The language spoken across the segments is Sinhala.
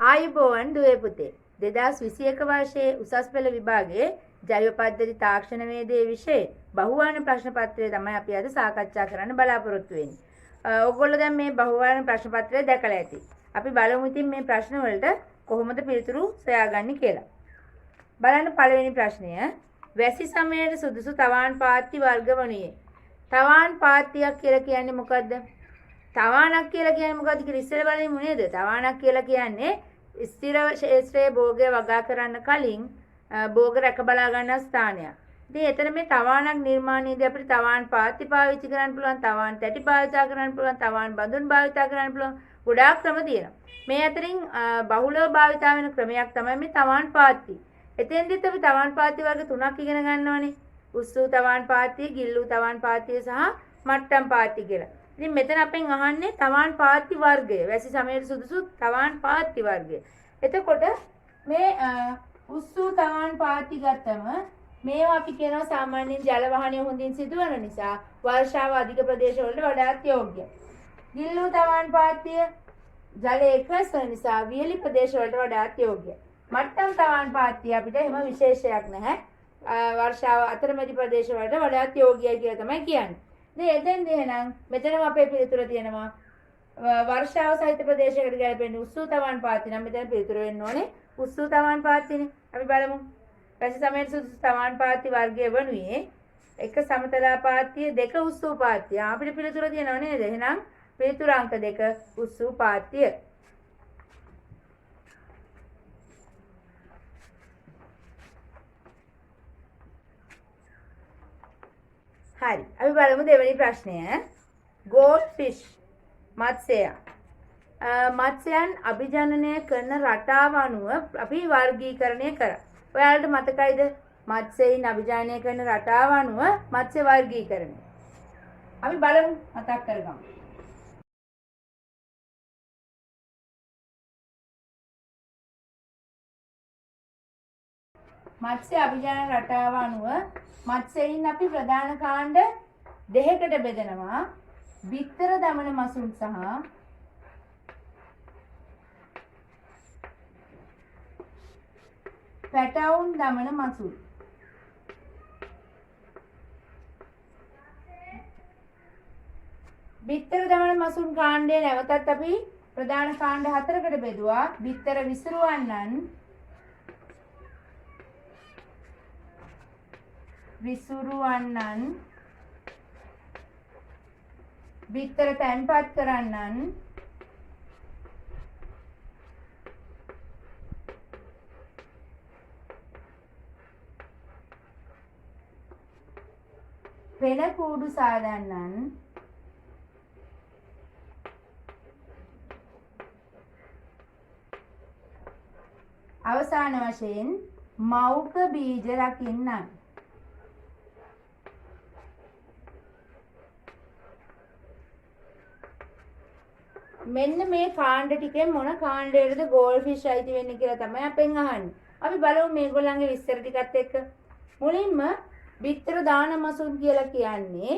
ආයුබෝවන් දුවේ පුතේ 2021 වර්ෂයේ උසස් පෙළ විභාගයේ ජෛව පද්ධති තාක්ෂණ වේදයේ විෂය බහුවර්ණ ප්‍රශ්න පත්‍රය තමයි අපි අද සාකච්ඡා කරන්න බලාපොරොත්තු වෙන්නේ. ඔයගොල්ලෝ දැන් මේ බහුවර්ණ ප්‍රශ්න පත්‍රය දැකලා ඇති. අපි බලමු ඉතින් මේ ප්‍රශ්න වලට කොහොමද පිළිතුරු සොයාගන්නේ කියලා. බලන්න පළවෙනි ප්‍රශ්නය. වැසි සමයට සුදුසු තවාන් පාත්ති වර්ග වනුයේ. තවාන් පාත්තියක් කියලා කියන්නේ මොකද්ද? තවාණක් කියලා කියන්නේ මොකද්ද කියලා ඉස්සෙල්ලා බලමු නේද? තවාණක් කියලා කියන්නේ ස්ථිර ක්ෂේත්‍රයේ භෝගය වගා කරන්න කලින් භෝග රැක බලා ගන්න ස්ථානයක්. ඉතින් එතන මේ තවාණක් නිර්මාණයේදී අපිට තවාන් පාත්ති පාවිච්චි කරන්න පුළුවන්, තවාන් තැටි භාවිතා කරන්න පුළුවන්, තවාන් බඳුන් භාවිතා කරන්න පුළුවන්. ගොඩාක් ක්‍රම තියෙනවා. මේ අතරින් බහුලව භාවිතා වෙන ක්‍රමයක් තමයි මේ තවාන් පාත්ති. එතෙන්දිත් අපි තවාන් පාත්ති වර්ග තුනක් ඉගෙන ගන්නවනේ. උස්සු තවාන් පාත්තිය, ගිල්ලු තවාන් පාත්තිය සහ මට්ටම් පාත්ති කියලා. ඉතින් මෙතන අපෙන් අහන්නේ තවාන් පාත්ති වර්ගය. වැසි සමයට සුදුසු තවාන් පාත්ති වර්ගය. එතකොට මේ උස්සු තවාන් පාත්ති ගත්තම මේවා අපි කියනවා සාමාන්‍යයෙන් ජල වහනය හොඳින් සිදුවන නිසා වර්ෂාව අධික ප්‍රදේශවලට වඩාත් යෝග්‍යයි. ගිල්ලු තවාන් පාත්තිය ජලය එකස් වෙන නිසා වියලි ප්‍රදේශවලට වඩාත් යෝග්‍යයි. මට්ටම් තවාන් පාත්තිය අපිට එහෙම විශේෂයක් නැහැ. වර්ෂාව අතරමැදි ප්‍රදේශවලට වඩාත් යෝග්‍යයි කියලා තමයි කියන්නේ. එතෙන්ද එහෙනම් මෙතනම අපේ පිළිතුර තියෙනවා වර්ෂාව සහිත ප්‍රදේශයකට ගැලපෙන උස්සු තවාන් පාත්ති නම් මෙතන පිළිතුර වෙන්න ඕනේ උස්සු තවාන් පාත්තිනේ. අපි බලමු. වැසි සමයට සුදුසු තවාන් පාත්ති වර්ගය වනුයේ 1 සමතලා පාත්තිය 2 උස්සු පාත්තිය. අපිට පිළිතුර තියෙනව නේද? එහෙනම් පිළිතුර අංක 2 උස්සු පාත්තිය. හරි. අපි බලමු දෙවෙනි ප්‍රශ්නය. goldfish මත්ස්‍යයා. මත්ස්‍යයන් අභිජනනය කරන රටාව අනුව අපි වර්ගීකරණය කරා. ඔයාලට මතකයිද? මත්ස්‍යයන් අභිජනනය කරන රටාව අනුව මත්ස්‍ය වර්ගීකරණය. අපි බලමු මතක් කරගමු. මත්ස්‍ය අභිජනන රටාව අනුව මත්ස්‍යයන් අපි ප්‍රධාන කාණ්ඩ දෙකකට බෙදනවා. බිත්තර දමන මසුන් සහ පැටවුන් දමන මසුන්. බිත්තර දමන මසුන් කාණ්ඩය නැවතත් අපි ප්‍රධාන කාණ්ඩ 4කට බෙදුවා. බිත්තර විසුරුවන්නන්, බිත්තර තැන්පත් කරන්නන්, පෙළ කූඩු සාදන්නන්, අවසාන වශයෙන් මෞක බීජ රකින්නන්. මෙන්න මේ කාණ්ඩ ටිකෙන් මොන කාණ්ඩයටද goldfish අයිති වෙන්නේ කියලා තමයි අපෙන් අහන්නේ. අපි බලමු මේගොල්ලන්ගේ විස්තර ටිකත් එක්ක. මුලින්ම බිත්තර දාන මසුන් කියලා කියන්නේ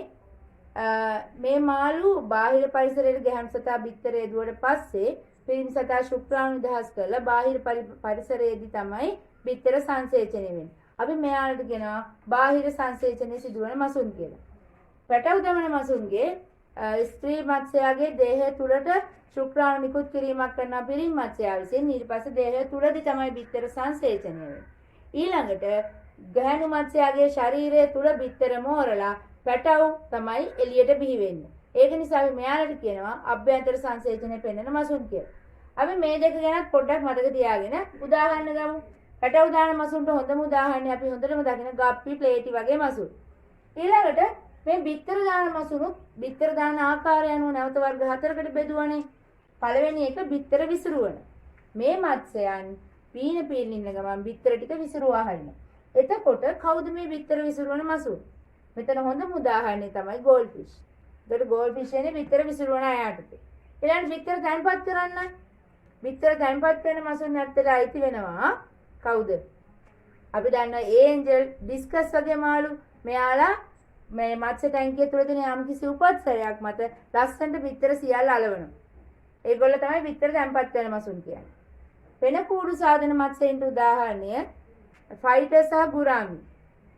මේ මාළු බාහිර පරිසරයට ගැහැණු සතා බිත්තර එදුවට පස්සේ පිරිමි සතා ශුක්‍රාණු නිදහස් කරලා බාහිර පරිසරයේදී තමයි බිත්තර සංසේචනය වෙන්නේ. අපි මෙයාලට කියනවා බාහිර සංසේචනය සිදුවන මසුන් කියලා. පැටවු දමන මසුන්ගේ ස්ත්‍රී මත්ස්‍යයාගේ දේහය තුළට ශුක්‍රාණු නිකුත් කිරීමක් කරන පිරිමි මත්ස්‍යයා විසින් ඊට පස්සේ දේහය තුළදී තමයි බිත්තර සංසේචනය වෙන්නේ. ඊළඟට ගැහැණු මත්ස්‍යයාගේ ශරීරය තුළ බිත්තර මෝරලා පැටවු තමයි එළියට බිහි වෙන්නේ. ඒක නිසා අපි මෙයාලට කියනවා අභ්‍යන්තර සංසේචනය පෙන්වන මසුන් කියලා. අපි මේ දෙක ගැන පොඩ්ඩක් මතක තියාගෙන උදාහරණ ගමු. පැටවු දාන මසුන්ට හොඳම උදාහරණය අපි හොඳටම දකින ගප්පි, ප්ලේටි වගේ මසුන්. ඊළඟට මේ බිත්තර දාන මසුනුත් බිත්තර දාන ආකාරය අනුව නැවත වර්ග 4කට බෙදුවනේ. පළවෙනි එක බිත්තර විසිරුවන. මේ මත්ස්‍යයන් පීන ඉන්න ගමන් බිත්තර ටික විසිරුවා හරිනවා. එතකොට කවුද මේ බිත්තර විසිරුවන මසුන්? මෙතන හොඳම උදාහරණය තමයි goldfish. ඒකට goldfish එන්නේ බිත්තර විසිරුවන අයට. ඊළඟ බිත්තර තැන්පත් කරන්න. බිත්තර තැන්පත් කරන මසුන් ඇත්තට අයිති වෙනවා කවුද? අපි දන්නවා ඒන්ජල්, ඩිස්කස් වගේ මාළු. මෙයාලා මේ මත්ස්‍ය ටැංකිය තුල තියෙන යම්කිසි උපත්සරයක් මත ලස්සනට බිත්තර සියල්ල අලවනවා. ඒගොල්ලෝ තමයි බිත්තර තැන්පත් කරන මසුන් කියන්නේ. වෙන කූඩු සාධන මත්ස්‍යයන්ට උදාහරණය ෆයිටර් සහ ගුරාමි.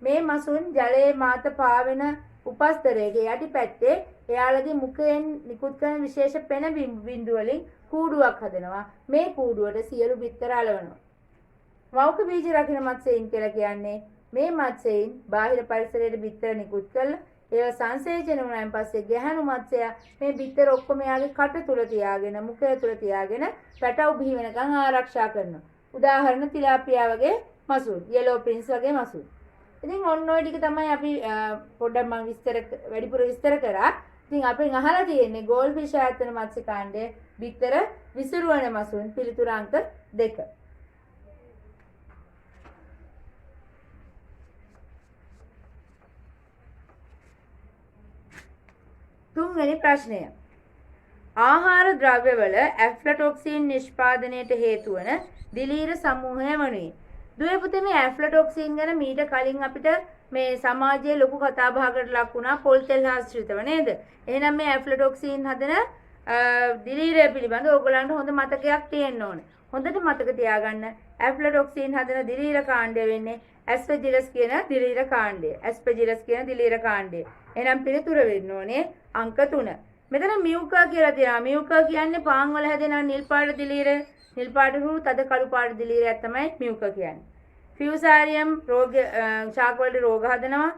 මේ මසුන් ජලයේ මාත පාවෙන උපස්තරයේ යටි පැත්තේ එයාලගේ මුඛයෙන් නිකුත් කරන විශේෂ පෙන බිඳු වලින් කූඩුවක් හදනවා. මේ කූඩුවට සියලු බිත්තර අලවනවා. මෞඛ බීජ රකින්න මත්ස්‍යයන් කියලා කියන්නේ මේ මත්ස්‍යයන් බාහිර පරිසරයට බිත්තර නිකුත් කරලා ඒවා සංසේචන වුණාන් පස්සේ ගැහැණු මත්ස්‍යයා මේ බිත්තර ඔක්කොම එයාගේ කට තුල තියාගෙන මුඛය තුල තියාගෙන පැටව බිහි වෙනකන් ආරක්ෂා කරනවා. උදාහරණ තිලාපියා වගේ මසුන්, yellow prince වගේ මසුන්. ඉතින් ඔන්න ඔය ටික තමයි අපි පොඩ්ඩක් මම වැඩිපුර විස්තර කරා. ඉතින් අපෙන් අහලා තියෙන්නේ ගෝල්ෆිෂ් ආයතන මත්ස්‍ය කාණ්ඩයේ බිත්තර විසිරුවන මසුන් පිළිතුර අංක 2. තුන්වෙනි ප්‍රශ්නය. ආහාර ද්‍රව්‍යවල ඇෆ්ලටොක්සින් නිෂ්පාදනයට හේතු වන දිලීර සමූහය වනුයි. දුවේ පුතේ මේ ඇෆ්ලටොක්සින් ගැන මීට කලින් අපිට මේ සමාජයේ ලොකු කතා බහකට ලක් වුණා පොල් තෙල් ආශ්‍රිතව නේද? එහෙනම් මේ ඇෆ්ලටොක්සින් හදන දිලීරය පිළිබඳව ඕගොල්ලන්ට හොඳ මතකයක් තියෙන්න ඕනේ. හොඳට මතක තියාගන්න ඇෆ්ලටොක්සින් හදන දිලීර කාණ්ඩය වෙන්නේ ඇස්පෙජිලස් කියන දිලීර කාණ්ඩය. ඇස්පෙජිලස් කියන දිලීර කාණ්ඩය. එහෙනම් පිළිතුර වෙන්න ඕනේ අංක 3. මෙතන මියුකා කියලා තියෙනවා. මියුකා කියන්නේ පාන් වල හැදෙන නිල් පාට දිලීර, නිල් පාට හුරු තද කළු පාට දිලීරයක් තමයි මියුකා කියන්නේ. ෆියුසාරියම් රෝග ශාක වලට රෝග හදනවා.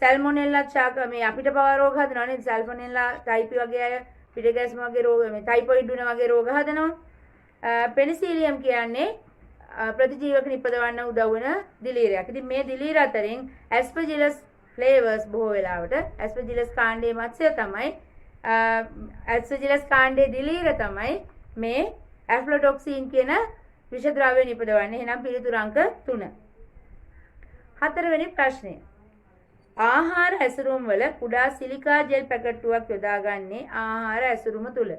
සල්මොනෙල්ලා ශාක මේ අපිට පවා රෝග හදනවා නේද? සල්මොනෙල්ලා ටයිපි වගේ අය පිටගැස්ම වගේ රෝග මේ ටයිෆොයිඩ් වුණ වගේ රෝග හදනවා. පෙනිසිලියම් කියන්නේ ප්‍රතිජීවක නිපදවන්න උදව් වෙන දිලීරයක්. ඉතින් මේ දිලීර අතරින් ඇස්පර්ජිලස් ෆ්ලේවර්ස් බොහෝ වෙලාවට ඇස්පර්ජිලස් කාණ්ඩයේ මත්ස්‍ය තමයි ඇස්පර්ජිලස් කාණ්ඩයේ දිලීර තමයි මේ ඇෆ්ලටොක්සින් කියන විෂ ද්‍රව්‍ය නිපදවන්නේ. එහෙනම් පිළිතුර අංක 3. 4 වෙනි ප්‍රශ්නය. ආහාර ඇසුරුම් වල කුඩා සිලිකා ජෙල් පැකට්ටුවක් යොදාගන්නේ ආහාර ඇසුරුම තුල.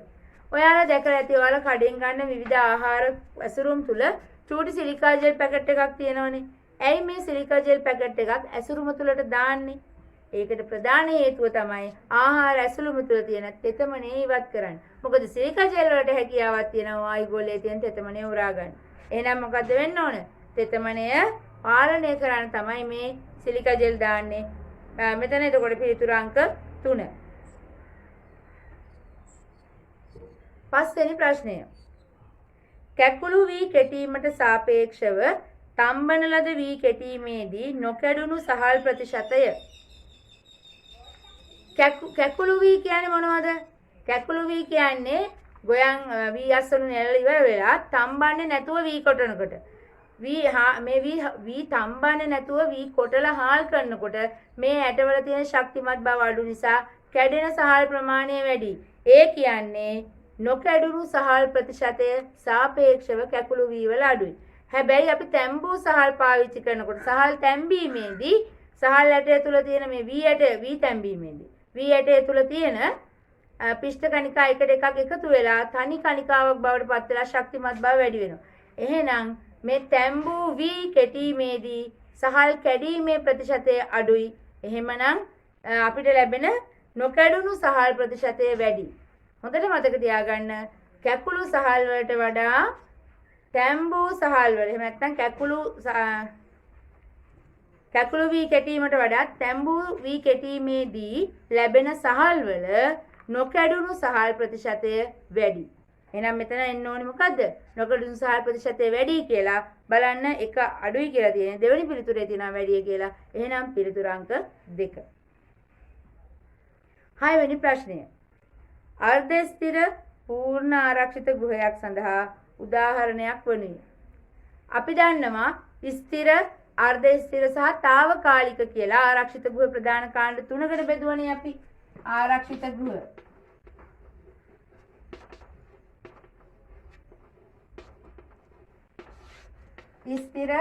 ඔයාලා දැකලා ඇති ඔයාලා කඩෙන් ගන්න විවිධ ආහාර ඇසුරුම් තුල චූටි සිලිකා ජෙල් පැකට් එකක් තියෙනවනේ. ඇයි මේ සිලිකා ජෙල් පැකට් එකක් ඇසුරුම තුලට දාන්නේ? ඒකට ප්‍රධාන හේතුව තමයි ආහාර ඇසුරුම තුල තියෙන තෙතමනේ ඉවත් කරන්න. මොකද සිලිකා ජෙල් වලට හැකියාවක් තියෙනවා වායුගෝලයේ තියෙන තෙතමනේ උරා ගන්න. එහෙනම් මොකද වෙන්න ඕන? තෙතමනය පාලනය කරන්න තමයි මේ සිලිකා ජෙල් දාන්නේ. මෙතන එතකොට පිළිතුර අංක 3. 5 වෙනි ප්‍රශ්නය. කැකුළු වී කෙටීමට සාපේක්ෂව තම්බන ලද වී කෙටීමේදී නොකැඩුණු සහල් ප්‍රතිශතය. කැකුළු වී කියන්නේ මොනවද? කැකුළු වී කියන්නේ ගොයන් වී අස්සනු නෙල ඉවර වෙලා තම්බන්නේ නැතුව වී කොටනකොට. මේ වී තම්බන්නේ නැතුව වී කොටලා හාල් කරනකොට මේ ඇටවල තියෙන ශක්තිමත් බව අඩු නිසා කැඩෙන සහල් ප්‍රමාණය වැඩි. ඒ කියන්නේ නොකැඩුණු සහල් ප්‍රතිශතය සාපේක්ෂව කැකුළු වී වල අඩුයි. හැබැයි අපි තැම්බූ සහල් පාවිච්චි කරනකොට සහල් තැම්බීමේදී සහල් ඇටය තුල තියෙන මේ වී තැම්බීමේදී වී ඇටය තුල තියෙන පිෂ්ඨ කණිකා එකට එකක් එකතු වෙලා තනි කණිකාවක් බවට පත් වෙලා ශක්තිමත් බව වැඩි වෙනවා. එහෙනම් මේ තැම්බූ වී කෙටීමේදී සහල් කැඩීමේ ප්‍රතිශතය අඩුයි. එහෙමනම් අපිට ලැබෙන නොකැඩුණු සහල් ප්‍රතිශතය වැඩි. හොඳට මතක තියාගන්න කැකුළු සහල් වලට වඩා තැම්බූ සහල් වල එහෙම නැත්නම් කැකුළු වී කෙටීමට වඩා තැම්බූ වී කෙටීමේදී ලැබෙන සහල් වල නොකැඩුණු සහල් ප්‍රතිශතය වැඩි. එහෙනම් මෙතන එන්න ඕනේ මොකද්ද? නොකැඩුණු සහල් ප්‍රතිශතය වැඩි කියලා බලන්න එක අඩුයි කියලා තියෙන. දෙවෙනි පිළිතුරේ තියෙනවා වැඩි කියලා. එහෙනම් පිළිතුර අංක 2. 6 වෙනි ප්‍රශ්නය. අර්ධ ස්ථිර පූර්ණ ආරක්ෂිත ගෘහයක් සඳහා උදාහරණයක් වනුයි. අපි දන්නවා ස්ථිර, අර්ධ ස්ථිර සහ తాවකාලික කියලා ආරක්ෂිත ගෘහ ප්‍රධාන කාණ්ඩ 3කට බෙදුවනේ අපි. ආරක්ෂිත ගෘහ. ස්ථිර,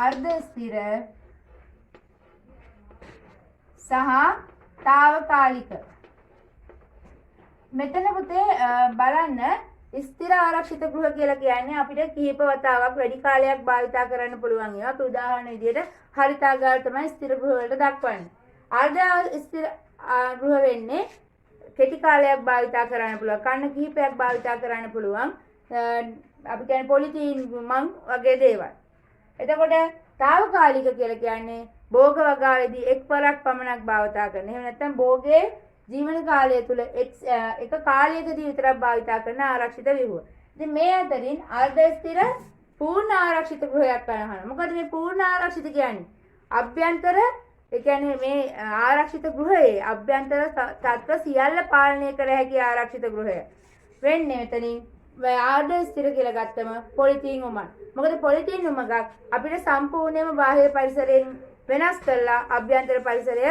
අර්ධ ස්ථිර සහ తాවකාලික. මෙතන පුතේ බලන්න ස්ථිර ආරක්ෂිත ගෘහ කියලා කියන්නේ අපිට කිහිප වතාවක් වැඩි කාලයක් භාවිතා කරන්න පුළුවන් ඒවා. අපි උදාහරණ විදිහට හරිතාගාර තමයි ස්ථිර ගෘහ වලට දක්වන්නේ. අර්ධ ස්ථිර ගෘහ වෙන්නේ කෙටි කාලයක් භාවිතා කරන්න පුළුවන්. කන්න කිහිපයක් භාවිතා කරන්න පුළුවන්. අපි කියන්නේ පොලිතීන් මං වගේ දේවල්. එතකොට తాවකාලික කියලා කියන්නේ භෝග වගාවේදී එක්වරක් පමණක් භාවිතා කරන. එහෙම නැත්නම් භෝගයේ ජීවන කාලය තුල එක කාලයකදී විතරක් භාවිතා කරන ආරක්ෂිත ව්‍යුහ. ඉතින් මේ අතරින් අර්ධ ස්ථිර පූර්ණ ආරක්ෂිත ගෘහයක් ගන්නවා. මොකද මේ පූර්ණ ආරක්ෂිත කියන්නේ අභ්‍යන්තර ඒ කියන්නේ මේ ආරක්ෂිත ගෘහයේ අභ්‍යන්තර තත්ත්ව සියල්ල පාලනය කර හැකි ආරක්ෂිත ගෘහය. වෙන්නේ මෙතනින් ආර්ධ ස්ථිර කියලා ගත්තම පොලිතීන් උමන්. මොකද පොලිතීන් උමගක් අපිට සම්පූර්ණයෙන්ම බාහිර පරිසරයෙන් වෙනස් කරලා අභ්‍යන්තර පරිසරය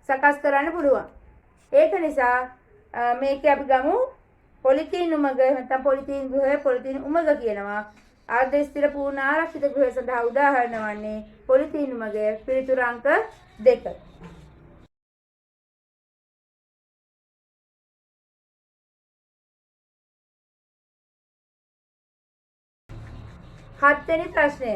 සකස් කරන්න පුළුවන්. ඒක නිසා මේකේ අපි ගමු පොලිතීන් උමග නැත්නම් පොලිතීන් ගෘහය පොලිතීන් උමග කියනවා. ආර්ධ ස්ථිර පූර්ණ ආරක්ෂිත ගෘහය සඳහා උදාහරණ වන්නේ පොලිතීන් උමග පිළිතුරු අංක 2. හත්වෙනි ප්‍රශ්නය.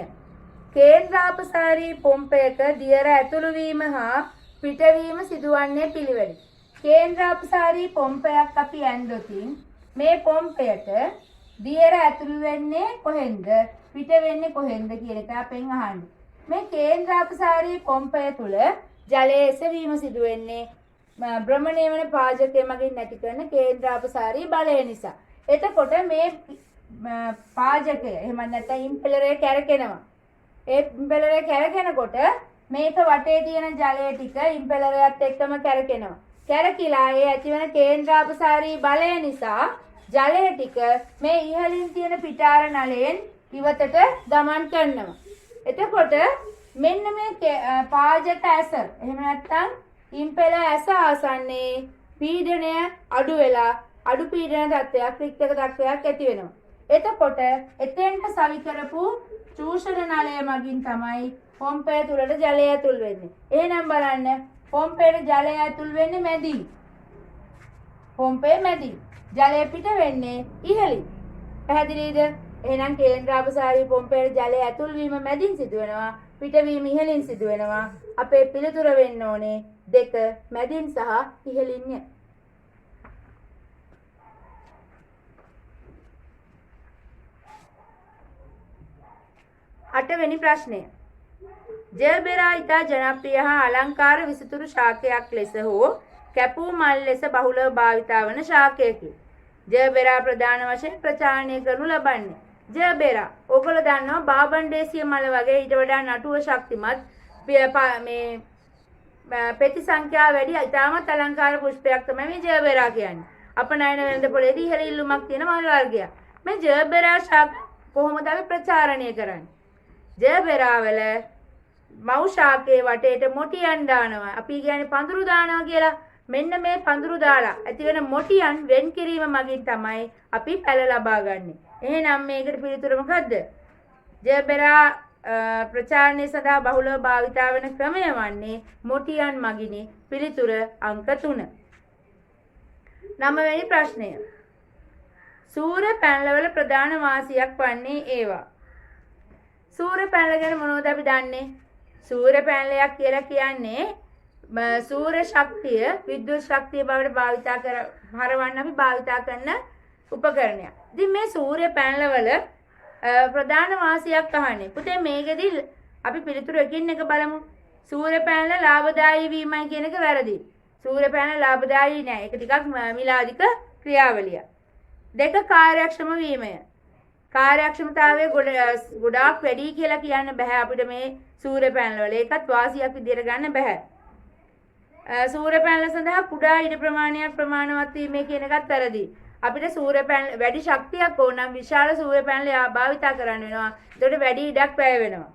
කේන්ද්‍රාපසාරී පොම්පයක දියර ඇතුළු වීම හා පිටවීම සිදුවන්නේ පිළිවෙලින්. කේන්ද්‍රාපසාරී පොම්පයක් අපි ඇන්දොතින් මේ පොම්පයට දියර ඇතුළු වෙන්නේ කොහෙන්ද පිට වෙන්නේ කොහෙන්ද කියන එක අපෙන් අහන්නේ. මේ කේන්ද්‍රාපසාරී පොම්පය තුල ජලයේ එසවීම සිදු වෙන්නේ භ්‍රමණය වන පාජකය මගින් නැති කරන කේන්ද්‍රාපසාරී බලය නිසා. එතකොට මේ පාජකය එහෙම නැත්නම් ඉම්පෙලරය කැරකෙනවා. ඒ ඉම්පෙලරය කැරකෙනකොට මේක වටේ තියෙන ජලය ටික ඉම්පෙලරයත් එක්කම කැරකෙනවා. කැරකිලා ඒ ඇතිවන කේන්ද්‍රාපසාරී බලය නිසා ජලය ටික මේ ඉහළින් තියෙන පිටාර නලයෙන් ඉවතට ගමන් කරනවා. එතකොට මෙන්න මේ පාජක ඇස එහෙම නැත්නම් ඉම්පෙලර් ඇස ආසන්නේ පීඩනය අඩු වෙලා අඩු පීඩන තත්ත්වයක් රික්තක තත්ත්වයක් ඇති වෙනවා. එතකොට එතෙන්ට සවි කරපු චූෂණ නලය මගින් තමයි පොම්පය තුලට ජලය ඇතුල් වෙන්නේ. එහෙනම් බලන්න පොම්පයට ජලය ඇතුල් වෙන්නේ මැදින්. පොම්පේ මැදින්. ජලය පිට වෙන්නේ ඉහළින්. පැහැදිලිද? එහෙනම් කේන්ද්‍රාපසාරී පොම්පයට ජලය ඇතුල් වීම මැදින් සිදු වෙනවා. පිටවීම ඉහළින් සිදු වෙනවා. අපේ පිළිතුර වෙන්න ඕනේ 2 මැදින් සහ ඉහළින්ය. 8 වෙනි ප්‍රශ්නය. ජයබෙරා ඉතා ජනප්‍රිය හා අලංකාර විසිතුරු ශාකයක් ලෙස හෝ කැපූ මල් ලෙස බහුලව භාවිතා වන ශාකයකි. ජයබෙරා ප්‍රධාන වශයෙන් ප්‍රචාරණය කරනු ලබන්නේ. ජයබෙරා ඔයගොල්ලෝ දන්නවා බාබන්ඩේසිය මල වගේ ඊට වඩා නටුව ශක්තිමත් මේ පෙති සංඛ්‍යාව වැඩි ඉතාමත් අලංකාර පුෂ්පයක් තමයි මේ ජයබෙරා කියන්නේ. අපනයන වෙළඳ පොලේදී ඉහළ ඉල්ලුමක් තියෙන මල් වර්ගයක්. මේ ජයබෙරා ශාක කොහොමද අපි ප්‍රචාරණය කරන්නේ? ජයබෙරා වල මව් ශාකයේ වටේට මොටියන් දානවා. අපි කියන්නේ පඳුරු දානවා කියලා. මෙන්න මේ පඳුරු දාලා ඇති වෙන මොටියන් වෙන් කිරීම මගින් තමයි අපි පැල ලබා ගන්නෙ. එහෙනම් මේකට පිළිතුර මොකද්ද? ජයබෙරා ප්‍රචාරණය සඳහා බහුලව භාවිතා වන ක්‍රමය වන්නේ මොටියන් මගිනි. පිළිතුර අංක 3. 9 වෙනි ප්‍රශ්නය. සූර පැනලවල ප්‍රධාන වාසියක් වන්නේ ඒවා. සූර පැනල ගැන මොනවද අපි දන්නේ? සූර පැනලයක් කියලා කියන්නේ සූර ශක්තිය විද්‍යුත් ශක්තිය බවට භාවිතා හරවන්න අපි භාවිතා කරන උපකරණයක්. ඉතින් මේ සූර්ය පැනල වල ප්‍රධාන වාසියක් අහන්නේ. පුතේ මේකෙදි අපි පිළිතුරු එකින් එක බලමු. සූර්ය පැනල ලාභදායී වීමයි කියන එක වැරදි. සූර්ය පැනල ලාභදායී නෑ. ඒක ටිකක් මිලාදික ක්‍රියාවලියක්. 2 කාර්යක්ෂම වීමය. කාර්යක්ෂමතාවය ගොඩාක් වැඩි කියලා කියන්න බෑ අපිට මේ සූර්ය පැනල වල. ඒකත් වාසියක් විදියට ගන්න බෑ. සූර්ය පැනල සඳහා කුඩා ඉඩ ප්‍රමාණයක් ප්‍රමාණවත් වීමේ කියන එකත් වැරදි. අපිට සූර්ය පැනල වැඩි ශක්තියක් ඕන නම් විශාල සූර්ය පැනල භාවිතා කරන්න වෙනවා. ඒකට වැඩි ඉඩක් වැය වෙනවා.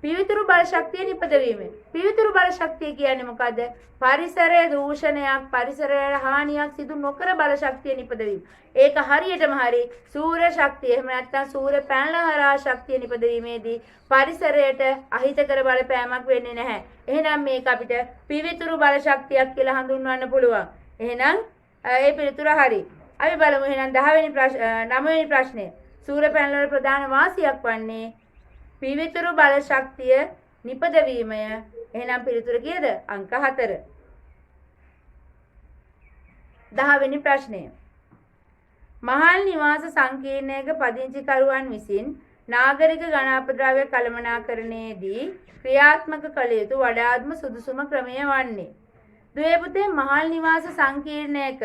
පිවිතුරු බල ශක්තිය නිපදවීම. පිවිතුරු බල ශක්තිය කියන්නේ මොකද්ද? පරිසරයේ දූෂණයක්, පරිසරයට හානියක් සිදු නොකර බල ශක්තිය නිපදවීම. ඒක හරියටම හරි සූර්ය ශක්තිය එහෙම නැත්නම් සූර්ය පැනල හරහා ශක්තිය නිපදවීමේදී පරිසරයට අහිතකර බලපෑමක් වෙන්නේ නැහැ. එහෙනම් මේක අපිට පිවිතුරු බල ශක්තියක් කියලා හඳුන්වන්න පුළුවන්. එහෙනම් ඒ පිළිතුර හරි. අපි බලමු එහෙනම් 9 වෙනි ප්‍රශ්නය. සූර්ය පැනල වල ප්‍රධාන වාසියක් වන්නේ පිවිතුරු බල ශක්තිය නිපදවීමය. එහෙනම් පිළිතුර කීයද? අංක 4. 10 වෙනි ප්‍රශ්නය. මහල් නිවාස සංකීර්ණයක පදිංචිකරුවන් විසින් නාගරික ඝන අපද්‍රව්‍ය කළමනාකරණයේදී ක්‍රියාත්මක කළ යුතු වඩාත්ම සුදුසුම ක්‍රමය වන්නේ. දුවේ පුතේ මහල් නිවාස සංකීර්ණයක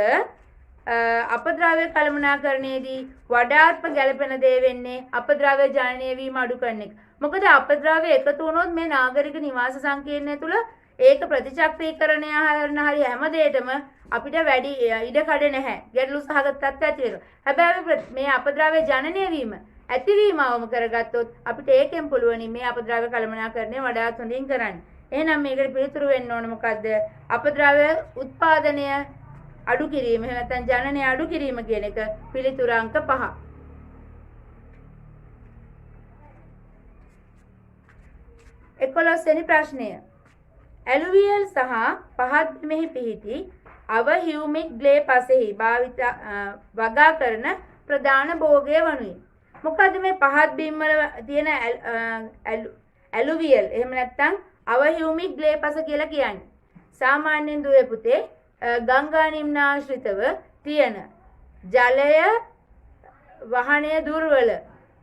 අපද්‍රව්‍ය කළමනාකරණයේදී වඩාත්ම ගැළපෙන දේ වෙන්නේ අපද්‍රව්‍ය ජනනය වීම අඩු කරන එක. මොකද අපද්‍රව්‍ය එකතු වුණොත් මේ නාගරික නිවාස සංකීර්ණය තුල ඒක ප්‍රතිචක්‍රීකරණය හරන හරි හැම දෙයකම අපිට වැඩි ඉඩ කඩ නැහැ. ගැටලු සහගත තත්ත්වයක් ඇති වෙනවා. හැබැයි මේ අපද්‍රව්‍ය ජනනය වීම ඇතිවීම අවම කරගත්තොත් අපිට ඒකෙන් පුළුවනි මේ අපද්‍රව්‍ය කළමනාකරණය වඩාත් හොඳින් කරන්න. එහෙනම් මේකට පිළිතුරු වෙන්න ඕන මොකද්ද? අපද්‍රව්‍ය උත්පාදනය අඩු කිරීම එහෙම නැත්නම් ජනනය අඩු කිරීම කියන එක පිළිතුර අංක 5. එකොළොස්වෙනි ප්‍රශ්නය. ඇලුවියල් සහ පහත් බිමෙහි පිහිටි අවහියුමික් ග්ලේ පසෙහි භාවිත වගා කරන ප්‍රධාන භෝගය වනුයි. මොකද මේ පහත් බිම් වල තියෙන ඇලුවියල් එහෙම නැත්නම් අවහියුමික් ග්ලේ පස කියලා කියන්නේ. සාමාන්‍යයෙන් දුවේ පුතේ ගංගා නිම්නාශ්‍රිතව තියෙන ජලය වහනය දුර්වල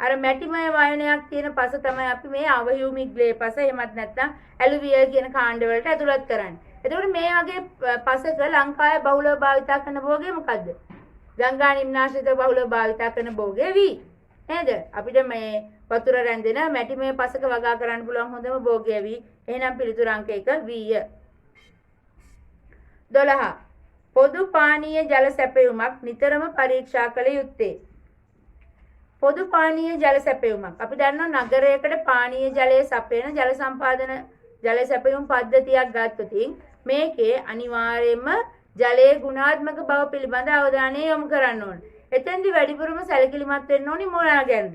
අර මැටිමය වයනයක් තියෙන පස තමයි අපි මේ අවහියුමික් ග්ලේ පස එහෙමත් නැත්නම් ඇලුවියල් කියන කාණ්ඩ වලට ඇතුළත් කරන්නේ. එතකොට මේ වගේ පසක ලංකාවේ බහුලව භාවිතා කරන භෝගය මොකද්ද? ගංගා නිම්නාශ්‍රිතව බහුලව භාවිතා කරන භෝගය වී. නේද? අපිට මේ වතුර රැඳෙන මැටිමය පසක වගා කරන්න පුළුවන් හොඳම භෝගය වී. එහෙනම් පිළිතුර අංක 1 වීය. 12. පොදු පානීය ජල සැපයුමක් නිතරම පරීක්ෂා කළ යුත්තේ. පොදු පානීය ජල සැපයුමක්. අපි දන්නවා නගරයකට පානීය ජලය සපයන ජල සම්පාදන ජල සැපයුම් පද්ධතියක් ගත්තොත් මේකේ අනිවාර්යයෙන්ම ජලයේ ගුණාත්මක බව පිළිබඳ අවධානය යොමු කරන්න ඕනේ. එතෙන්දි වැඩිපුරම සැලකිලිමත් වෙන්න ඕනි මොනවා ගැනද?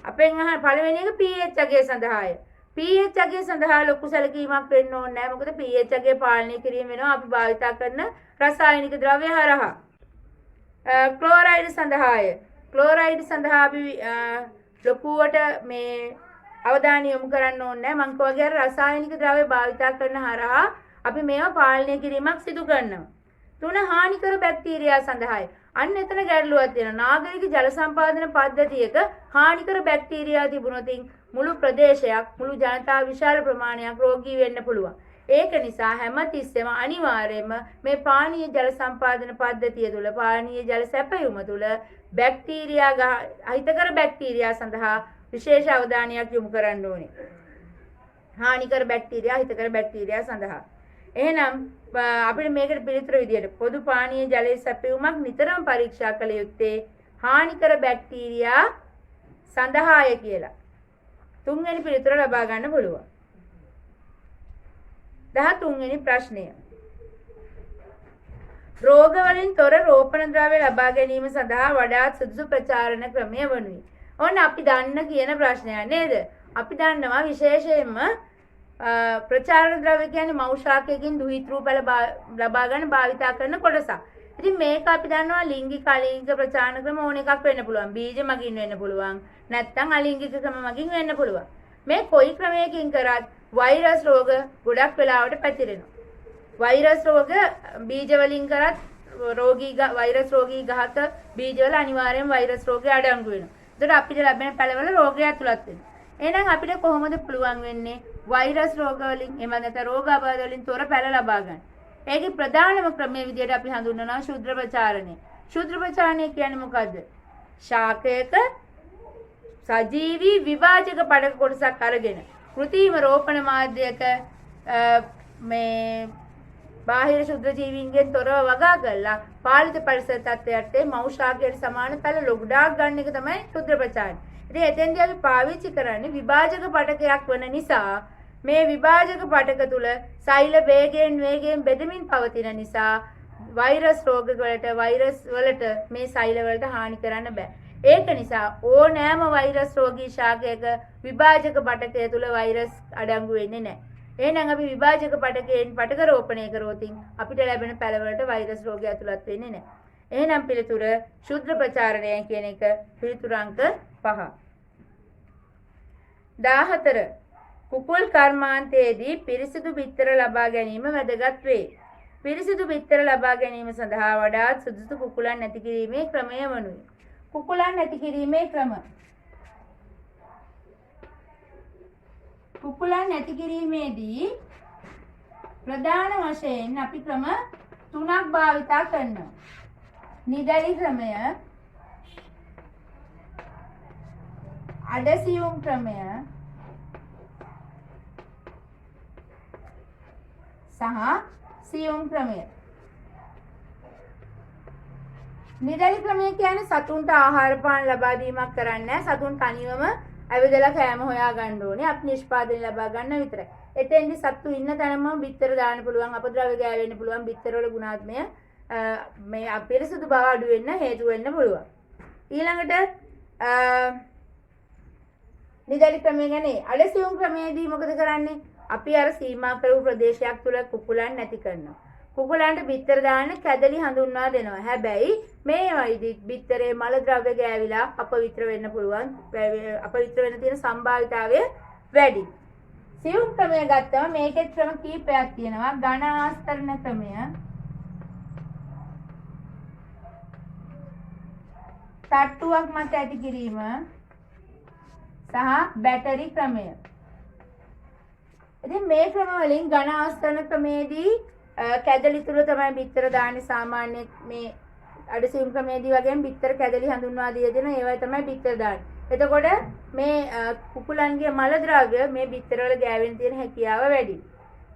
අපෙන් අහන පළවෙනි එක pH අගය සඳහාය. pH අගය සඳහා ලොකු සැලකීමක් වෙන්න ඕනේ නැහැ. මොකද pH අගය පාලනය කිරීම වෙනවා අපි භාවිතා කරන රසායනික ද්‍රව්‍ය හරහා. ක්ලෝරයිඩ් සඳහාය. ක්ලෝරයිඩ් සඳහා අපි ලොකුවට මේ අවධානය යොමු කරන්න ඕනේ නැහැ. මං කෝගේ රසායනික ද්‍රව්‍ය භාවිතා කරන හරහා අපි මේවා පාලනය කිරීමක් සිදු කරනවා. 3. හානිකර බැක්ටීරියා සඳහායි. අන්න එතන ගැටලුවක් තියෙනවා. නාගරික ජල සම්පාදන පද්ධතියක හානිකර බැක්ටීරියා තිබුණොත් මුළු ප්‍රදේශයක් මුළු ජනතාව විශාල ප්‍රමාණයක් රෝගී වෙන්න පුළුවන්. ඒක නිසා හැමතිස්සෙම අනිවාර්යයෙන්ම මේ පානීය ජල සම්පාදන පද්ධතිය තුළ පානීය ජල සැපයුම තුළ බැක්ටීරියා අහිතකර බැක්ටීරියා සඳහා විශේෂ අවධානයක් යොමු කරන්න ඕනේ. හානිකර බැක්ටීරියා හිතකර බැක්ටීරියා සඳහා. එහෙනම් අපිට මේකට පිළිතුර විදියට පොදු පානීය ජලයේ සැපයුමක් නිතරම පරීක්ෂා කළ යුත්තේ හානිකර බැක්ටීරියා සඳහාය කියලා. 3 වෙනි පිළිතුර ලබා ගන්න පුළුවන්. 13 වෙනි ප්‍රශ්නය. රෝග වලින් තොර රෝපණ ද්‍රව්‍ය ලබා ගැනීම සඳහා වඩාත් සුදුසු ප්‍රචාරණ ක්‍රමය වනුයි. ඔන්න අපි දන්න කියන ප්‍රශ්නයක් නේද? අපි දන්නවා විශේෂයෙන්ම ප්‍රචාරණ ද්‍රව්‍ය කියන්නේ මෞෂාකයකින් දුහිතෘ පැල ලබා ගන්න භාවිතා කරන කොටසක්. ඉතින් මේක අපි දන්නවා ලිංගික අලිංගික ප්‍රචාරණ ක්‍රම ඕන එකක් වෙන්න පුළුවන්. බීජ මගින් වෙන්න පුළුවන්. නැත්නම් අලිංගික ක්‍රම මගින් වෙන්න පුළුවන්. මේ කොයි ක්‍රමයකින් කරත් වෛරස් රෝග ගොඩක් වෙලාවට පැතිරෙනවා. වෛරස් රෝග බීජ වලින් කරත් වෛරස් රෝගී ගහක බීජ වල අනිවාර්යෙන් වෛරස් රෝගය අඩංගු වෙනවා. ඒකට අපිට ලැබෙන පැලවල රෝගය ඇතුළත් වෙනවා. එහෙනම් අපිට කොහොමද පුළුවන් වෙන්නේ වෛරස් රෝග වලින් එහෙම නැත්නම් රෝගාබාධ වලින් තොර පැල ලබා ගන්න? ඒකේ ප්‍රධානම ක්‍රමයේ විදිහට අපි හඳුන්වනවා ශුද්‍ර ප්‍රචාරණය. ශුද්‍ර ප්‍රචාරණය කියන්නේ මොකද්ද? ශාකයක සජීවී විභාජක පඩක කොටසක් අරගෙන කෘත්‍රිම රෝපණ මාධ්‍යයක මේ බාහිර ශුද්ධ ජීවීන්ගෙන් තොරව වගා කරලා පාලිත පරිසර තත්ත්වයට මෞෂාකයට සමාන පැල ලොග්ඩාක් ගන්න එක තමයි ශුද්‍ර ප්‍රචාරණය. ඉතින් එතෙන්දී අපි පාවිච්චි කරන්නේ විභාජක පඩකයක් වන නිසා මේ විභාජක පඩක තුල සෛල වේගයෙන් බෙදමින් පවතින නිසා වෛරස් රෝග වලට මේ සෛල වලට හානි කරන්න බෑ. ඒක නිසා ඕනෑම වෛරස් රෝගී ශාකයක විභාජක පඩකය තුල වෛරස් අඩංගු වෙන්නේ නැහැ. එහෙනම් අපි විභාජක පඩකයෙන් පඩක රෝපණය කරොත් අපිට ලැබෙන පැලවලට වෛරස් රෝගය ඇතුළත් වෙන්නේ නැහැ. එහෙනම් පිළිතුර ශුද්‍ර ප්‍රචාරණය කියන එක පිළිතුර අංක 5. 14. කුකුල් කර්මාන්තයේදී පිරිසිදු බිත්තර ලබා ගැනීම වැදගත් වේ. පිරිසිදු බිත්තර ලබා ගැනීම සඳහා වඩාත් සුදුසු කුකුලන් නැති කිරීමේ ක්‍රමය වනුයි. කුකුලන් නැති කිරීමේ ක්‍රම. කුකුලන් නැති කිරීමේදී ප්‍රධාන වශයෙන් අපි ක්‍රම 3ක් භාවිතා කරනවා. නිදැලි ක්‍රමය, අඩසියුම් ක්‍රමය සහ සියුම් ක්‍රමය. නිදැලි ක්‍රමය කියන්නේ සතුන්ට ආහාර පාන ලබා දීමක් කරන්නේ නැහැ. සතුන් තනියම ඇවිදලා කෑම හොයා ගන්න ඕනේ. අපි නිෂ්පාදනය ලබා ගන්න විතරයි. එතෙන්දි සතු ඉන්න තැනම බිත්තර දාන්න පුළුවන්, අපද්‍රව්‍ය ගෑවෙන්න පුළුවන්, බිත්තර වල ගුණාත්මය මේ අපිරිසුදු බව අඩු වෙන්න හේතු වෙන්න පුළුවන්. ඊළඟට නිදැලි ක්‍රමය ගැන අඩසියුම් ක්‍රමයේදී මොකද කරන්නේ? අපි අර සීමා කරපු ප්‍රදේශයක් තුල කුකුලන් නැති කරනවා. කුකුලන්ට බිත්තර දාන්න කැදලි හඳුන්වා දෙනවා. හැබැයි මේ වයිදි බිත්තරේ මල ද්‍රව්‍ය ගෑවිලා අපවිත්‍ර වෙන්න පුළුවන්. අපවිත්‍ර වෙන්න තියෙන සම්භාවිතාවය වැඩි. සියුම් ක්‍රමය ගත්තම මේකේ ක්‍රම කීපයක් තියෙනවා. ඝන ආස්තරණ ක්‍රමය, තට්ටුවක් මත ඇති කිරීම සහ බැටරි ක්‍රමය. ඉතින් මේ ක්‍රම වලින් ඝන ආස්තරණ ක්‍රමේදී කැදලි තුල තමයි බිත්තර දාන්නේ. සාමාන්‍ය මේ අඩසියුම් ක්‍රමේදී වගේම බිත්තර කැදලි හඳුන්වා දී දෙන ඒවා තමයි බිත්තර දාන්නේ. එතකොට මේ කුකුලන්ගේ මල ද්‍රව්‍ය මේ බිත්තර වල ගෑවෙන්න තියෙන හැකියාව වැඩි.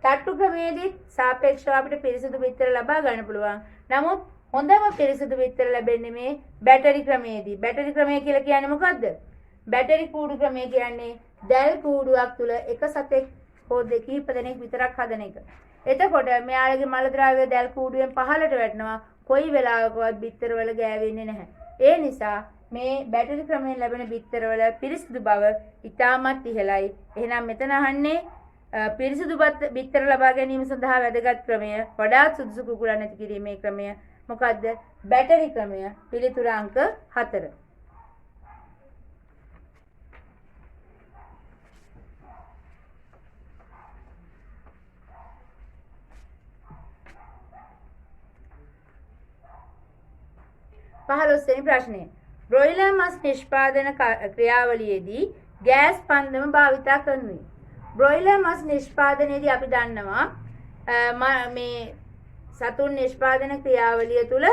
තට්ටු ක්‍රමේදී සාපේක්ෂව අපිට පිරිසිදු බිත්තර ලබා ගන්න පුළුවන්. නමුත් හොඳම පිරිසිදු බිත්තර ලැබෙන්නේ මේ බැටරි ක්‍රමේදී. බැටරි ක්‍රමය කියලා කියන්නේ මොකද්ද? බැටරි කූඩු ක්‍රමය කියන්නේ දැල් කූඩුවක් තුල එක සතෙක් හෝ දෙකීප දෙනෙක් විතරක් හදන එක. එතකොට මෙයාලගේ මල ද්‍රව්‍ය දැල් කූඩුවෙන් පහළට වැටෙනවා. කොයි වෙලාවකවත් බිත්තර වල ගෑවෙන්නේ නැහැ. ඒ නිසා මේ බැටරි ක්‍රමයෙන් ලැබෙන බිත්තර වල පිරිසිදු බව ඉතාමත් ඉහළයි. එහෙනම් මෙතන අහන්නේ පිරිසිදු බිත්තර ලබා ගැනීම සඳහා වැදගත් ක්‍රමය, වඩාත් සුදුසු කුකුලන් නැති කිරීමේ ක්‍රමය මොකද්ද? බැටරි ක්‍රමය. පිළිතුර අංක 4. පහළොස්වෙනි ප්‍රශ්නය. බ්‍රොයිලර් මස් නිෂ්පාදන ක්‍රියාවලියේදී ගෑස් පන්දම භාවිතා කරනුයි. බ්‍රොයිලර් මස් නිෂ්පාදනයේදී අපි දන්නවා මේ සතුන් නිෂ්පාදන ක්‍රියාවලිය තුළ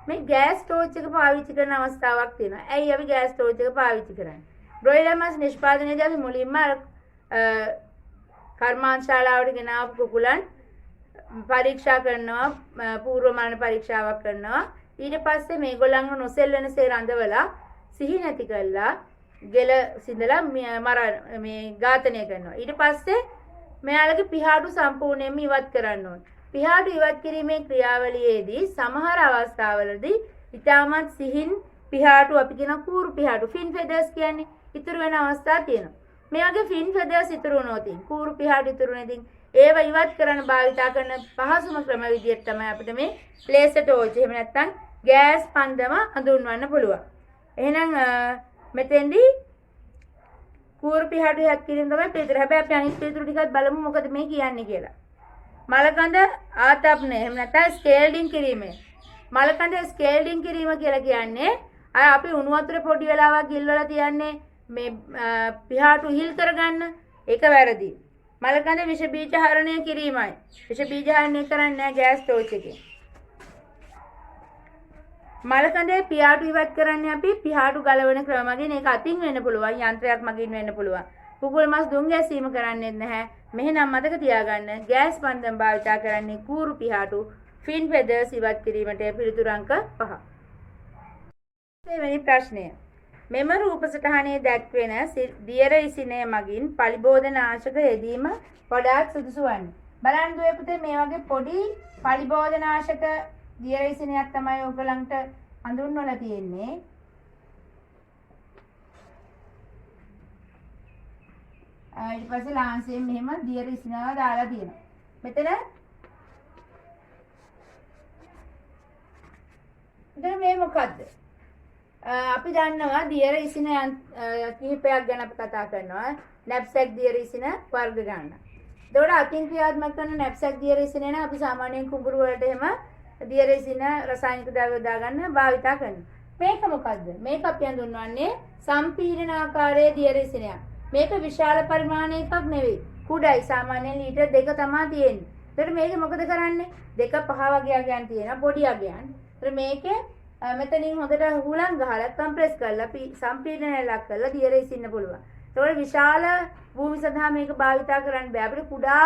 මේ ගෑස් ටෝච් එක පාවිච්චි කරන අවස්ථාවක් තියෙනවා. ඇයි අපි ගෑස් ටෝච් එක පාවිච්චි කරන්නේ? බ්‍රොයිලර් මස් නිෂ්පාදනයේදී අපි මුලින්ම කර්මාන්තශාලාවට ගෙන ආපු කුකුලන් පරීක්ෂා කරනවා, පූර්ව මරණ පරීක්ෂාවක් කරනවා. ඊට පස්සේ මේගොල්ලන්ව නොසෙල් වෙනසේ රඳවලා සිහි නැති කරලා ගෙල සිඳලා මේ ඝාතනය කරනවා. ඊට පස්සේ මෙයාලගේ පිහාටු සම්පූර්ණයෙන්ම ඉවත් කරන්න ඕනේ. පිහාටු ඉවත් කිරීමේ ක්‍රියාවලියේදී සමහර අවස්ථාවලදී ඉතාමත් සිහින් පිහාටු අපි කියන කූරු පිහාටු ෆින් ෆෙදර්ස් කියන්නේ ඉතුරු වෙන අවස්ථා තියෙනවා. මේ වගේ ෆින් ෆෙදර්ස් ඉතුරු වුණොත් කූරු පිහාටු ඉතුරු නැතිනම් ඒව ඉවත් කරන්න භාවිතා කරන පහසුම ක්‍රම විදියට තමයි අපිට මේ ලේසර් ටෝච් එහෙම නැත්නම් ගෑස් පන්දම හඳුන්වන්න පුළුවන්. එහෙනම් මෙතෙන්දී කූරු පිහාටු ඉවත් කිරීම තමයි පිළිතුර. හැබැයි අපි අනිත් පිළිතුරු ටිකත් බලමු මොකද මේ කියන්නේ කියලා. මලකඳ ආතප්නය එහෙම නැත්නම් ස්කේල්ඩින් කිරීම. මලකඳ ස්කේල්ඩින් කිරීම කියලා කියන්නේ අර අපි උණු වතුර පොඩි වෙලාවක් ගිල්වලා තියන්නේ මේ පිහාටු හිල් කරගන්න. ඒක වැරදි. මලකඳ විෂ බීජ හරණය කිරීමයි. විෂ බීජ හරණය කරන්නේ නැහැ ගෑස් ටෝච් එකේ. මලකඳේ පිහාටු ඉවත් කරන්නේ අපි පිහාටු ගලවන ක්‍රම මගින්. ඒක අතින් වෙන්න පුළුවන්, යන්ත්‍රයක් මගින් වෙන්න පුළුවන්. කුකුල් මස් දුම් ගැසීම කරන්නේ නැහැ. මෙහෙනම් මතක තියාගන්න ගෑස් පන්දම් භාවිතා කරන්නේ කූරු පිහාටු ෆින් ෆෙදර්ස් ඉවත් කිරීමට. පිළිතුරු අංක 5. දෙවෙනි ප්‍රශ්නය. මෙම රූපසටහනේ දැක්වෙන දියර ඉසිනය මගින් පලිබෝධනාශක යෙදීම වඩාත් සුදුසු වන්නේ. බලන්න දුවේ පුතේ මේ වගේ පොඩි පලිබෝධනාශක දියර ඉසිනයක් තමයි ඔයගලන්ට හඳුන්වලා තියෙන්නේ. ඊට පස්සේ ලාංසයෙන් මෙහෙම දියර ඉසිනව දාලා තියෙනවා. මෙතන මේ මොකද්ද? අපි දන්නවා දියර ඉසින කිහිපයක් ගැන අපි කතා කරනවා. නැප්සැක් දියර ඉසින වර්ග ගන්න. එතකොට අතින් ක්‍රියාත්මක කරන නැප්සැක් දිය රෙසිනේ නම් අපි සාමාන්‍යයෙන් කුඹුරු වලට එහෙම දිය රෙසින රසායනික ද්‍රව්‍ය දාගන්න භාවිතා කරනවා. මේක මොකද්ද? මේක අපි හඳුන්වන්නේ සම්පීඩනාකාරයේ දිය රෙසිනයක්. මේක විශාල පරිමාණයකක් නෙවෙයි. කුඩයි. සාමාන්‍යයෙන් ලීටර් 2 තමයි තියෙන්නේ. එතකොට මේක මොකද කරන්නේ? 2 5 වගේ අගයන් තියෙනවා පොඩි අගයන්. එතකොට මේකේ මෙතනින් හොඳට හුලං ගහලා කම්ප්‍රෙස් කරලා අපි සම්පීඩනය ලක් කරලා දිය රෙසින්න පුළුවන්. ඒතකොට විශාල භූමි සඳහා මේක භාවිතා කරන්න බෑ. අපිට කුඩා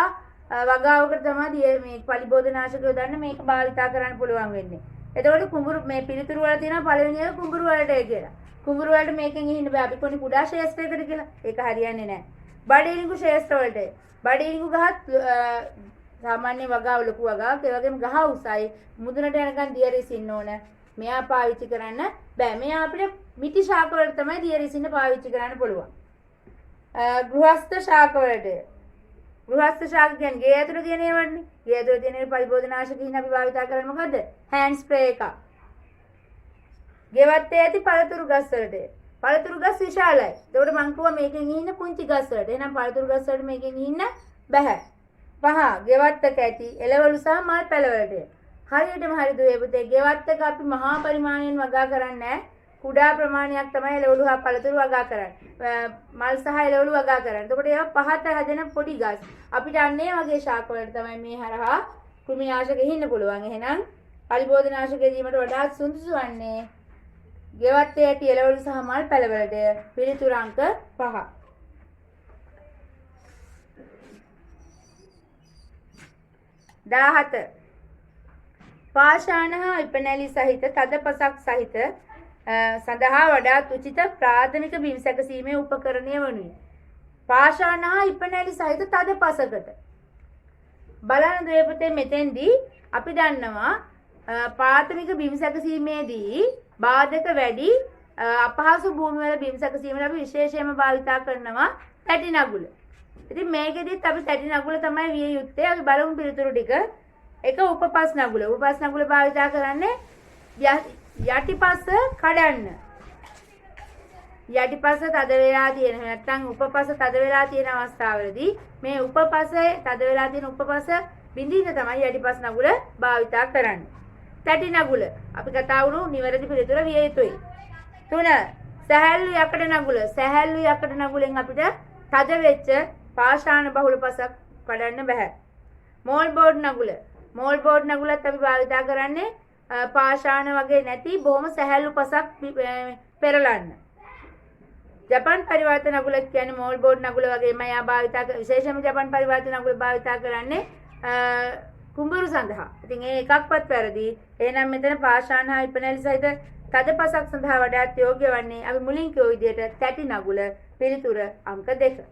වගාවකට තමයි මේ පලිබෝධනාශක යොදන්න මේක භාවිතා කරන්න පුළුවන් වෙන්නේ. එතකොට කුඹුරු මේ පිළිතුරු වල තියෙනවා පළවෙනි එක කුඹුරු වලට කියලා. කුඹුරු වලට මේකෙන් ඉහින්න බෑ. අපි කොහොනේ කුඩා ශේෂ්ත්‍රයකට කියලා. ඒක හරියන්නේ නැහැ. බඩේනිකු ශේෂ්ත්‍ර වලට. බඩේනිකු ගහත් සාමාන්‍ය වගාව ලොකු වගාවක්. ඒ වගේම ගහ උසයි. මුදුනට යනකන් දිය රෙසින්න ඕන. මෙයා පාවිච්චි කරන්න බෑ. මෙයා අපිට මිටි ශාක වලට තමයි දිය රෙසින්න පාවිච්චි කරන්න පුළුවන්. ගෘහස්ත ශාක වලට. ගෘහස්ත ශාක කියන්නේ ගේ ඇතුළේ තියෙන ඒවානේ. ගේ ඇතුළේ තියෙන පරිබෝධනාශක හින්න අපි භාවිතා කරන්නේ මොකද්ද? හෑන්ඩ් ස්ප්‍රේ එකක්. ගෙවත්තේ ඇති පළතුරු ගස් වලට. පළතුරු ගස් විශාලයි. ඒකට මං කිව්වා මේකෙන් ඉන්න පුංචි ගස් වලට. එහෙනම් පළතුරු ගස් වලට මේකෙන් ඉන්න බෑ. පහ ගෙවත්තක ඇති එළවලු සහ මල් පැල වලට. හරියටම හරි දුවේ පුතේ. ගෙවත්තක අපි මහා පරිමාණයෙන් වගා කරන්නේ නැහැ. කුඩා ප්‍රමාණයක් තමයි එළවලු හා පළතුරු වගා කරන්නේ. මල් සහ එළවලු වගා කරන්නේ. එතකොට ඒවා පහත හැදෙන පොඩි ගස්. අපිට අන්නේ වගේ ශාක වලට තමයි මේ හරහා කෘමිනාශක හින්න පුළුවන්. එහෙනම් පලිබෝධනාශක දීමට වඩා සුදුසු වන්නේ ගෙවත්තේ ඇති එළවලු සහ මල් පැල වලට. පිළිතුරු අංක 5. 17 පාෂාණ හා ඉපනැලි සහිත තදපසක් සහිත සඳහා වඩාත් උචිත ප්‍රාථමික බිම් සැකසීමේ උපකරණය වනුයි. පාෂාණ හා ඉපනැලි සහිත තදපසකට. බලන්න දේපතේ මෙතෙන්දී අපි දන්නවා ප්‍රාථමික බිම් සැකසීමේදී බාධක වැඩි අපහසු භූමි වල බිම් සැකසීමට අපි විශේෂයෙන්ම භාවිතා කරනවා තැටි නගුල. ඉතින් මේකෙදිත් අපි තැටි නගුල තමයි විය යුත්තේ. අපි බලමු පිළිතුරු ටික. එක උපපස් නගුල. උපපස් නගුල භාවිතා කරන්නේ යටිපස කඩන්න. යටිපස තද වෙලා තියෙන නැත්නම් උපපස තද වෙලා තියෙන අවස්ථාවලදී මේ උපපසේ තද වෙලා තියෙන උපපස බිඳින්න තමයි යටිපස් නගුල භාවිතා කරන්නේ. තැටි නගුල අපි කතා වුණු නිවැරදි පිළිතුර විය යුතුයි. 3 සැහැල්ලු යකඩ නගුල. සැහැල්ලු යකඩ නගුලෙන් අපිට තද වෙච්ච පාෂාණ බහුල පසක් කඩන්න බෑ. මෝල් බෝඩ් නගුල. මෝල් බෝඩ් නගුලත් අපි භාවිතා කරන්නේ පාෂාණ වගේ නැති බොහොම සැහැල්ලු පසක් පෙරලන්න. ජපන් පරිවර්තන නගුල කියන්නේ මෝල් බෝඩ් නගුල වගේමයි ආ භාවිතා විශේෂයෙන්ම ජපන් පරිවර්තන නගුල භාවිතා කරන්නේ කුඹුරු සඳහා. ඉතින් ඒ එකක්වත් වැරදි. එහෙනම් මෙතන පාෂාණ හා ඉපනැලි සහිත තද පසක් සඳහා වඩාත් යෝග්‍ය වන්නේ අපි මුලින් කිව්ව විදිහට තැටි නගුල. පිළිතුර අංක 2.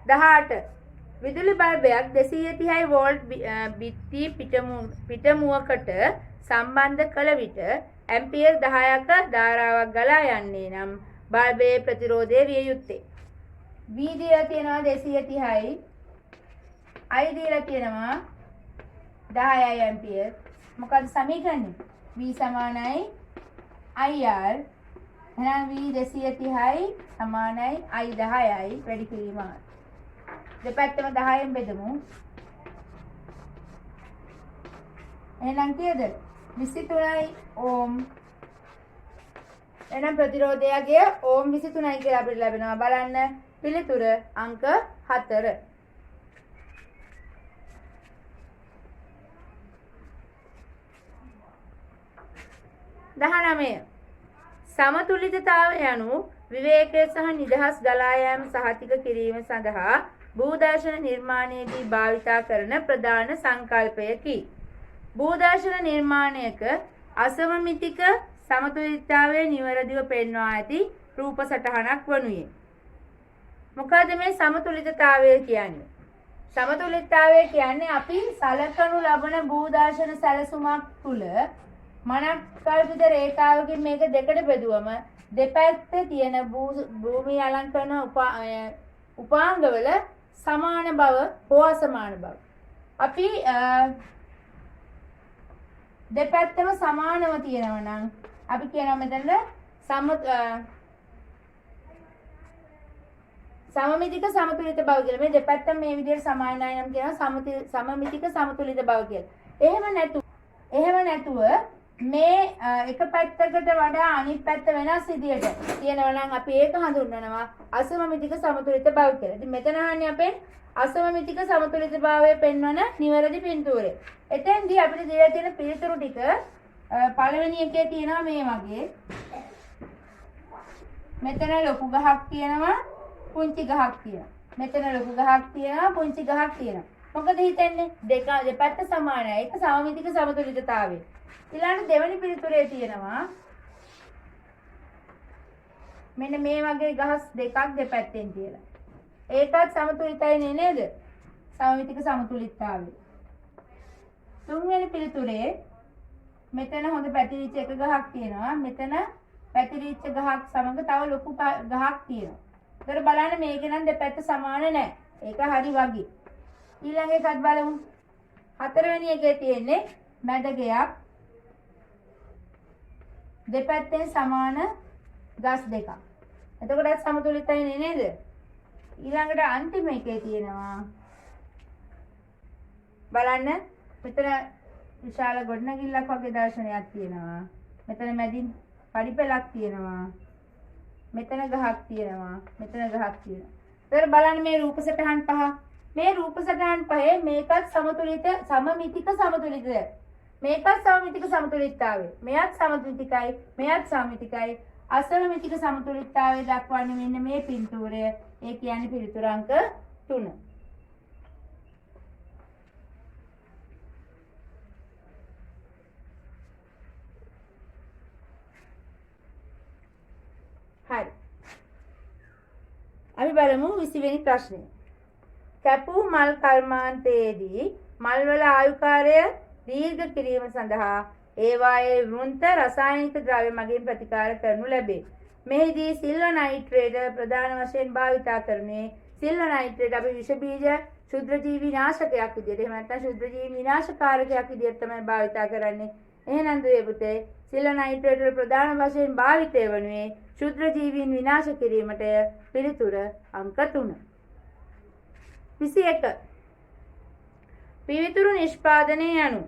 18 විදුලි බල්බයක් 230 වෝල්ට් බිත්ති පිටමුවකට සම්බන්ධ කළ විට ඇම්පියර් 10ක ධාරාවක් ගලා යන්නේ නම් බල්බයේ ප්‍රතිරෝධය විය යුත්තේ. V දීලා තියෙනවා 230යි. I දීලා තියෙනවා 10යි ඇම්පියර්. මොකද සමීකරණය? V සමානයි IR. එහෙනම් V 230යි සමානයි I 10යි වැඩි කිරීම. දෙපැත්තම 10න් බෙදමු. එහෙනම් කීයද? 23යි ඕම්. එහෙනම් ප්‍රතිරෝධයගේ ඕම් 23යි කියලා අපිට ලැබෙනවා. බලන්න පිළිතුර අංක 4. 19 සමතුලිතතාවය යනු විවේකයේ සහ නිදහස් ගලා යාම සහතික කිරීම සඳහා භූදර්ශන නිර්මාණයේදී භාවිතා කරන ප්‍රධාන සංකල්පයකි. භූදර්ශන නිර්මාණයක අසමමිතික සමතුලිතතාවය නිවැරදිව පෙන්වා ඇති රූප සටහනක් වනුයේ. මොකද මේ සමතුලිතතාවය කියන්නේ? සමතුලිතතාවය කියන්නේ අපි සලකනු ලබන භූදර්ශන සැලසුමක් තුල මනක්කල්පිත රේඛාවකින් මේක දෙකට බෙදුවම දෙපැත්තේ තියෙන භූමි අලංකරන උපාංගවල සමාන බව හෝ අසමාන බව අපි දෙපැත්තම සමානව තියෙනවා නම් අපි කියනවා මෙතන සමමිතික සමතුලිත බව කියලා. මේ දෙපැත්තම මේ විදිහට සමානයි නම් කියනවා සමමිතික සමතුලිත බව කියලා. එහෙම නැතුව මේ එක පැත්තකට වඩා අනිත් පැත්ත වෙනස් විදියට තියෙනවා නම් අපි ඒක හඳුන්වනවා අසමමිතික සමතුලිත බව කියලා. ඉතින් මෙතන අහන්නේ අපෙන් අසමමිතික සමතුලිතභාවය පෙන්වන නිවැරදි පින්තූරය. එතෙන්දී අපිට දීලා තියෙන පිළිතුරු ටික පළවෙනි එකේ තියෙනවා මේ වගේ. මෙතන ලොකු ගහක් තියෙනවා, පුංචි ගහක් තියෙනවා. මෙතන ලොකු ගහක් තියෙනවා, පුංචි ගහක් තියෙනවා. මොකද හිතන්නේ? දෙපැත්ත සමානයි. ඒක සමමිතික සමතුලිතතාවය. ඊළඟ දෙවෙනි පිළිතුරේ තියෙනවා මෙන්න මේ වගේ ගහස් දෙකක් දෙපැත්තෙන් කියලා. ඒකත් සමතුලිතයි නේද? සමමිතික සමතුලිතතාවය. තුන්වෙනි පිළිතුරේ මෙතන හොඳ පැතිරිච්ච එක ගහක් තියෙනවා. මෙතන පැතිරිච්ච ගහක් සමග තව ලොකු ගහක් තියෙනවා. ඒතර බලන්න මේකේ නම් දෙපැත්ත සමාන නැහැ. ඒක හරි වගේ. ඊළඟ එකත් බලමු. හතරවෙනි එකේ තියෙන්නේ මැද ගෙයක්. දෙපැත්තෙන් සමාන ගස් දෙකක්. එතකොට සමතුලිතයි නේද? ඊළඟට අන්තිම එකේ තියෙනවා බලන්න මෙතන විශාල ගොඩනැගිල්ලක් වගේ දර්ශනයක් තියෙනවා. මෙතන මැදින් පඩිපෙලක් තියෙනවා. මෙතන ගහක් තියෙනවා. මෙතන ගහක් තියෙනවා. ඒතර බලන්න මේ රූප සටහන් පහ. මේ රූප සටහන් පහේ මේකත් සමතුලිත සමමිතික සමතුලිතද? මේකත් සමමිතික සමතුලිතතාවය. මෙයත් සමතුලිතයි. මෙයත් සමමිතිකයි. අසමමිතික සමතුලිතතාවය දක්වන්නේ මෙන්න මේ පින්තූරය. ඒ කියන්නේ පිළිතුර අංක 3. හරි. අපි බලමු 20 වෙනි ප්‍රශ්නය. කැපූ මල් කර්මාන්තයේදී මල්වල ආයුකාරය දීර්ඝ කිරීම සඳහා ඒවායේ වෘන්ත රසායනික ද්‍රව්‍ය මගින් ප්‍රතිකාර කරනු ලැබේ. මෙහිදී සිල්වර් නයිට්‍රේට් ප්‍රධාන වශයෙන් භාවිතා කරන්නේ සිල්වර් නයිට්‍රේට් අපි විෂ බීජ ක්ෂුද්‍රජීවි විනාශකයක් විදිහට එහෙම නැත්නම් ක්ෂුද්‍රජීවි විනාශකාරකයක් විදිහට තමයි භාවිතා කරන්නේ. එහෙනම් දුවේ පුතේ සිල්වර් නයිට්‍රේට් ප්‍රධාන වශයෙන් භාවිතය වනුයේ ක්ෂුද්‍රජීවීන් විනාශ කිරීමට. පිළිතුර අංක 3. 21. පිවිතුරු නිෂ්පාදනය යනු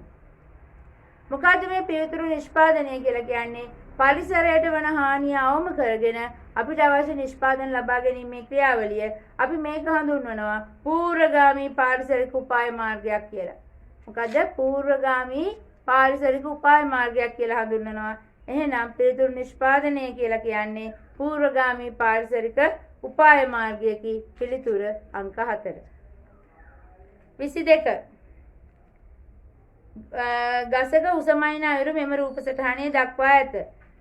මොකද්ද මේ පිවිතුරු නිෂ්පාදනය කියලා කියන්නේ? පරිසරයට වන හානිය අවම කරගෙන අපිට අවශ්‍ය නිෂ්පාදන ලබා ගැනීමේ ක්‍රියාවලිය අපි මේක හඳුන්වනවා පූර්වගාමී පාරිසරික උපාය මාර්ගයක් කියලා. මොකද පූර්වගාමී පාරිසරික උපාය මාර්ගයක් කියලා හඳුන්වනවා. එහෙනම් පිවිතුරු නිෂ්පාදනය කියලා කියන්නේ පූර්වගාමී පාරිසරික උපාය මාර්ගයකි. පිළිතුර අංක 4. 22. ගසක උසමයින අයුරු මෙම රූප සටහනේ දක්වා ඇත.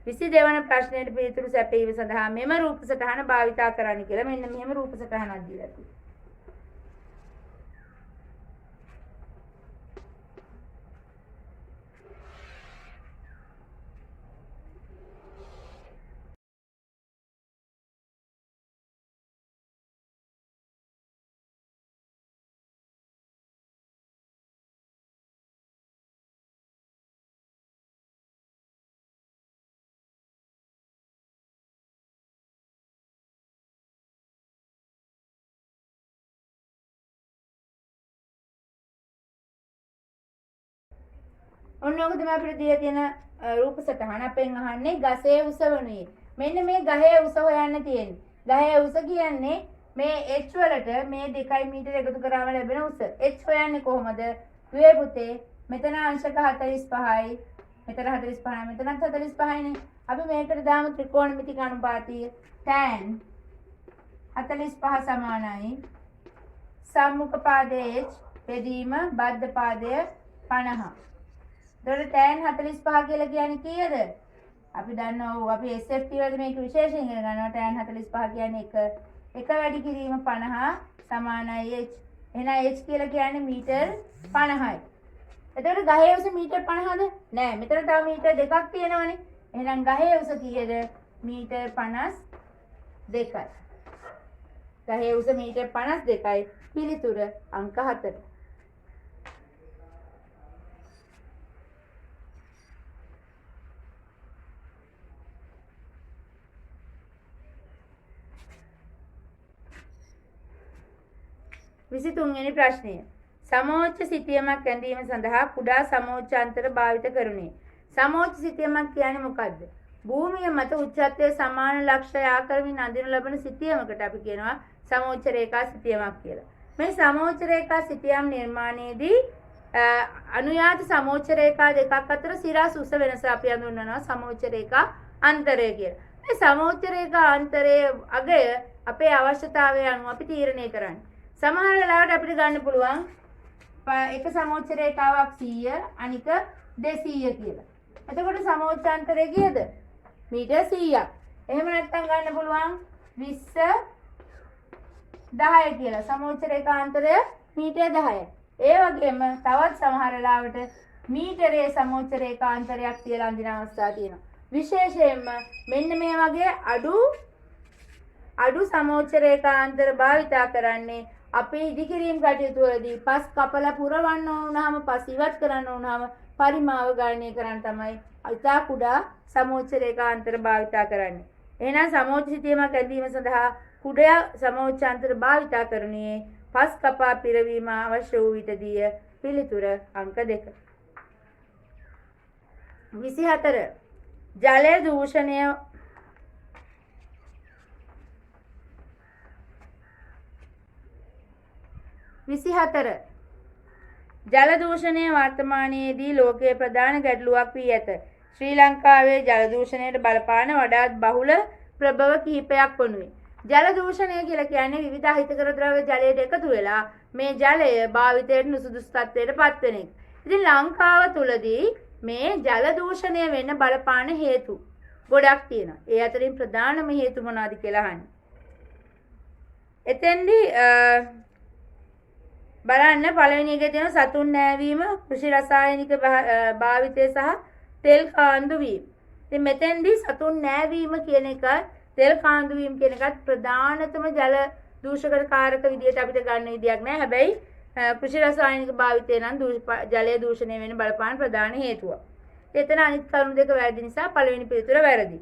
22 වන ප්‍රශ්නයට පිළිතුරු සැපයීම සඳහා මෙම රූප සටහන භාවිතා කරන්න කියලා මෙන්න මෙහෙම රූප සටහනක් දීලා තියෙනවා. ඔන්න ඔක තමයි අපිට දීලා තියෙන රූප සටහන. අපෙන් අහන්නේ ගසේ උස වනුයේ. මෙන්න මේ ගහේ උස හොයන්න තියෙන්නේ. ගහේ උස කියන්නේ මේ h වලට මේ 2 මීටර එකතු කරාම ලැබෙන උස. h හොයන්නේ කොහොමද? දුවේ පුතේ මෙතන අංශක 45යි. මෙතන 45යි. මෙතනත් 45යිනේ. අපි මේකට දාමු ත්‍රිකෝණමිතික අනුපාතය. tan 45 සමානයි සම්මුඛ පාදයේ h බෙදීම බද්ධ පාදය 50. එතකොට tan 45 කියලා කියන්නේ කීයද? අපි දන්නවා අපි SFT වලදී මේක විශේෂයෙන් ඉගෙන ගන්නවා. tan 45 කියන්නේ 1 වැඩි කිරීම 50 සමානයි h. එහෙනම් h කියලා කියන්නේ මීටර් 50යි. එතකොට ගහේ උස මීටර් 50ද? නෑ. මෙතන තව මීටර් දෙකක් තියෙනවනේ. එහෙනම් ගහේ උස කීයද? මීටර් 52යි. ගහේ උස මීටර් 52යි. පිළිතුර අංක 4. 23 වෙනි ප්‍රශ්නය. සමෝච්ච සිතියමක් ඇඳීම සඳහා කුඩා සමෝච්චාන්තර භාවිත කරුණේ. සමෝච්ච සිතියමක් කියන්නේ මොකද්ද? භූමිය මත උච්චත්වයේ සමාන ලක්ෂය ආකරමින් අඳිනු ලබන සිතියමකට අපි කියනවා සමෝච්ච රේඛා සිතියමක් කියලා. මේ සමෝච්ච රේඛා සිතියම් නිර්මාණයේදී අනුයාත සමෝච්ච රේඛා දෙකක් අතර සිරස් උස වෙනස අපි හඳුන්වනවා සමෝච්ච රේඛා අන්තරය කියලා. මේ සමෝච්ච රේඛා අන්තරයේ අගය අපේ අවශ්‍යතාවය අනුව අපි තීරණය කරන්නේ. සමහර වෙලාවට අපිට ගන්න පුළුවන් එක සමෝච්ච රේඛාවක් 100 අනික 200 කියලා. එතකොට සමෝච්චාන්තරය කීයද? මීටර් 100ක්. එහෙම නැත්නම් ගන්න පුළුවන් 20 10 කියලා. සමෝච්ච රේඛාන්තරය මීටර් 10යි. ඒ වගේම තවත් සමහර වෙලාවට මීටරයේ සමෝච්ච රේඛාන්තරයක් කියලා අඳින අවස්ථා තියෙනවා. විශේෂයෙන්ම මෙන්න මේ වගේ අඩු සමෝච්ච රේඛාන්තර භාවිතා කරන්නේ අපේ ඉදිකිරීම් කටයුතු වලදී පස් කපලා පුරවන්න ඕනහම පස් ඉවත් කරන්න ඕනහම පරිමාව ගණනය කරන්න තමයි ඉතා කුඩා සමෝච්ච රේඛාන්තර භාවිතා කරන්නේ. එහෙනම් සමෝච්ච සිතියමක් ඇඳීම සඳහා කුඩා සමෝච්චාන්තර භාවිතා කරන්නේ පස් කපා පිරවීම අවශ්‍ය වූ විටදී පිළිතුර අංක 2. 24 ජල දූෂණය ජල දූෂණය වර්තමානයේදී ලෝකයේ ප්‍රධාන ගැටලුවක් වී ඇත. ශ්‍රී ලංකාවේ ජල දූෂණයට බලපාන වඩාත් බහුල ප්‍රභව කිහිපයක් වනුයි. ජල දූෂණය කියලා කියන්නේ විවිධ අහිතකර ද්‍රව්‍ය ජලයට එකතු වෙලා මේ ජලය භාවිතයට නුසුදුසු තත්ත්වයට පත් වෙන එක. ඉතින් ලංකාව තුලදී මේ ජල දූෂණය වෙන්න බලපාන හේතු ගොඩක් තියෙනවා. ඒ අතරින් ප්‍රධානම හේතු මොනවාද කියලා අහන්නේ. එතෙන්දී බලන්න පළවෙනි එකේ තියෙන සතුන් නෑවීම, කෘෂි රසායනික භාවිතය සහ තෙල් කාන්දු වීම. ඉතින් මෙතෙන්දී සතුන් නෑවීම කියන එක තෙල් කාන්දු වීම කියන එකත් ප්‍රධානතම ජල දූෂක කාරක විදියට අපිට ගන්න විදියක් නෑ. හැබැයි කෘෂි රසායනික භාවිතය නම් ජලය දූෂණය වෙන බලපාන ප්‍රධාන හේතුවක්. එතන අනිත් කරුණු දෙක වැරදි නිසා පළවෙනි පිළිතුර වැරදි.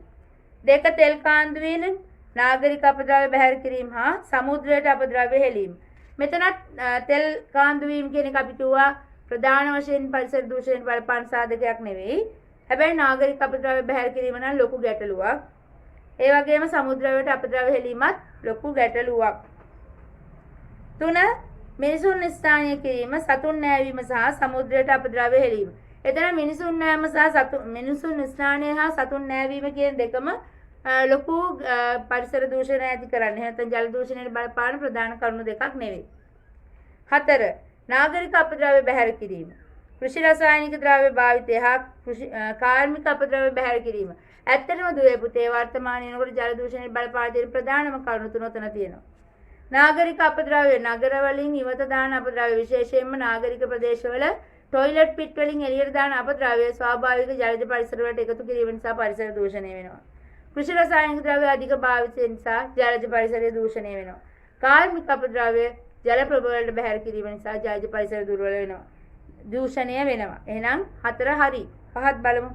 2 තෙල් කාන්දු වීම, නාගරික අපද්‍රව්‍ය බැහැර කිරීම හා සමුද්‍රයට අපද්‍රව්‍ය හෙළීම. මෙතනත් තෙල් කාන්දු වීම කියන එක අපි කිව්වා ප්‍රධාන වශයෙන් පරිසර දූෂණයට බලපාන සාධකයක් නෙවෙයි. හැබැයි නාගරික අපද්‍රව්‍ය බැහැර කිරීම නම් ලොකු ගැටලුවක්. ඒ වගේම සමුද්‍රයට අපද්‍රව්‍ය හෙළීමත් ලොකු ගැටලුවක්. 3 මිනිසුන් ස්ථානය කිරීම, සතුන් නෑවීම සහ සමුද්‍රයට අපද්‍රව්‍ය හෙළීම. එතන මිනිසුන් නෑම සහ මිනිසුන් ස්ථානය හා සතුන් නෑවීම කියන දෙකම ලොකු පරිසර දූෂණ ඇති කරන්නේ. නැත්නම් ජල දූෂණයට බලපාන ප්‍රධාන කරුණු දෙකක් නෙවෙයි. 4 නාගරික අපද්‍රව්‍ය බැහැර කිරීම, කෘෂි රසායනික ද්‍රව්‍ය භාවිතය හා කාර්මික අපද්‍රව්‍ය බැහැර කිරීම. ඇත්තටම දුවේ පුතේ වර්තමානයේ නකොට ජල දූෂණයට බලපාන තියෙන ප්‍රධානම කරුණු තුන උතන තියෙනවා. නාගරික අපද්‍රව්‍ය නගර වලින් ඉවත දාන අපද්‍රව්‍ය, විශේෂයෙන්ම නාගරික ප්‍රදේශවල টয়ලට් පිට් වලින් එළියට දාන අපද්‍රව්‍ය ස්වාභාවික ජලජ පරිසර වලට එකතු කිරීම නිසා පරිසර දූෂණය වෙනවා. කෘෂි රසායනික ද්‍රව්‍ය අධික භාවිතය නිසා ජලජ පරිසරය දූෂණය වෙනවා. කාර්මික අපද්‍රව්‍ය ජල ප්‍රභව වලට බැහැර කිරීම නිසා ජලජ පරිසර දුර්වල වෙනවා. දූෂණය වෙනවා. එහෙනම් 4 හරි. 5ත් බලමු.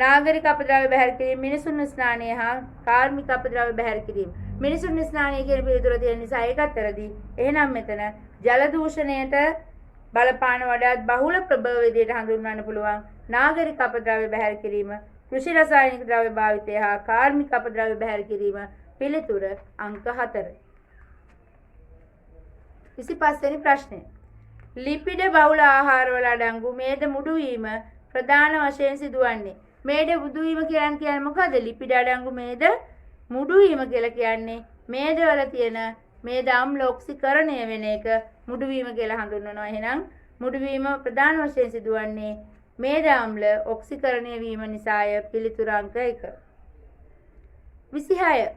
නාගරික අපද්‍රව්‍ය බැහැර කිරීම, මිනිසුන් ස්නානය හා කාර්මික අපද්‍රව්‍ය බැහැර කිරීම. මිනිසුන් ස්නානය කියන පිළිතුර තියෙන නිසා ඒකත් වැරදි. එහෙනම් මෙතන ජල දූෂණයට බලපාන වඩාත් බහුල ප්‍රභව විදියට හඳුන්වන්න පුළුවන් නාගරික අපද්‍රව්‍ය බැහැර කිරීම, කෘෂි රසායනික ද්‍රව්‍ය භාවිතය හා කාර්මික අපද්‍රව්‍ය බැහැර කිරීම. පිළිතුර අංක 4. 25 වෙනි ප්‍රශ්නය. ලිපිඩ බහුල ආහාරවල අඩංගු මේද මුඩු වීම ප්‍රධාන වශයෙන් සිදුවන්නේ. මේද මුඩු වීම කියන්නේ මොකද? ලිපිඩ අඩංගු මේද මුඩු වීම කියලා කියන්නේ මේදවල තියෙන මේද අම්ල ඔක්සිකරණය වෙන එක මුඩු වීම කියලා හඳුන්වනවා. එහෙනම් මුඩු වීම ප්‍රධාන වශයෙන් සිදුවන්නේ මේද අම්ල ඔක්සිකරණය වීම නිසාය. පිළිතුර අංක 1. 26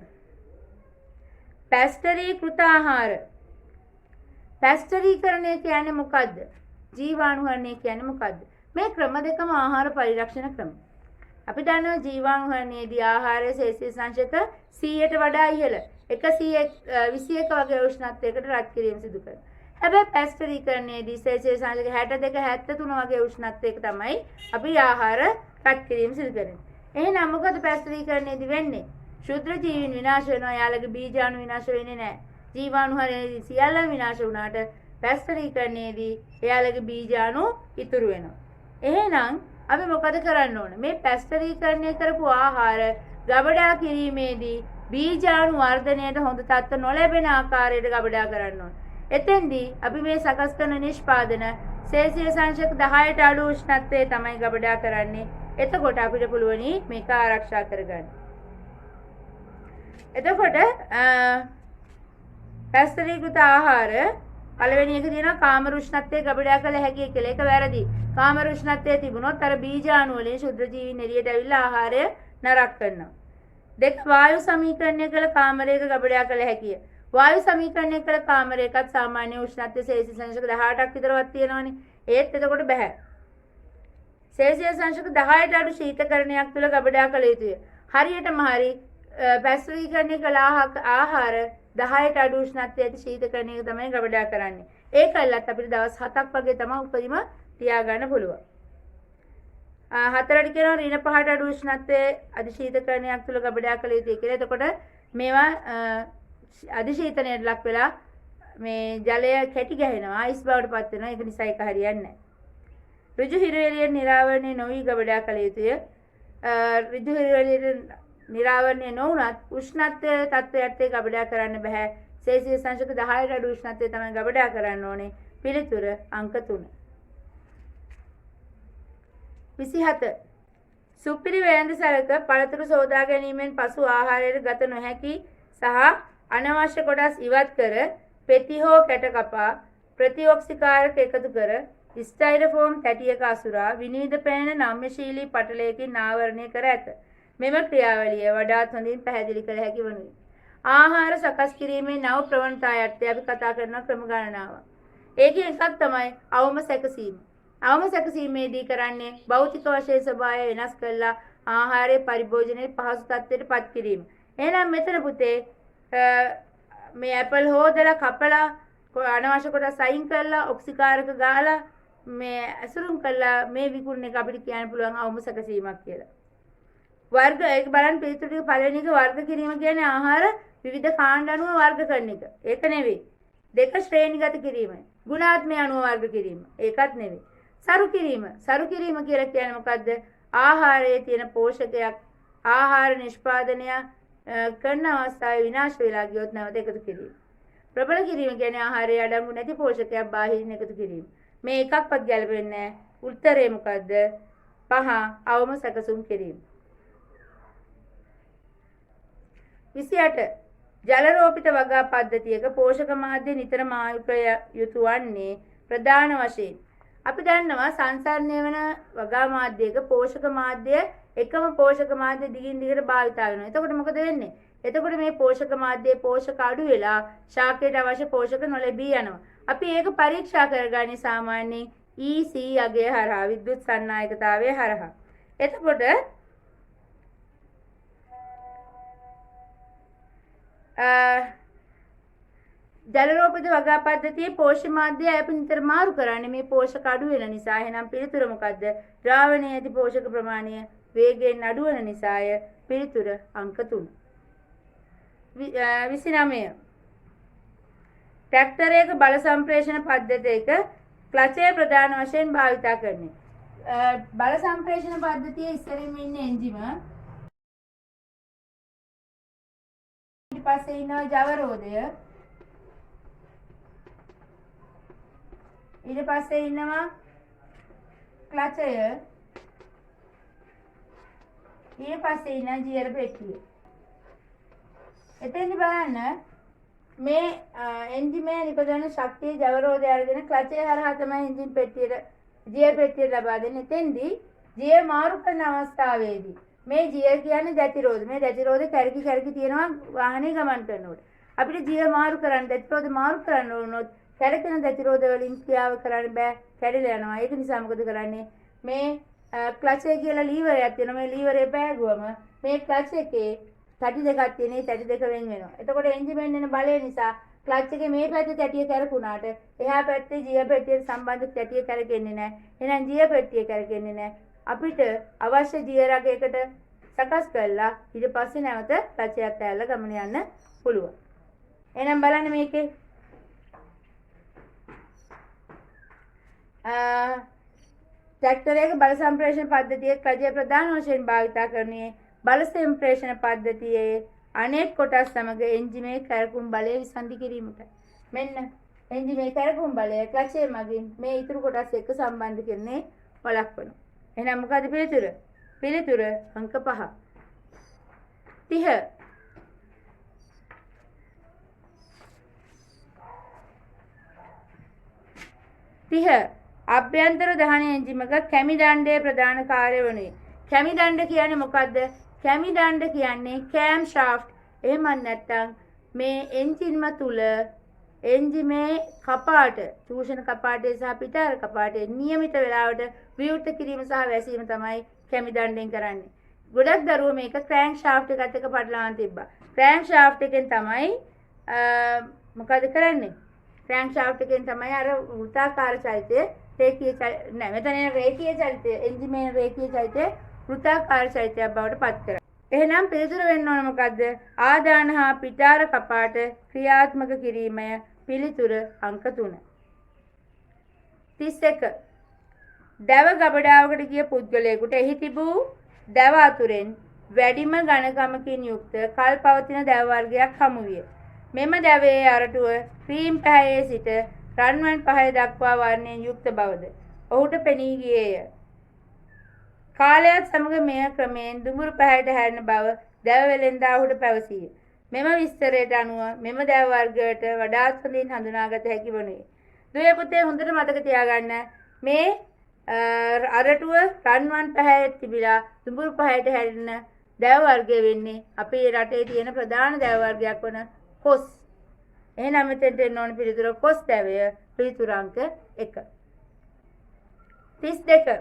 පැස්ටරීකృత ආහාර. පැස්ටරීකරණය කියන්නේ මොකද්ද? ජීවාණුහරණය කියන්නේ මොකද්ද? මේ ක්‍රම දෙකම ආහාර පරිරක්ෂණ ක්‍රම. අපි දන්නවා ජීවාණුහරණයේදී ආහාරයේ සෙල්සියස් අංශක 100ට වඩා ඉහළ 121 වගේ උෂ්ණත්වයකට රත් කිරීම සිදු කරනවා. හැබැයි පැස්ටරීකරණයේදී සෙල්සියස් අංශක 62 73 වගේ උෂ්ණත්වයක තමයි අපි ආහාර රත් කිරීම සිදු කරන්නේ. එහෙනම් මොකද පැස්ටරීකරණයේදී වෙන්නේ? ශුද්ධ ජීවීන් විනාශ වෙනවා. යාළගේ බීජාණු විනාශ වෙන්නේ නැහැ. ජීවාණු හරි සියල්ල විනාශ වුණාට පැස්ටරීකරණයේදී එයාලගේ බීජාණු ඉතුරු වෙනවා. එහෙනම් අපි මොකද කරන්න ඕන? මේ පැස්ටරීකරණය කරපු ආහාර ගබඩා කිරීමේදී බීජාණු වර්ධනයට හොඳ තත්ත්ව නොලැබෙන ආකාරයට ගබඩා කරන්න ඕන. එතෙන්දී අපි මේ සකස් කරන නිෂ්පාදන සෙල්සියස් අංශක 10ට අඩු උෂ්ණත්වයේ තමයි ගබඩා කරන්නේ. එතකොට අපිට පුළුවනි මේක ආරක්ෂා කරගන්න. එතකොට පැස්ටරීකృత ආහාර පළවෙනි එක තියෙනවා කාමර උෂ්ණත්වයේ ගබඩා කළ හැකි කියලා. ඒක වැරදි. කාමර උෂ්ණත්වයේ තිබුණොත් අර බීජාණු වලින් ශුද්ධ ජීවීන් එළියට ඇවිල්ලා ආහාරය නරක කරනවා. දෙක වායු සමීකරණය කළ කාමරයක ගබඩා කළ හැකිය. වායු සමීකරණය කළ කාමරයකත් සාමාන්‍ය උෂ්ණත්වය සෙල්සියස් අංශක 18ක් විතරවත් තියෙනවනේ. ඒත් එතකොට බෑ. සෙල්සියස් අංශක 10ට අඩු ශීතකරණයක් තුළ ගබඩා කළ යුතුය. හරියටම හරි පැස්ටරීකරණය කළ ආහාර 10ට අඩු උෂ්ණත්වයේ ඇති ශීතකරණයක තමයි ගබඩා කරන්නේ. ඒකල්ලත් අපිට දවස් 7ක් වගේ තමයි උපරිම තියාගන්න පුළුවන්. හතරට කියනවා ඍණ 5ට අඩු උෂ්ණත්වයේ අධිශීතකරණයක් තුළ ගබඩා කළ යුතුයි කියලා. එතකොට මේවා අධිශීතනයට ලක් වෙලා මේ ජලය කැටි ගැහෙනවා, අයිස් බවට පත් වෙනවා. ඒක නිසා ඒක හරියන්නේ නැහැ. ඍජු හිරු එළියෙන් නිරාවරණය නොවි ගබඩා කළ යුතුය. ඍජු හිරු එළියෙන් නිරාවරණය නොවුනත් උෂ්ණත්වයේ තත්ත්වයට ගබඩා කරන්න බෑ. සෙල්සියස් අංශක 10ට අඩු උෂ්ණත්වයේ තමයි ගබඩා කරන්න ඕනේ. පිළිතුර අංක 3. 27. සුපිරි වෙළඳ සැලක පළතුරු සෝදා ගැනීමෙන් පසු ආහාරයට ගත නොහැකි සහ අනවශ්‍ය කොටස් ඉවත් කර පෙති හෝ කැට කපා ප්‍රතිඔක්සිකාරක එකතු කර ස්ටයිරෆෝම් තැටියක අසුරා විනිවිද පෙනෙන නම්‍යශීලී පටලයකින් ආවරණය කර ඇත. මෙම ක්‍රියාවලිය වඩාත් හොඳින් පැහැදිලි කළ හැකි වනුයි. ආහාර සකස් කිරීමේ නව ප්‍රවණතා යටතේ අපි කතා කරන ක්‍රම ගණනාවක්. ඒකෙන් එකක් තමයි අවම සැකසීම. අවම සැකසීමේදී කරන්නේ භෞතික වශයෙන් ස්වභාවය වෙනස් කරලා ආහාරයේ පරිභෝජනයේ පහසු තත්ත්වයට පත් කිරීම. එහෙනම් මෙතන පුතේ මේ ඇපල් හොදලා කපලා අනවශ්‍ය කොටස් අයින් කරලා ඔක්සිකාරක ගාලා මේ ඇසුරුම් කරලා මේ විකුණන එක අපිට කියන්න පුළුවන් අවම සැකසීමක් කියලා. වර්ග ඒක බලන්න පිළිතුරු ටික පළවෙනි එක වර්ග කිරීම කියන්නේ ආහාර විවිධ කාණ්ඩ අනුව වර්ග කරන එක. ඒක නෙවෙයි. දෙක ශ්‍රේණිගත කිරීම. ගුණාත්මය අනුව වර්ග කිරීම. ඒකත් නෙවෙයි. සරු කිරීම. සරු කිරීම කියලා කියන්නේ මොකද්ද? ආහාරයේ තියෙන පෝෂකයක් ආහාර නිෂ්පාදනය කරන අවස්ථාවේ විනාශ වෙලා ගියොත් නැවත එකතු කිරීම. ප්‍රබල කිරීම කියන්නේ ආහාරයේ අඩංගු නැති පෝෂකයක් බාහිරින් එකතු කිරීම. මේ එකක්වත් ගැලපෙන්නේ නැහැ. උත්තරේ මොකද්ද? 5 අවම සැකසුම් කිරීම. 28 ජලරෝපිත වගා පද්ධතියක පෝෂක මාධ්‍ය නිතරම ආයුක්‍ය යුතු වන්නේ ප්‍රධාන වශයෙන් අපි දන්නවා සංසරණය වන වගා මාධ්‍යයක පෝෂක මාධ්‍ය එකම පෝෂක මාධ්‍ය දිගින් දිගට භාවිතා වෙනවා. එතකොට මොකද වෙන්නේ? එතකොට මේ පෝෂක මාධ්‍යයේ පෝෂක අඩු වෙලා ශාකයට අවශ්‍ය පෝෂක නොලැබී යනවා. අපි ඒක පරීක්ෂා කරගන්නේ සාමාන්‍යයෙන් EC අගය හරහා විද්‍යුත් සන්නායකතාවය හරහා. එතකොට ජලරෝපිත වගා පද්ධතියේ පෝෂ්‍ය මාධ්‍ය අපි නිතර මාරු කරන්නේ මේ පෝෂක අඩු වෙන නිසා. එහෙනම් පිළිතුර මොකද්ද? ද්‍රාවණයේ ඇති පෝෂක ප්‍රමාණය වේගයෙන් අඩු වෙන නිසාය. පිළිතුර අංක 3. 29 ට්‍රැක්ටරයක බල සම්ප්‍රේෂණ පද්ධතියක ක්ලචය ප්‍රධාන වශයෙන් භාවිතා කරන්නේ. බල සම්ප්‍රේෂණ පද්ධතියේ ඉස්සරින්ම ඉන්නේ එන්ජිම. ඊට පස්සේ ඉන්නවා ජවරෝධය. ඊට පස්සේ ඉන්නවා ක්ලචය. ඊට පස්සේ ඉන්නවා ජියර් පෙට්ටිය. එතෙන්දි බලන්න මේ එන්ජිමේ නිපදවන ශක්තිය ජවරෝධය අරගෙන ක්ලචය හරහා තමයි එන්ජින් පෙට්ටියට ජියර් පෙට්ටියට ලබා දෙන්නේ. එතෙන්දි ජියර් මාරු කරන අවස්ථාවේදී මේ ජියර් කියන්නේ දැතිරෝධ. මේ දැතිරෝධ කැරකි තියෙනවා වාහනේ ගමන් කරනකොට. අපිට ජියර් මාරු කරන්න දැතිරෝධ මාරු කරන්න ඕනොත් කැරකෙන දැතිරෝධ වලින් ක්‍රියාව කරන්න බෑ, කැඩිලා යනවා. ඒක නිසා මොකද කරන්නේ? මේ ක්ලච් එක කියලා ලීවරයක් තියෙනවා. මේ ලීවරේ පෑගුවම මේ ක්ලච් එකේ තැටි දෙකක් තියෙන. මේ තැටි දෙක වෙන වෙනවා. එතකොට එන්ජිමෙන් එන බලය නිසා ක්ලච් එකේ මේ පැත්තේ තැටිය කැරකුණාට එහා පැත්තේ ජියර් පෙට්ටියට සම්බන්ධ තැටිය කැරකෙන්නේ නැහැ. එහෙනම් ජියර් පෙට්ටිය කැරකෙන්නේ නැහැ. අපිට අවශ්‍ය ජියර් එකකට සකස් කරලා ඊට පස්සේ නැවත ක්ලච් එකත් ඇල්ල ගමන යන්න පුළුවන්. එහෙනම් බලන්න මේකේ ට්‍රැක්ටර් එක බල සම්ප්‍රේෂණ පද්ධතියේ රජය ප්‍රධාන වශයෙන් භාවිත කරන්නේ බල සම්ප්‍රේෂණ පද්ධතියේ අනෙක් කොටස් සමග එන්ජිමේ කැරකුම් බලය විසන්ධි කිරීමට. මෙන්න එන්ජිමේ කැරකුම් බලය ක්ලචේ මගින් මේ ඉතුරු කොටස් එක්ක සම්බන්ධ කරන්නේ වළක්වනවා. එහෙනම් මොකද පිළිතුර? පිළිතුර අංක 5. 30 අභ්‍යන්තර දහන එන්ජිමක කැමි දණ්ඩයේ ප්‍රධාන කාර්ය වනුයේ. කැමි දණ්ඩ කියන්නේ මොකද්ද? කැමි දණ්ඩ කියන්නේ කෑම් ෂාෆ්ට්. එහෙම නැත්නම් මේ එන්ජින්ම තුල එන්ජිමේ කපාට, චූෂණ කපාටේ සහ පිටාර කපාටේ නියමිත වේලාවට විවෘත කිරීම සහ වැසීම තමයි කැමි දණ්ඩෙන් කරන්නේ. ගොඩක් දරුවෝ මේක ක්‍රෑන්ක් ෂාෆ්ට් එකත් එක්ක පටලවාගෙන තිබ්බා. ක්‍රෑන්ක් ෂාෆ්ට් එකෙන් තමයි මොකද කරන්නේ? ක්‍රෑන්ක් ෂාෆ්ට් එකෙන් තමයි අර වෘත්තාකාර චලිතය රේඛීය නෑ මෙතන රේඛීය චලිතය එන්ජිමේ රේඛීය චලිතය වෘත්තාකාර චලිතයක් බවට පත් කරනවා. එහෙනම් පිළිතුර වෙන්න ඕන මොකද්ද? ආදාන හා පිටාර කපාට ක්‍රියාත්මක කිරීමය පිළිතුර අංක 3. 31 දැව ගබඩාවකට ගිය පුද්ගලයෙකුට එහි තිබූ දැව අතුරෙන් වැඩිම ඝනකමකින් යුක්ත කල් පවතින දැව වර්ගයක් හමු විය. මෙම දැවයේ අරටුව ක්‍රීම් පැහැයේ සිට රන්වන් පහය දක්වා වර්ණයෙන් යුක්ත බවද ඔහුට පෙනී ගියේය. කාලයත් සමග මෙය ක්‍රමයෙන් දුඹුරු පැහැයට හැරෙන බව දැව වෙළෙන්දා ඔහුට පැවසීය. මෙම විස්තරයට අනුව මෙම දැව වර්ගයට වඩාත් හොඳින් හඳුනාගත හැකි වනුයේ. දුවේ පුතේ හොඳට මතක තියාගන්න මේ අරටුව රන්වන් පැහැයේ තිබිලා දුඹුරු පැහැයට හැරෙන දැව වර්ගය වෙන්නේ අපේ රටේ තියෙන ප්‍රධාන දැව වර්ගයක් වන කොස්. එහෙනම් මෙතෙන්ට එන්න ඕන පිළිතුර කොස් දැවය පිළිතුර අංක 1. 32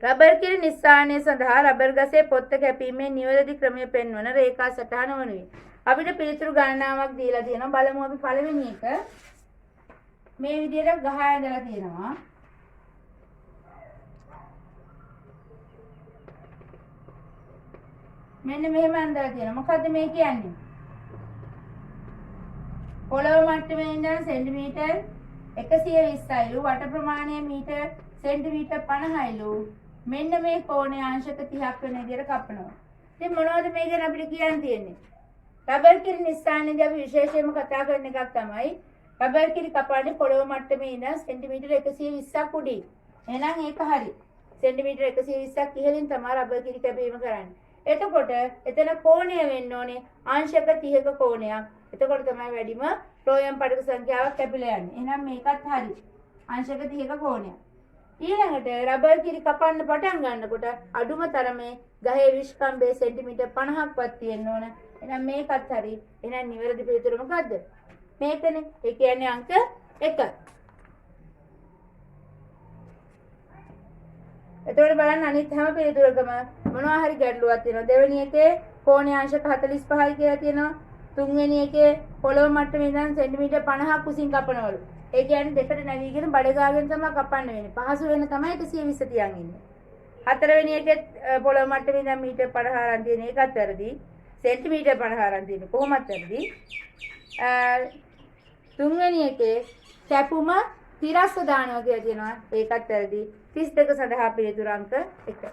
රබර් කිරි නිස්සාරණය සඳහා රබර් ගසේ පොත්ත කැපීමේ නිවැරදි ක්‍රමය පෙන්වන රේඛා සටහන වනුයේ. අපිට පිළිතුරු ගණනාවක් දීලා තියෙනවා. බලමු අපි පළවෙනි එක. මේ විදිහට ගහ ඇඳලා තියෙනවා. මෙන්න මෙහෙම ඇඳලා තියෙනවා. මොකද්ද මේ කියන්නේ? පොළොව මට්ටමේ ඉඳන් සෙන්ටිමීටර් 120යිලු වට ප්‍රමාණය මීටර් සෙන්ටිමීටර් 50යිලු මෙන්න මේ කෝණය අංශක 30ක් වෙන විදිහට කපනවා. ඉතින් මොනවද මේ ගැන අපිට කියන්න තියෙන්නේ? රබර් කිරි නිස්සාරණයේදී අපි විශේෂයෙන්ම කතා කරන එකක් තමයි රබර් කිරි කපන්නේ පොළොව මට්ටමේ ඉඳන් සෙන්ටිමීටර් 120ක් උඩින්. එහෙනම් ඒක හරි. සෙන්ටිමීටර් 120ක් ඉහළින් තමයි රබර් කිරි කැපීම කරන්නේ. එතකොට එතන කෝණය වෙන්න ඕනේ අංශක 30ක කෝණයක්. එතකොට තමයි වැඩිම ෆ්ලෝයම් පටක සංඛ්‍යාවක් කැපිලා යන්නේ. එහෙනම් මේකත් හරි. අංශක 30ක කෝණයක්. ඊළඟට රබර් කිරි කපන්න පටන් ගන්නකොට අඩුම තරමේ ගහේ විශ්කම්භය සෙන්ටිමීටර් 50ක්වත් තියෙන්න ඕන. එහෙනම් මේකත් හරි. එහෙනම් නිවැරදි පිළිතුර මොකද්ද? මේකනේ. ඒ කියන්නේ අංක 1. එතකොට බලන්න අනිත් හැම පිළිතුරකම මොනවා හරි ගැටලුවක් තියෙනවා. දෙවෙනි එකේ කෝණය අංශක 45යි කියලා තියෙනවා. තුන්වෙනි එකේ පොළොව මට්ටමේ ඉඳන් සෙන්ටිමීටර් 50ක් උසින් කපනවලු. ඒ කියන්නේ දෙකට නැවීගෙන බඩ ගාගෙන තමයි කපන්න වෙන්නේ. පහසු වෙන තමයි 120 තියන් ඉන්නේ. හතරවෙනි එකේ පොළොව මට්ටමේ ඉඳන් මීටර් 50 අරන් තියෙන එකත් වැරදි. සෙන්ටිමීටර් 50 අරන් තියෙන කොහොමත් වැරදි. තුන්වෙනි එකේ කැපුම තිරස්ස දානවා කියලා තියෙනවා. ඒකත් වැරදි. 32 සඳහා පිළිතුර අංක 1.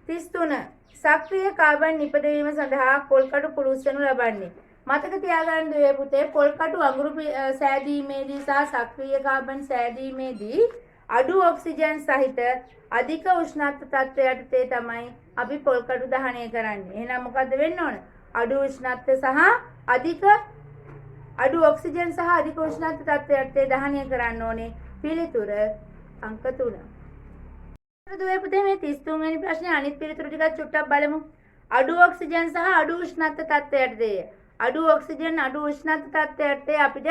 33 සක්‍රීය කාබන් නිපදවීම සඳහා පොල්කටු පුරුස්සනු ලබන්නේ. මතක තියාගන්න දුවේ පුතේ පොල්කටු අඟුරු සෑදීමේදී සහ සක්‍රීය කාබන් සෑදීමේදී අඩු ඔක්සිජන් සහිත අධික උෂ්ණත්ව තත්ත්වයට තමයි අපි පොල්කටු දහනය කරන්නේ. එහෙනම් මොකද්ද වෙන්න ඕන? අඩු උෂ්ණත්ව සහ අඩු ඔක්සිජන් සහ අධික උෂ්ණත්ව තත්ත්වයට දහනය කරන්න ඕනේ. පිළිතුර අංක 3. දුවේ පුතේ මේ 33 වෙනි ප්‍රශ්නේ අනිත් පිළිතුරු ටිකක් චුට්ටක් බලමු. අඩු ඔක්සිජන් සහ අඩු උෂ්ණත්ව තත්ත්වයටදී අඩු ඔක්සිජන් අඩු උෂ්ණත්ව තත්ත්වයටදී අපිට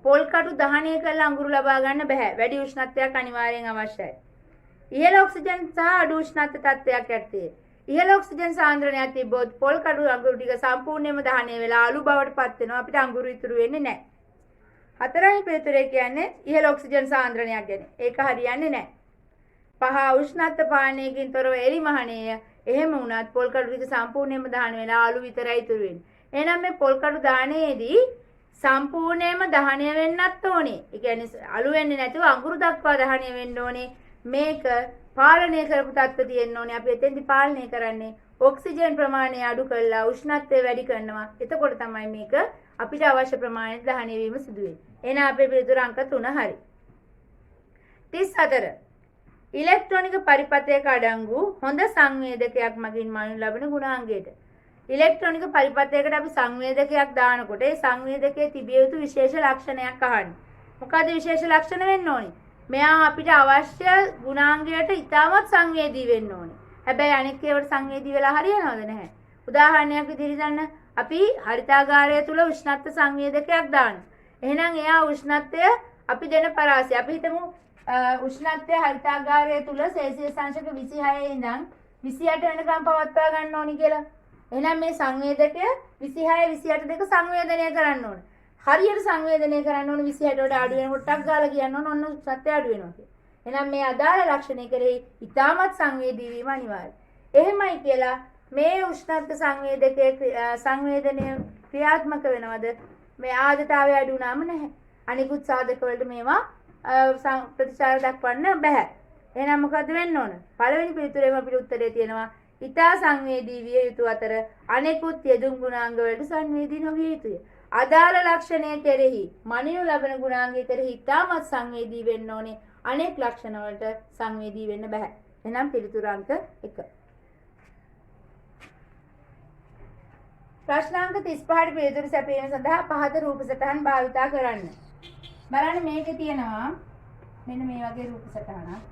පොල් කටු දහනය කරලා අඟුරු ලබා ගන්න බෑ. වැඩි උෂ්ණත්වයක් අනිවාර්යෙන් අවශ්‍යයි. ඉහළ ඔක්සිජන් සහ අඩු උෂ්ණත්ව තත්ත්වයක් ඇත්තේ. ඉහළ ඔක්සිජන් සාන්ද්‍රණයක් තිබ්බොත් පොල් කටු අඟුරු ටික සම්පූර්ණයෙන්ම දහනය වෙලා අලු බවට පත් වෙනවා. අපිට අඟුරු ඉතුරු වෙන්නේ නැහැ. හතරවෙනි පිළිතුරේ කියන්නේ ඉහළ ඔක්සිජන් සාන්ද්‍රණයක් ගැන. ඒක හරියන්නේ නැහැ. පහ උෂ්ණත්ව පානයකින් තොරව එළිමහණය එහෙම වුණත් පොල් කඩු ටික සම්පූර්ණයෙන්ම දහන වෙලා ආලු විතරයි ඉතුරු වෙන්නේ. එහෙනම් මේ පොල් කඩු දාණයේදී සම්පූර්ණයෙන්ම දහණය වෙන්නත් ඕනේ. ඒ කියන්නේ අලු වෙන්නේ නැතුව අඟුරු දක්වා දහණය වෙන්න ඕනේ. මේක පාලනය කරපු තත්ත්ව තියෙන්න ඕනේ. අපි එතෙන්දි පාලනය කරන්නේ ඔක්සිජන් ප්‍රමාණය අඩු කරලා උෂ්ණත්වය වැඩි කරනවා. එතකොට තමයි මේක අපිට අවශ්‍ය ප්‍රමාණයට දහණය වීම සිදු වෙන්නේ. එහෙනම් අපේ පිළිතුර අංක 3 හරි. 34 ඉලෙක්ට්‍රොනික පරිපථයක අඩංගු හොඳ සංවේදකයක් මගින් මනිනු ලබන ගුණාංගයට. ඉලෙක්ට්‍රොනික පරිපථයකට අපි සංවේදකයක් දානකොට ඒ සංවේදකයේ තිබිය යුතු විශේෂ ලක්ෂණයක් අහන්නේ. මොකද විශේෂ ලක්ෂණ වෙන්න ඕනේ? මෙයා අපිට අවශ්‍ය ගුණාංගයට ඉතාමත් සංවේදී වෙන්න ඕනේ. හැබැයි අනෙක් ඒවාට සංවේදී වෙලා හරියනවද නැහැ? උදාහරණයක් විදිහට ගන්න අපි හරිතාගාරය තුල උෂ්ණත්ව සංවේදකයක් දානවා. එහෙනම් එයා උෂ්ණත්වය අපි දෙන පරාසය. අපි හිතමු උෂ්ණත්වය හරිතාගාරය තුල සෙල්සියස් අංශක 26 ඉඳන් 28 වෙනකම් පවත්වා ගන්න ඕනි කියලා. එහෙනම් මේ සංවේදකය 26 28 දෙක සංවේදනය කරන්න ඕනේ. හරියට සංවේදනය කරන්න ඕනේ 28 වලට අඩු වෙනකොට ටක් ගාලා කියන්න ඕන ඔන්න උෂ්ණත්වය අඩු වෙනවා කියලා. එහෙනම් මේ අදාළ ලක්ෂණය කෙරෙහි ඉතාමත් සංවේදී වීම අනිවාර්යයි. එහෙමයි කියලා මේ උෂ්ණත්ව සංවේදකයේ සංවේදනය ක්‍රියාත්මක වෙනවද? මේ ආර්ද්‍රතාවය අඩු වුණාම නැහැ. අනිකුත් සාධක වලට මේවා ප්‍රතිචාර දක්වන්න බෑ. එහෙනම් මොකද වෙන්න ඕන? පළවෙනි පිළිතුරේම අපිට උත්තරේ තියෙනවා ඊතා සංවේදී විය යුතු අතර අනෙකුත් යෙදුම් ගුණාංග වලට සංවේදී නොවිය යුතුය. අදාළ ලක්ෂණය කෙරෙහි මනිනු ලබන ගුණාංගය කෙරෙහි ඉතාමත් සංවේදී වෙන්න ඕනේ. අනෙක් ලක්ෂණ වලට සංවේදී වෙන්න බෑ. එහෙනම් පිළිතුර අංක 1. ප්‍රශ්නාංක 35ට පිළිතුරු සැපයීම සඳහා පහත රූප සටහන් භාවිතා කරන්න. බලන්න මේකේ තියෙනවා මෙන්න මේ වගේ රූප සටහනක්.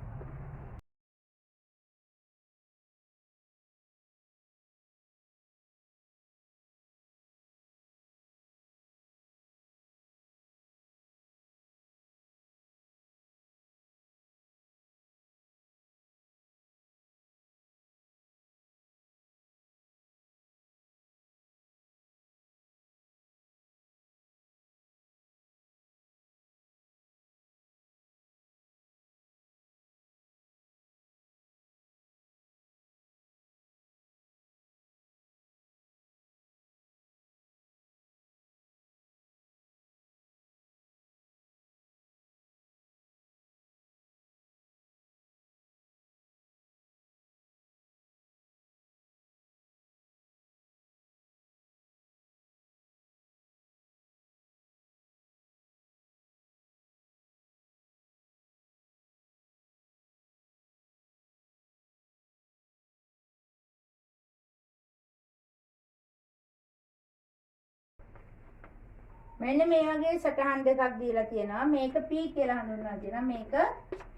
මෙන්න මේ වගේ සටහන් දෙකක් දීලා තියෙනවා. මේක P කියලා හඳුන්වලා තියෙනවා. මේක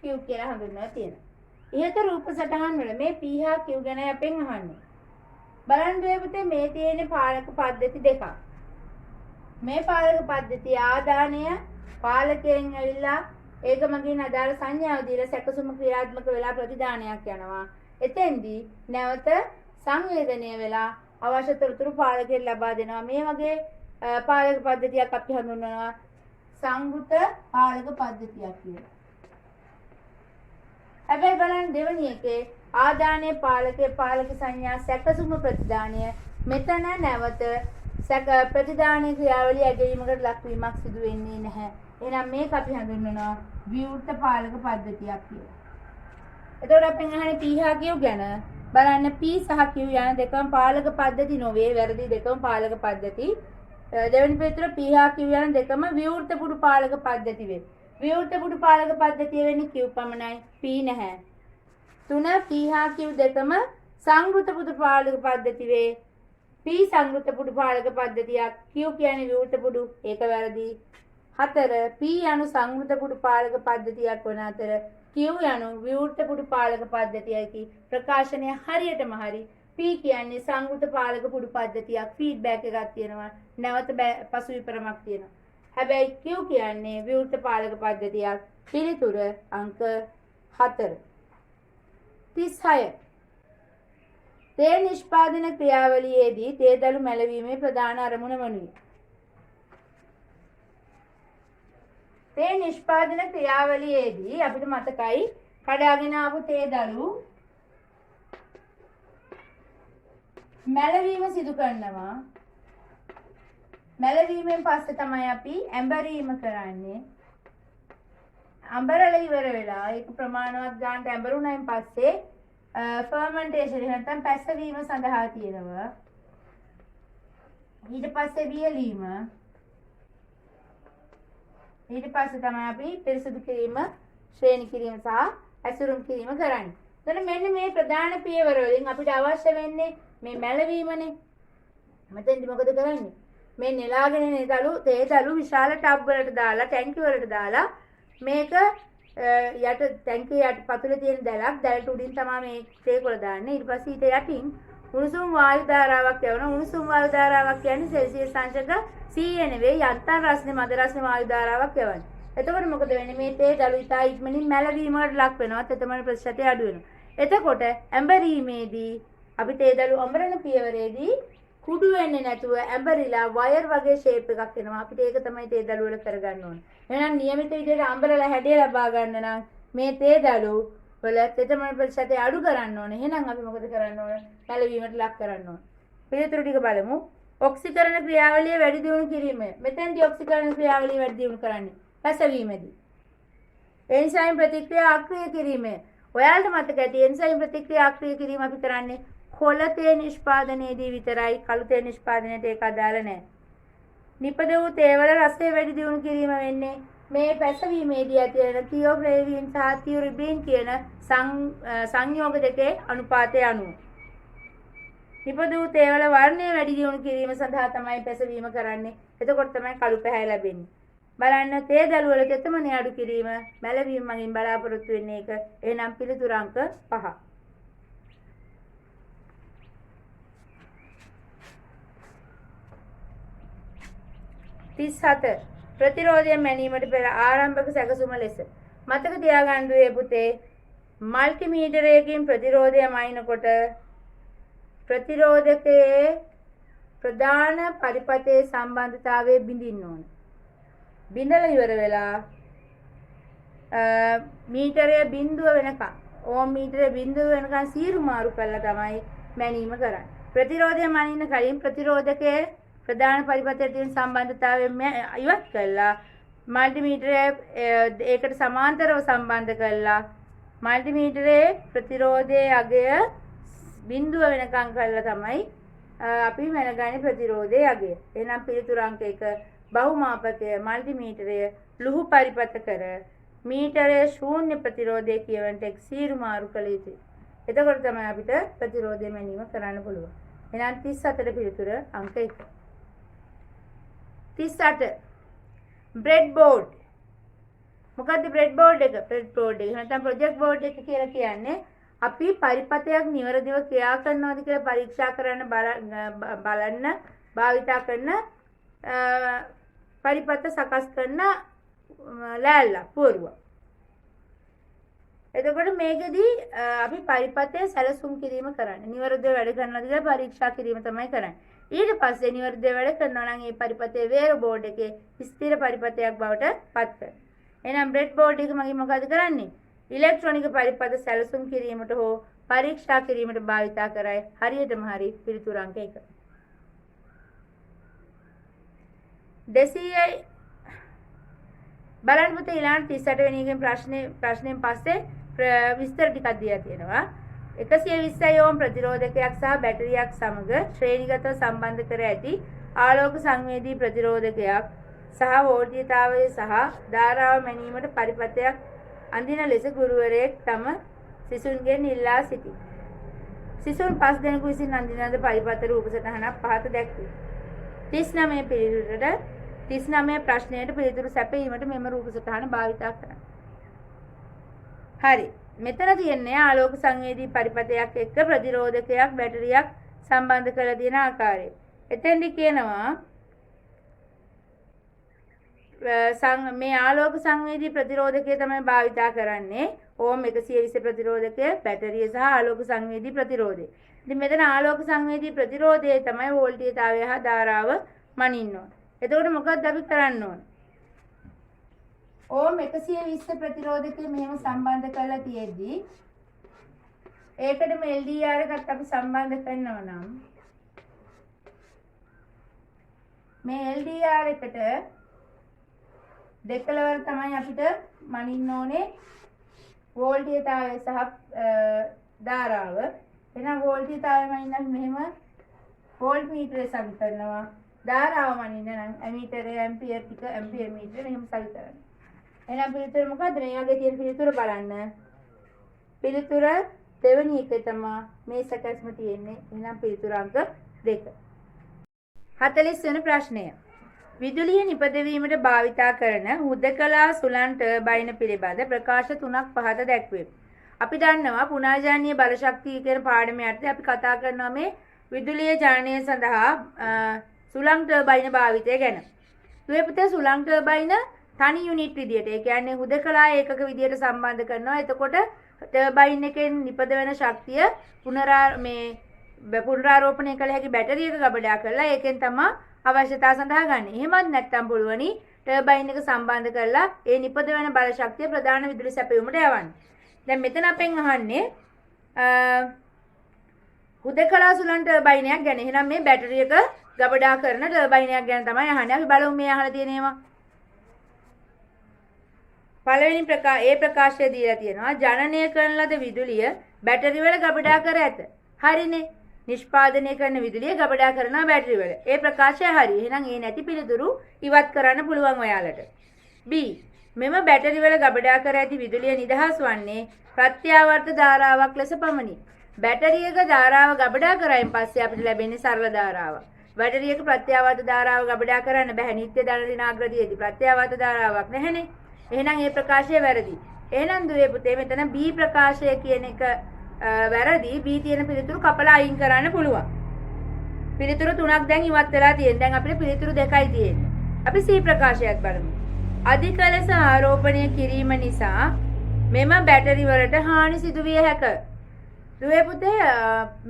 Q කියලා හඳුන්වලා තියෙනවා. ඉහත රූප සටහන් වල මේ P හා Q ගැන අපෙන් අහන්නේ. බලන්න දෙපොතේ මේ තියෙන පාලක පද්ධති දෙකක්. මේ පාලක පද්ධතිය ආදානය පාලකයෙන් ඇවිල්ලා ඒක මගින් අදාළ සංඥාව දීලා සැකසුම ක්‍රියාත්මක වෙලා ප්‍රතිදානයක් යනවා. එතෙන්දී නැවත සංවේදනය වෙලා අවශ්‍ය තොරතුරු පාලකයට ලබා දෙනවා. මේ වගේ පාලක පද්ධතියක් අපි හඳුන්වනවා සංවෘත පාලක පද්ධතියක් කියලා. හැබැයි බලන්න දෙවෙනි එකේ ආදානයේ පාලකයේ පාලක සංඥා සැකසුම ප්‍රතිදානය මෙතන නැවත ප්‍රතිදානයේ ක්‍රියාවලිය ඇගීමකට ලක්වීමක් සිදු වෙන්නේ නැහැ. එහෙනම් මේක අපි හඳුන්වනවා විවෘත පාලක පද්ධතියක් කියලා. එතකොට අපි අහන්නේ P හා Q ගැන. බලන්න P සහ Q යන දෙකම පාලක පද්ධති නොවේ. වැරදි දෙකම පාලක පද්ධති. දෙවෙනි පිළිතුර P හා Q යන දෙකම විවෘත පුඩු පාලක පද්ධති වේ. විවෘත පුඩු පාලක පද්ධතිය වෙන්නේ Q පමණයි, P නැහැ. 3 P හා Q දෙකම සංවෘත පුඩු පාලක පද්ධති වේ. P සංවෘත පුඩු පාලක පද්ධතියක්, Q කියන්නේ විවෘත පුඩු, ඒක වැරදි. 4 P යනු සංවෘත පුඩු පාලක පද්ධතියක් වන අතර Q යනු විවෘත පුඩු පාලක පද්ධතියයි. ප්‍රකාශනය හරියටම හරි. P කියන්නේ සංවෘත පාලක පුඩු පද්ධතියක්, ෆීඩ්බැක් එකක් තියෙනවා, නැවත පසු විපරමක් තියෙනවා. හැබැයි Q කියන්නේ විවෘත පාලක පද්ධතියක්. පිළිතුර අංක 4. 36 තේ නිෂ්පාදන ක්‍රියාවලියේදී තේදළු මැලවීමේ ප්‍රධාන අරමුණ වනුයේ. තේ නිෂ්පාදන ක්‍රියාවලියේදී අපිට මතකයි කඩාගෙන ආපු තේදළු මැලවීම සිදු කරනවා. මැලවීමෙන් පස්සේ තමයි අපි ඇඹරීම කරන්නේ. අඹරලා ඉවර වෙලා ඒක ප්‍රමාණවත් ගන්නට ඇඹරුණායින් පස්සේ ෆර්මන්ටේෂන් නැත්නම් පැසවීම සඳහා තියෙනවා. ඊට පස්සේ වියලීම. ඊට පස්සේ තමයි අපි පිරිසිදු කිරීම, ශ්‍රේණි කිරීම සහ ඇසුරුම් කිරීම කරන්නේ. එතන මෙන්න මේ ප්‍රධාන පියවර වලින් අපිට අවශ්‍ය වෙන්නේ මේ මැලවීමනේ. මෙතෙන්දි මොකද කරන්නේ? මේ නෙලාගෙන එන තේදළු විශාල ටබ් වලට දාලා ටැංකිය වලට දාලා මේක යට ටැංකිය යට පතුලේ තියෙන දැලට උඩින් තමයි මේ තේකොළ දාන්නේ. ඊට පස්සේ ඊට යටින් උණුසුම් වායු ධාරාවක් යවනවා. උණුසුම් වායු ධාරාවක් කියන්නේ සෙල්සියස් අංශක 100 නෙවෙයි යන්තම් රස්නේ මද රස්නේ වායු ධාරාවක් යවන්නේ. එතකොට මොකද වෙන්නේ? මේ තේදළු ඉතා ඉක්මනින් මැලවීමකට ලක් වෙනවා. තෙතමන ප්‍රතිශතය අඩු වෙනවා. එතකොට ඇඹරීමේදී අපි තේදළු අඹරන පියවරේදී කුඩු වෙන්නේ නැතුව ඇඹරිලා වයර් වගේ ෂේප් එකක් එනවා. අපිට ඒක තමයි තේදළු වල කරගන්න ඕනේ. එහෙනම් નિયમિત විදිහට අඹරලා හැඩය ලබා ගන්න නම් මේ තේදළු වල තෙතමන ප්‍රතිශතය අඩු කරන්න ඕනේ. එහෙනම් අපි මොකද කරන්න ඕනේ? මැලවීමට ලක් කරන්න ඕනේ. පිළිතුරු ටික බලමු. ඔක්සිකරණ ක්‍රියාවලිය වැඩි දියුණු කිරීම. මෙතෙන්දී ඔක්සිකරණ ක්‍රියාවලිය වැඩි දියුණු කරන්නේ පැසවීමේදී. එන්සයිම් ප්‍රතික්‍රියා අක්‍රිය කිරීම. ඔයාලට මතක ඇති එන්සයිම් ප්‍රතික්‍රියා අක්‍රිය කිරීම අපි කරන්නේ කොළ තේ නිෂ්පාදනයේදී විතරයි. කළු තේ නිෂ්පාදනයට ඒක අදාළ නැහැ. නිපද වූ තේවල රසය වැඩි දියුණු කිරීම වෙන්නේ මේ පැසවීමේදී ඇති වෙන තියෝබ්‍රේවින් සහ තියුරිබින් කියන සංයෝග දෙකේ අනුපාතය අනුව. නිපද වූ තේවල වර්ණය වැඩි දියුණු කිරීම සඳහා තමයි පැසවීම කරන්නේ. එතකොට තමයි කළු පැහැ ලැබෙන්නේ. බලන්න තේදළු වල තෙතමනය අඩු කිරීම මැලවීම මගින් බලාපොරොත්තු වෙන්නේ ඒක. එහෙනම් පිළිතුරු අංක 5. ප්‍රතිරෝධය මැනීමට පෙර ආරම්භක සැකසුම ලෙස මතක තියාගන්න පුතේ මල්ටිමීටරයකින් ප්‍රතිරෝධය මයින්කොට ප්‍රතිරෝධකයේ ප්‍රධාන පරිපථයේ සම්බන්ධතාවය බිඳින්න ඕන. බිඳලා ඉවර වෙලා මීටරය බිඳුව වෙනකන් ඕම් මීටරය බිඳුව වෙනකන් සීරු මාරු කරලා තමයි මැනීම කරන්නේ. ප්‍රතිරෝධය මනින්න කලින් ප්‍රතිරෝධකයේ ප්‍රධාන පරිපථයට තියෙන සම්බන්ධතාවය ඉවත් කරලා මල්ටිමීටරය ඒකට සමාන්තරව සම්බන්ධ කරලා මල්ටිමීටරයේ ප්‍රතිරෝධයේ අගය බිඳුව වෙනකන් කරලා තමයි අපි මැනගන්නේ ප්‍රතිරෝධයේ අගය. එහෙනම් පිළිතුරු අංක 1 බහුමාපකය මල්ටිමීටරය ලුහු පරිපථ කර මීටරයේ ශූන්‍ය ප්‍රතිරෝධය කියවන්ට එක් සීරු මාරු කළ යුතුයි. එතකොට තමයි අපිට ප්‍රතිරෝධය මැනීම කරන්න පුළුවන්. එහෙනම් 37 පිළිතුර අංක 1. 38 බ්‍රෙඩ් බෝඩ්. මොකද්ද බ්‍රෙඩ් බෝඩ් එක? බ්‍රෙඩ් බෝඩ් එක නැත්නම් ප්‍රොජෙක්ට් බෝඩ් එක කියලා කියන්නේ අපි පරිපථයක් නිවැරදිව ක්‍රියා කරනවාද කියලා පරීක්ෂා කරන්න බලන්න භාවිතා කරන පරිපථ සකස් කරන ලෑල්ල පුවරුව. එතකොට මේකෙදී අපි පරිපථය සැලසුම් කිරීම කරන්නේ. නිවැරදිව වැඩ කරනවාද කියලා පරීක්ෂා කිරීම තමයි කරන්නේ. ඊට පස්සේ නිවැරදිව වැඩ කරනවා නම් මේ පරිපථයේ වේර බෝඩ් එකේ ස්ථිර පරිපථයක් බවට පත් කරනවා. එහෙනම් බ්‍රෙඩ් බෝඩ් එක මගින් මොකද කරන්නේ? ඉලෙක්ට්‍රොනික පරිපථ සැලසුම් කිරීමට හෝ පරීක්ෂා කිරීමට භාවිතා කරයි. හරියටම හරි පිළිතුරු අංක 1. 200යි බලන්න පුතේ ඊළඟ 38 වෙනි එකෙන් ප්‍රශ්නෙන් පස්සේ විස්තර ටිකක් දීලා තියෙනවා. 120 ඕම් ප්‍රතිරෝධකයක් සහ බැටරියක් සමග ශ්‍රේණිගතව සම්බන්ධ කර ඇති ආලෝක සංවේදී ප්‍රතිරෝධකයක් සහ වෝල්ටීයතාවය සහ ධාරාව මැනීමට පරිපථයක් අඳින ලෙස ගුරුවරයෙක් තම සිසුන්ගෙන් ඉල්ලා සිටි. සිසුන් 5 දෙනෙකු විසින් අඳින ලද පරිපථ රූප සටහනක් පහත දැක්වේ. 39 පිළිතුරට 39 ප්‍රශ්නයට පිළිතුරු සැපයීමට මෙම රූප සටහන භාවිතා කරන්න. හරි. මෙතන තියන්නේ ආලෝක සංවේදී පරිපථයක් එක්ක ප්‍රතිරෝධකයක් බැටරියක් සම්බන්ධ කරලා තියෙන ආකාරය. එතෙන්දි කියනවා මේ ආලෝක සංවේදී ප්‍රතිරෝධකය තමයි භාවිතා කරන්නේ. ඕම් 120 ප්‍රතිරෝධකය, බැටරිය සහ ආලෝක සංවේදී ප්‍රතිරෝධය. ඉතින් මෙතන ආලෝක සංවේදී ප්‍රතිරෝධය තමයි වෝල්ටීයතාවය හා ධාරාව මනින්න ඕන. එතකොට මොකක්ද අපි කරන්න ඕන? ඕම් 120 ප්‍රතිරෝධකය මෙහෙම සම්බන්ධ කරලා තියෙද්දි ඒකටම LDR එකත් අපි සම්බන්ධ කරනවා නම් මේ LDR එකට දෙකලවර තමයි අපිට මනින්න ඕනේ වෝල්ටීයතාවය සහ ධාරාව. එහෙනම් වෝල්ටීයතාවය මනින්න මෙහෙම වෝල්ට් මීටරේ සවි කරනවා. ධාරාව මනින්න නම් ඇමීටරේ ඇම්පියර් ටික ඇම්පියර් මීටරේ මෙහෙම සවි කරනවා. එහෙනම් පිළිතුර මොකද්ද? මේ වගේ තියෙන පිළිතුර බලන්න. පිළිතුර දෙවෙනි එකේ තමයි මේ සැකස්ම තියෙන්නේ. එහෙනම් පිළිතුර අංක 2. 40 වෙනි ප්‍රශ්නය. විදුලිය නිපදවීමට භාවිතා කරන හුදකලා සුළං ටර්බයින පිළිබඳ ප්‍රකාශ 3ක් පහත දැක්වේ. අපි දන්නවා පුනාජානීය බල ශක්තිය කියන පාඩමේ යටතේ අපි කතා කරනවා මේ විදුලිය ජනනය සඳහා සුළං ටර්බයින භාවිතය ගැන. මේ පුතේ සුළං ටර්බයින තනි යුනිට් විදියට, ඒ කියන්නේ හුදකලා ඒකක විදියට සම්බන්ධ කරනවා. එතකොට ටර්බයින් එකෙන් නිපදවන ශක්තිය පුනරාරෝපණය කළ හැකි බැටරියක ගබඩා කරලා ඒකෙන් තමයි අවශ්‍යතාව සඳහා ගන්න. එහෙමත් නැත්නම් පුළුවනි ටර්බයින් එක සම්බන්ධ කරලා ඒ නිපදවන බල ශක්තිය ප්‍රධාන විදුලි සැපයුමට යවන්න. දැන් මෙතන අපෙන් අහන්නේ හුදකලා සුළං ටර්බයිනයක් ගැන. එහෙනම් මේ බැටරියක ගබඩා කරන ටර්බයිනයක් ගැන තමයි අහන්නේ. අපි බලමු මේ අහලා තියෙන ඒවා. පළවෙනි ප්‍රකාශය දීලා තියෙනවා ජනනය කරන ලද විදුලිය බැටරි වල ගබඩා කර ඇත. හරිනේ. නිෂ්පාදනය කරන විදුලිය ගබඩා කරනවා බැටරි වල. ඒ ප්‍රකාශය හරි. එහෙනම් ඒ නැති පිළිතුරු ඉවත් කරන්න පුළුවන් ඔයාලට. B. මෙම බැටරි වල ගබඩා කර ඇති විදුලිය නිදහස් වන්නේ ප්‍රත්‍යාවර්ත ධාරාවක් ලෙස පමණි. බැටරියක ධාරාව ගබඩා කරායින් පස්සේ අපිට ලැබෙන්නේ සරල ධාරාවක්. බැටරියක ප්‍රත්‍යාවර්ත ධාරාව ගබඩා කරන්න බෑ. නිත්‍ය ධන ඍණාග්‍රතියේදී ප්‍රත්‍යාවර්ත ධාරාවක් නැහැනේ. එහෙනම් මේ ප්‍රකාශය වැරදි. එහෙනම් දුවේ පුතේ මෙතන B ප්‍රකාශය කියන එක වැරදි. B තියෙන පිළිතුරු කපලා අයින් කරන්න පුළුවන්. පිළිතුරු 3ක් දැන් ඉවත් වෙලා තියෙනවා. දැන් අපිට පිළිතුරු 2යි තියෙන්නේ. අපි C ප්‍රකාශයත් බලමු. අධික ලෙස ආරෝපණය කිරීම නිසා මෙම බැටරි වලට හානි සිදු විය හැක. දුවේ පුතේ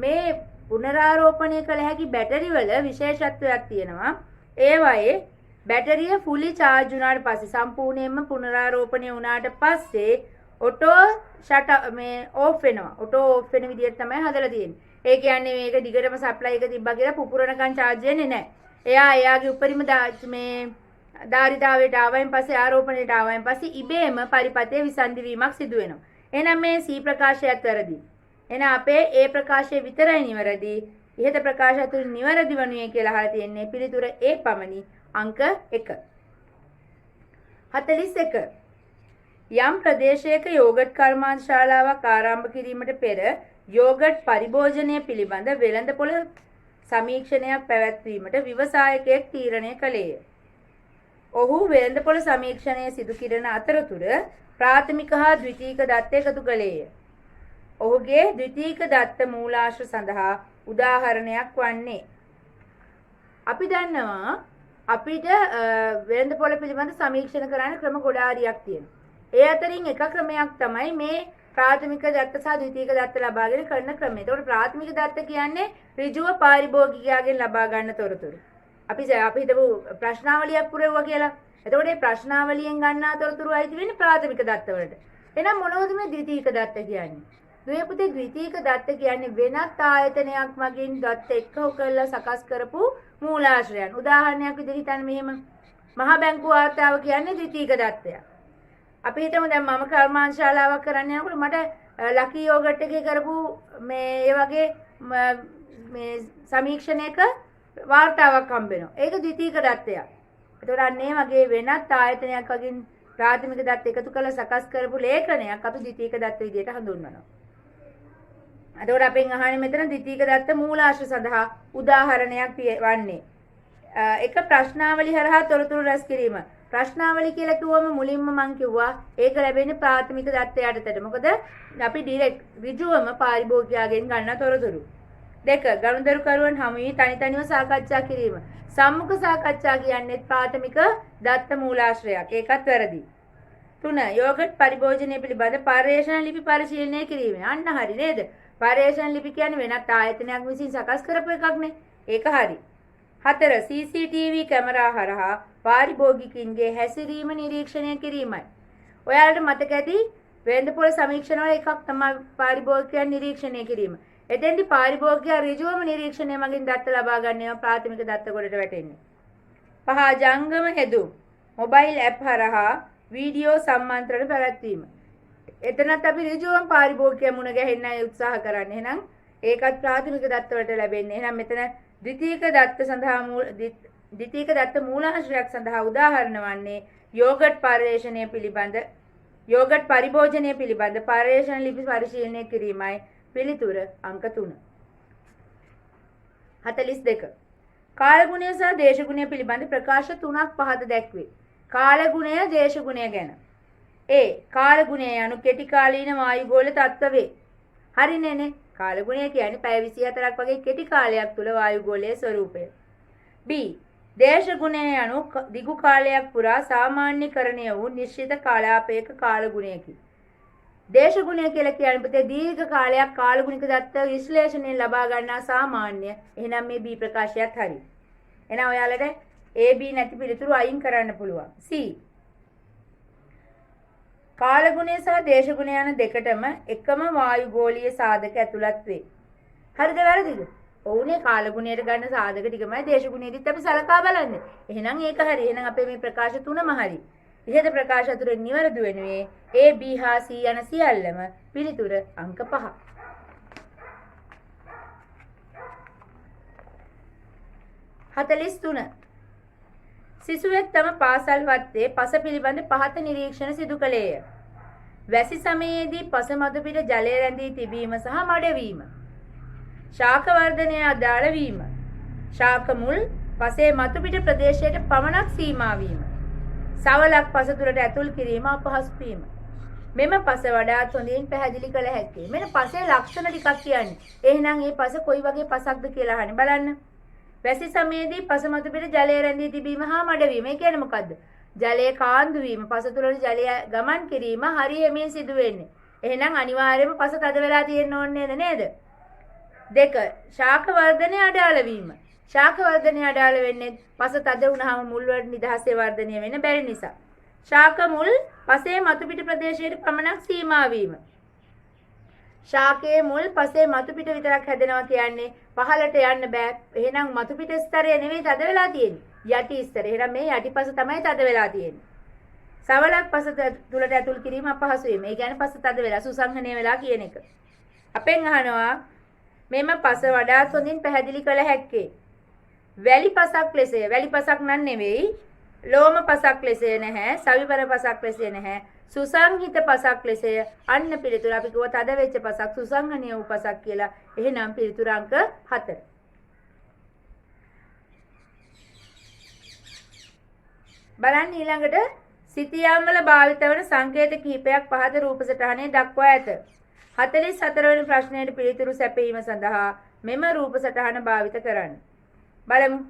මේ පුනරාරෝපණය කළ හැකි බැටරි වල විශේෂත්වයක් තියෙනවා. ඒවයේ බැටරිය ෆුලි charge වුණාට පස්සේ සම්පූර්ණයෙන්ම පුනරාරෝපණය වුණාට පස්සේ ඔටෝ ඕෆ් වෙනවා. ඔටෝ ඕෆ් වෙන විදිහට තමයි හදලා තියෙන්නේ. ඒ කියන්නේ මේක දිගටම සප්ලයි එක තිබ්බා කියලා පුපුරනකන් charge වෙන්නේ නැහැ. එයාගේ උපරිම ධාරිතාවයට ආවයින් පස්සේ ආරෝපණයට ආවයින් පස්සේ ඉබේම පරිපතේ විසන්ධි වීමක් සිදු වෙනවා. එහෙනම් මේ C ප්‍රකාශයත් වැරදි. එහෙනම් අපේ A ප්‍රකාශය විතරයි නිවැරදි. ඉහත ප්‍රකාශය තුන නිවැරදි වනුයේ කියලා අහලා තියෙන්නේ පිළිතුර A පමණි. අංක 1. 41. යම් ප්‍රදේශයක යෝගට් කර්මාන්ත ශාලාවක් ආරම්භ කිරීමට පෙර යෝගට් පරිභෝජනය පිළිබඳ වෙළඳපොළ සමීක්ෂණයක් පැවැත්වීමට ව්‍යවසායකයෙක් තීරණය කළේය. ඔහු වෙළඳපොළ සමීක්ෂණය සිදු කිරීම අතරතුර ප්‍රාථමික හා ද්විතීයික දත්ත එකතු කළේය. ඔහුගේ ද්විතීයික දත්ත මූලාශ්‍ර සඳහා උදාහරණයක් වන්නේ අපි දන්නවා අපිට වෙළඳපොළ පිළිබඳ සමීක්ෂණ කරන්න ක්‍රම ගොඩාරියක් තියෙනවා. ඒ අතරින් එක ක්‍රමයක් තමයි මේ ප්‍රාථමික දත්ත සහ ද්විතීයික දත්ත ලබාගෙන කරන ක්‍රමය. ඒතකොට ප්‍රාථමික දත්ත කියන්නේ ඍජුව පාරිභෝගිකයාගෙන් ලබා ගන්න තොරතුරු. අපි හිතමු ප්‍රශ්නාවලියක් පුරවුවා කියලා. එතකොට මේ ප්‍රශ්නාවලියෙන් ගන්නා තොරතුරු අයිති වෙන්නේ ප්‍රාථමික දත්ත වලට. එහෙනම් මොනවද මේ ද්විතීයික දත්ත කියන්නේ? දුවේ පුතේ ද්විතීයික දත්ත කියන්නේ වෙනත් ආයතනයක් මගින් දත්ත එක්කව කරලා සකස් කරපු මූලාශ්‍රයන්. උදාහරණයක් විදිහට හිතන්න මෙහෙම මහා බැංකුව වාර්තාව කියන්නේ ද්විතීයික දත්තයක්. අපි හිතමු දැන් මම කර්මාන්ත ශාලාවක් කරන්න යනකොට මට ලකි යෝගට් එකේ කරපු මේ වගේ මේ සමීක්ෂණයක වාර්තාවක් හම්බ වෙනවා. ඒක ද්විතීයික දත්තයක්. ඒතකොට අන්න ඒ වගේ වෙනත් ආයතනයක් වගින් ප්‍රාථමික දත්ත එකතු කරලා සකස් කරපු ලේඛනයක් අපි ද්විතීයික දත්ත විදිහට හඳුන්වනවා. එතකොට අපෙන් අහන්නේ මෙතන ද්විතීයික දත්ත මූලාශ්‍ර සඳහා උදාහරණයක් වන්නේ එක ප්‍රශ්නාවලි හරහා තොරතුරු රැස් කිරීම. ප්‍රශ්නාවලි කියලා කිව්වම මුලින්ම මම කිව්වා ඒක ලැබෙන්නේ ප්‍රාථමික දත්ත යටතට. මොකද අපි ඩිරෙක්ට් ඍජුවම පාරිභෝගිකයාගෙන් ගන්න තොරතුරු. 2. ගනුදෙනුකරුවන් හමු වී තනි තනිව සාකච්ඡා කිරීම. සම්මුඛ සාකච්ඡා කියන්නේ ප්‍රාථමික දත්ත මූලාශ්‍රයක්. ඒකත් වැරදි. 3. යෝගට් පරිභෝජනය පිළිබඳ පර්යේෂණ ලිපි පරිශීලනය කිරීම. අන්න හරි නේද? පර්යේෂණ ලිපි කියන්නේ වෙනත් ආයතනයක් විසින් සකස් කරපු එකක්නේ. ඒක හරි. 4. CCTV කැමරා හරහා පාරිභෝගිකින්ගේ හැසිරීම නිරීක්ෂණය කිරීමයි. ඔයාලට මතක ඇති වෙළඳපොළ සමීක්ෂණ වල එකක් තමයි පාරිභෝගිකයන් නිරීක්ෂණය කිරීම. එතෙන්දී පාරිභෝගිකයා ඍජුවම නිරීක්ෂණය මගින් දත්ත ලබා ගන්නවා ප්‍රාථමික දත්ත කොටට වැටෙන්නේ. 5 ජංගම හෙදුම් මොබයිල් ඇප් හරහා වීඩියෝ සම්මන්ත්‍රණ පැවැත්වීම. එතනත් අපි ඍජුවම පාරිභෝගිකය මුණ ගැහෙන්නයි උත්සාහ කරන්නේ. එහෙනම් ඒකත් ප්‍රාථමික දත්ත වලට ලැබෙන්නේ. එහෙනම් මෙතන ද්විතීක දත්ත මූලාශ්‍රයක් සඳහා උදාහරණ වන්නේ යෝගට් පරිශ්‍රණය පිළිබඳ යෝගට් පරිභෝජනය පිළිබඳ පරිශ්‍රණ ලිපි පරිශීලනය කිරීමයි. පිළිතුර අංක 3. 42. කාලගුණය සහ දේශගුණය පිළිබඳ ප්‍රකාශ 3ක් පහත දැක්වේ. කාලගුණය දේශගුණය ගැන. A. කාලගුණය යනු කෙටි කාලීන වායුගෝල තත්ත්ව වේ. හරිනේනේ. කාලගුණය කියන්නේ පැය 24ක් වගේ කෙටි කාලයක් තුල වායුගෝලයේ ස්වરૂපය. B. දේශගුණය යනු දිගු කාලයක් පුරා සාමාන්‍යකරණය වූ නිශ්චිත කාලාපයක කාලගුණයකි. දේශගුණය කියලා කියන්නේ පුතේ දීර්ඝ කාලයක් කාලගුණික දත්ත විශ්ලේෂණයෙන් ලබා ගන්නා සාමාන්‍ය. එහෙනම් මේ B ප්‍රකාශයත් හරි. එහෙනම් ඔයාලට A B නැති පිළිතුරු අයින් කරන්න පුළුවන්. C. කාලගුණය සහ දේශගුණය යන දෙකටම එකම වායුගෝලීය සාධක ඇතුළත් වේ. හරිද වැරදිද? ඔවුනේ කාලගුණයට ගන්න සාධක ටිකමයි දේශගුණයේදීත් අපි සලකා බලන්නේ. එහෙනම් ඒක හරි. එහෙනම් අපේ මේ ප්‍රකාශ තුනම හරි. ඉහත ප්‍රකාශ අතුරින් නිවැරදි වෙනුවේ A B හා C යන සියල්ලම. පිළිතුර අංක 5. 43. සිසුවෙක් තම පාසල් වත්තේ පස පිළිබඳ පහත නිරීක්ෂණ සිදු කළේය. වැසි සමයේදී පස මතු පිට ජලය රැඳී තිබීම සහ මඩවීම. ශාක වර්ධනය අදාළ වීම. ශාක මුල් පසේ මතු පිට ප්‍රදේශයට පමණක් සීමා වීම. සවලක් පස තුළට ඇතුල් කිරීම අපහසු වීම. මෙම පස වඩාත් හොඳින් පැහැදිලි කළ හැකියි. මෙන්න පසේ ලක්ෂණ ටිකක් කියන්නේ. එහෙනම් මේ පස කොයි වගේ පසක්ද කියලා අහන්නේ බලන්න. වැසි සමයේදී පස මතු පිට ජලය රැඳී තිබීම හා මඩවීම. ඒ කියන්නේ මොකද්ද? ජලයේ කාන්දු වීම, පස තුළට ජලය ගමන් කිරීම හරි එමින් සිදු වෙන්නේ. එහෙනම් අනිවාර්යයෙන්ම පස තද වෙලා තියෙන්න ඕනේ නේද? 2. ශාක වර්ධනය අඩාල වීම. ශාක වර්ධනය අඩාල වෙන්නේ පස තද වුණාම මුල් වල නිදහසේ වර්ධනය වෙන්න බැරි නිසා. ශාක මුල් පසේ මතු පිට ප්‍රදේශයට පමණක් සීමා වීම. ශාකයේ මුල් පසේ මතු පිට විතරක් හැදෙනවා කියන්නේ පහළට යන්න බෑ. එහෙනම් මතු පිට ස්තරය නෙවෙයි තද වෙලා තියෙන්නේ. යටි ස්තරය. එහෙනම් මේ යටිපස තමයි තද වෙලා තියෙන්නේ. සවලක් පස තුලට ඇතුල් කිරීම අපහසුයි. මේ කියන්නේ පස තද වෙලා සුසංහනය වෙලා කියන එක. අපෙන් අහනවා මෙම පස වඩාත් හොඳින් පැහැදිලි කළ හැක්කේ වැලි පසක් ලෙසය. වැලි පසක් නම් නෙවෙයි. ලෝම පසක් ලෙසය නැහැ. සවිවර පසක් ලෙසය නැහැ. සුසංහිත පසක් ලෙසය. අන්න පිළිතුර අපි කිව්ව තද වෙච්ච පසක් සුසංහනීය වූ පසක් කියලා. එහෙනම් පිළිතුර අංක 4. බලන්න ඊළඟට සිතියම් වල භාවිත වන සංකේත කිහිපයක් පහත රූප සටහනේ දක්වා ඇත. 44 වෙනි ප්‍රශ්නයට පිළිතුරු සැපයීම සඳහා මෙම රූප සටහන භාවිත කරන්න. බලමු.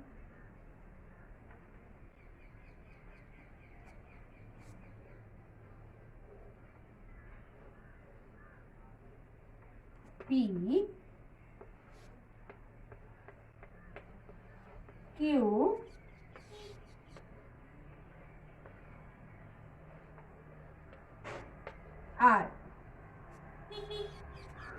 P Q R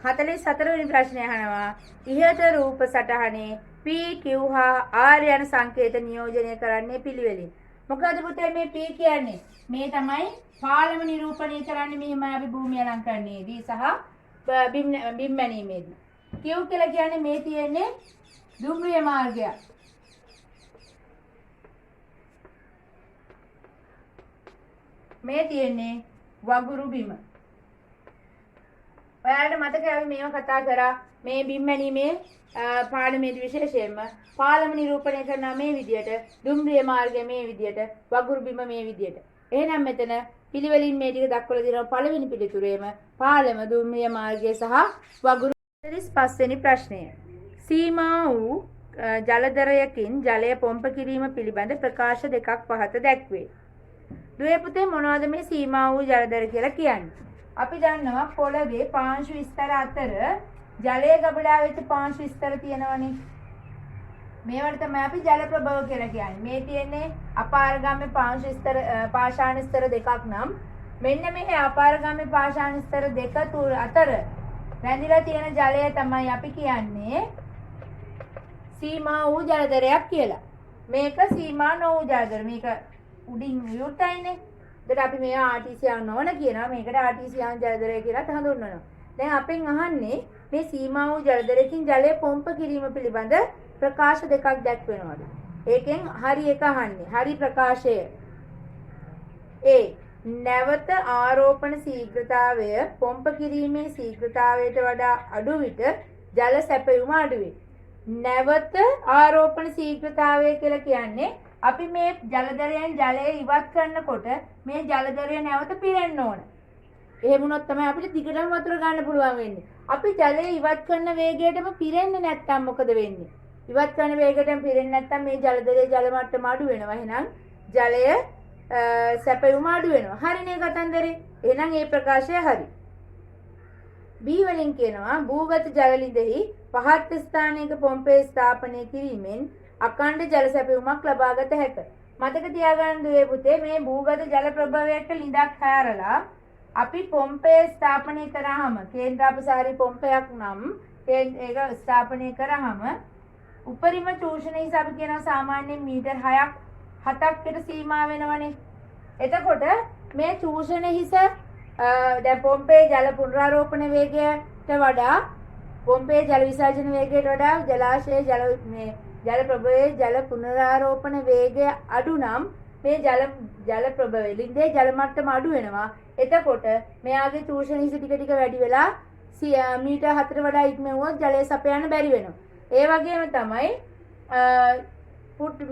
44 වෙනි ප්‍රශ්නය අහනවා ඉහත රූප සටහනේ P Q හා R යන සංකේත නියෝජනය කරන්නේ පිළිවෙලින්. මොකද පුතේ මේ P කියන්නේ? මේ තමයි පාලම නිරූපණය කරන්නේ මෙහිමයි අපි භූමිය අලංකරණයේදී සහ බිම් මැනීමේදී. Q කියලා කියන්නේ මේ තියෙන්නේ දුම්රිය මාර්ගය. මේ තියෙන්නේ වගුරු බිම. ඔයාලට මතකයි අපි මේව කතා කරා මේ බිම් මැනීමේ පාඩමේදී විශේෂයෙන්ම පාලම නිරූපණය කරනවා මේ විදියට, දුම්රිය මාර්ගය මේ විදියට, වගුරු බිම මේ විදියට. එහෙනම් මෙතන පිළිවෙලින් මේ ටික දක්වලා දෙනවා. පළවෙනි පිළිතුරේම පාලම, දුම්රිය මාර්ගය සහ වගුරු. 45 වෙනි ප්‍රශ්නය. සීමා වූ ජලදරයකින් ජලය පොම්ප කිරීම පිළිබඳ ප්‍රකාශ දෙකක් පහත දැක්වේ. දුවේ පුතේ මොනවද මේ සීමා වූ ජලදර කියලා කියන්නේ? අපි දන්නවා පොළවේ පාංශු විස්තර අතර ජලයේ ගබඩා වෙච්ච පාංශු විස්තර තියෙනවනේ. මේවට තමයි අපි ජල ප්‍රභව කියලා කියන්නේ. මේ තියෙන්නේ අපාරගාමී පාංශු විස්තර පාෂාණ විස්තර දෙකක් නම් මෙන්න මේ අපාරගාමී පාෂාණ විස්තර දෙක අතර රැඳිලා තියෙන ජලය තමයි අපි කියන්නේ සීමා වූ ජලදරයක් කියලා. මේක සීමා නොවූ ජලදර. මේක උඩින් විවෘතයිනේ. ඒකට අපි මේ ආර්ටිසියන් නොවන කියනවා. මේකට ආර්ටිසියන් ජලදරය කියලා හඳුන්වනවා. දැන් අපෙන් අහන්නේ මේ සීමා වූ ජලදරකින් ජලය පොම්ප කිරීම පිළිබඳ ප්‍රකාශ දෙකක් දැක්වෙනවද? ඒකෙන් හරි එක අහන්නේ. හරි ප්‍රකාශය. A. නැවත ආරෝපණ ශීඝ්‍රතාවය පොම්ප කිරීමේ ශීඝ්‍රතාවයට වඩා අඩු විට ජල සැපයුම අඩු වේ. නැවත ආරෝපණ ශීඝ්‍රතාවය කියලා කියන්නේ අපි මේ ජලදරයෙන් ජලය ඉවත් කරනකොට මේ ජලදරය නැවත පිරෙන්න ඕන. එහෙම වුණොත් තමයි අපිට දිගටම වතුර ගන්න පුළුවන් වෙන්නේ. අපි ජලය ඉවත් කරන වේගයටම පිරෙන්නේ නැත්නම් මොකද වෙන්නේ? ඉවත් කරන වේගයටම පිරෙන්නේ නැත්නම් මේ ජලදරයේ ජල මට්ටම අඩු වෙනවා. එහෙනම් ජලය සැපයුම අඩු වෙනවා. හරිනේ කතන්දරේ. එහෙනම් මේ ප්‍රකාශය හරි. B වලින් කියනවා භූගත ජල ලිඳෙහි පහත් ස්ථානයක පොම්පේ ස්ථාපනය කිරීමෙන් අඛණ්ඩ ජල සැපයුමක් ලබාගත හැක. මතක තියාගන්න දුවේ පුතේ මේ භූගත ජල ප්‍රභවයක ලිඳක් හැරලා අපි පොම්පේ ස්ථාපනය කරාම කේන්ද්‍රාපසාරී පොම්පයක් නම් ඒක ස්ථාපනය කරාම උපරිම චූෂණ හිස අපි කියනවා සාමාන්‍යයෙන් මීටර් 6ක් 7කට සීමා වෙනවනේ. එතකොට මේ චූෂණ හිස දැන් පොම්පේ ජල පුනරාරෝපණ වේගයට වඩා පොම්පේ ජල විසර්ජන වේගයට වඩා ජලාශයේ ජල ප්‍රභවයේ ජල පුනරාරෝපණ වේගය අඩු නම් මේ ජල ප්‍රභවයේ ලිඳේ ජල මට්ටම අඩු වෙනවා. එතකොට මෙයාගේ චූෂණ හිස ටික ටික වැඩි වෙලා මීටර් 4ට වඩා ඉක්මවුවොත් ජලය සපයන්න බැරි වෙනවා. ඒ වගේම තමයි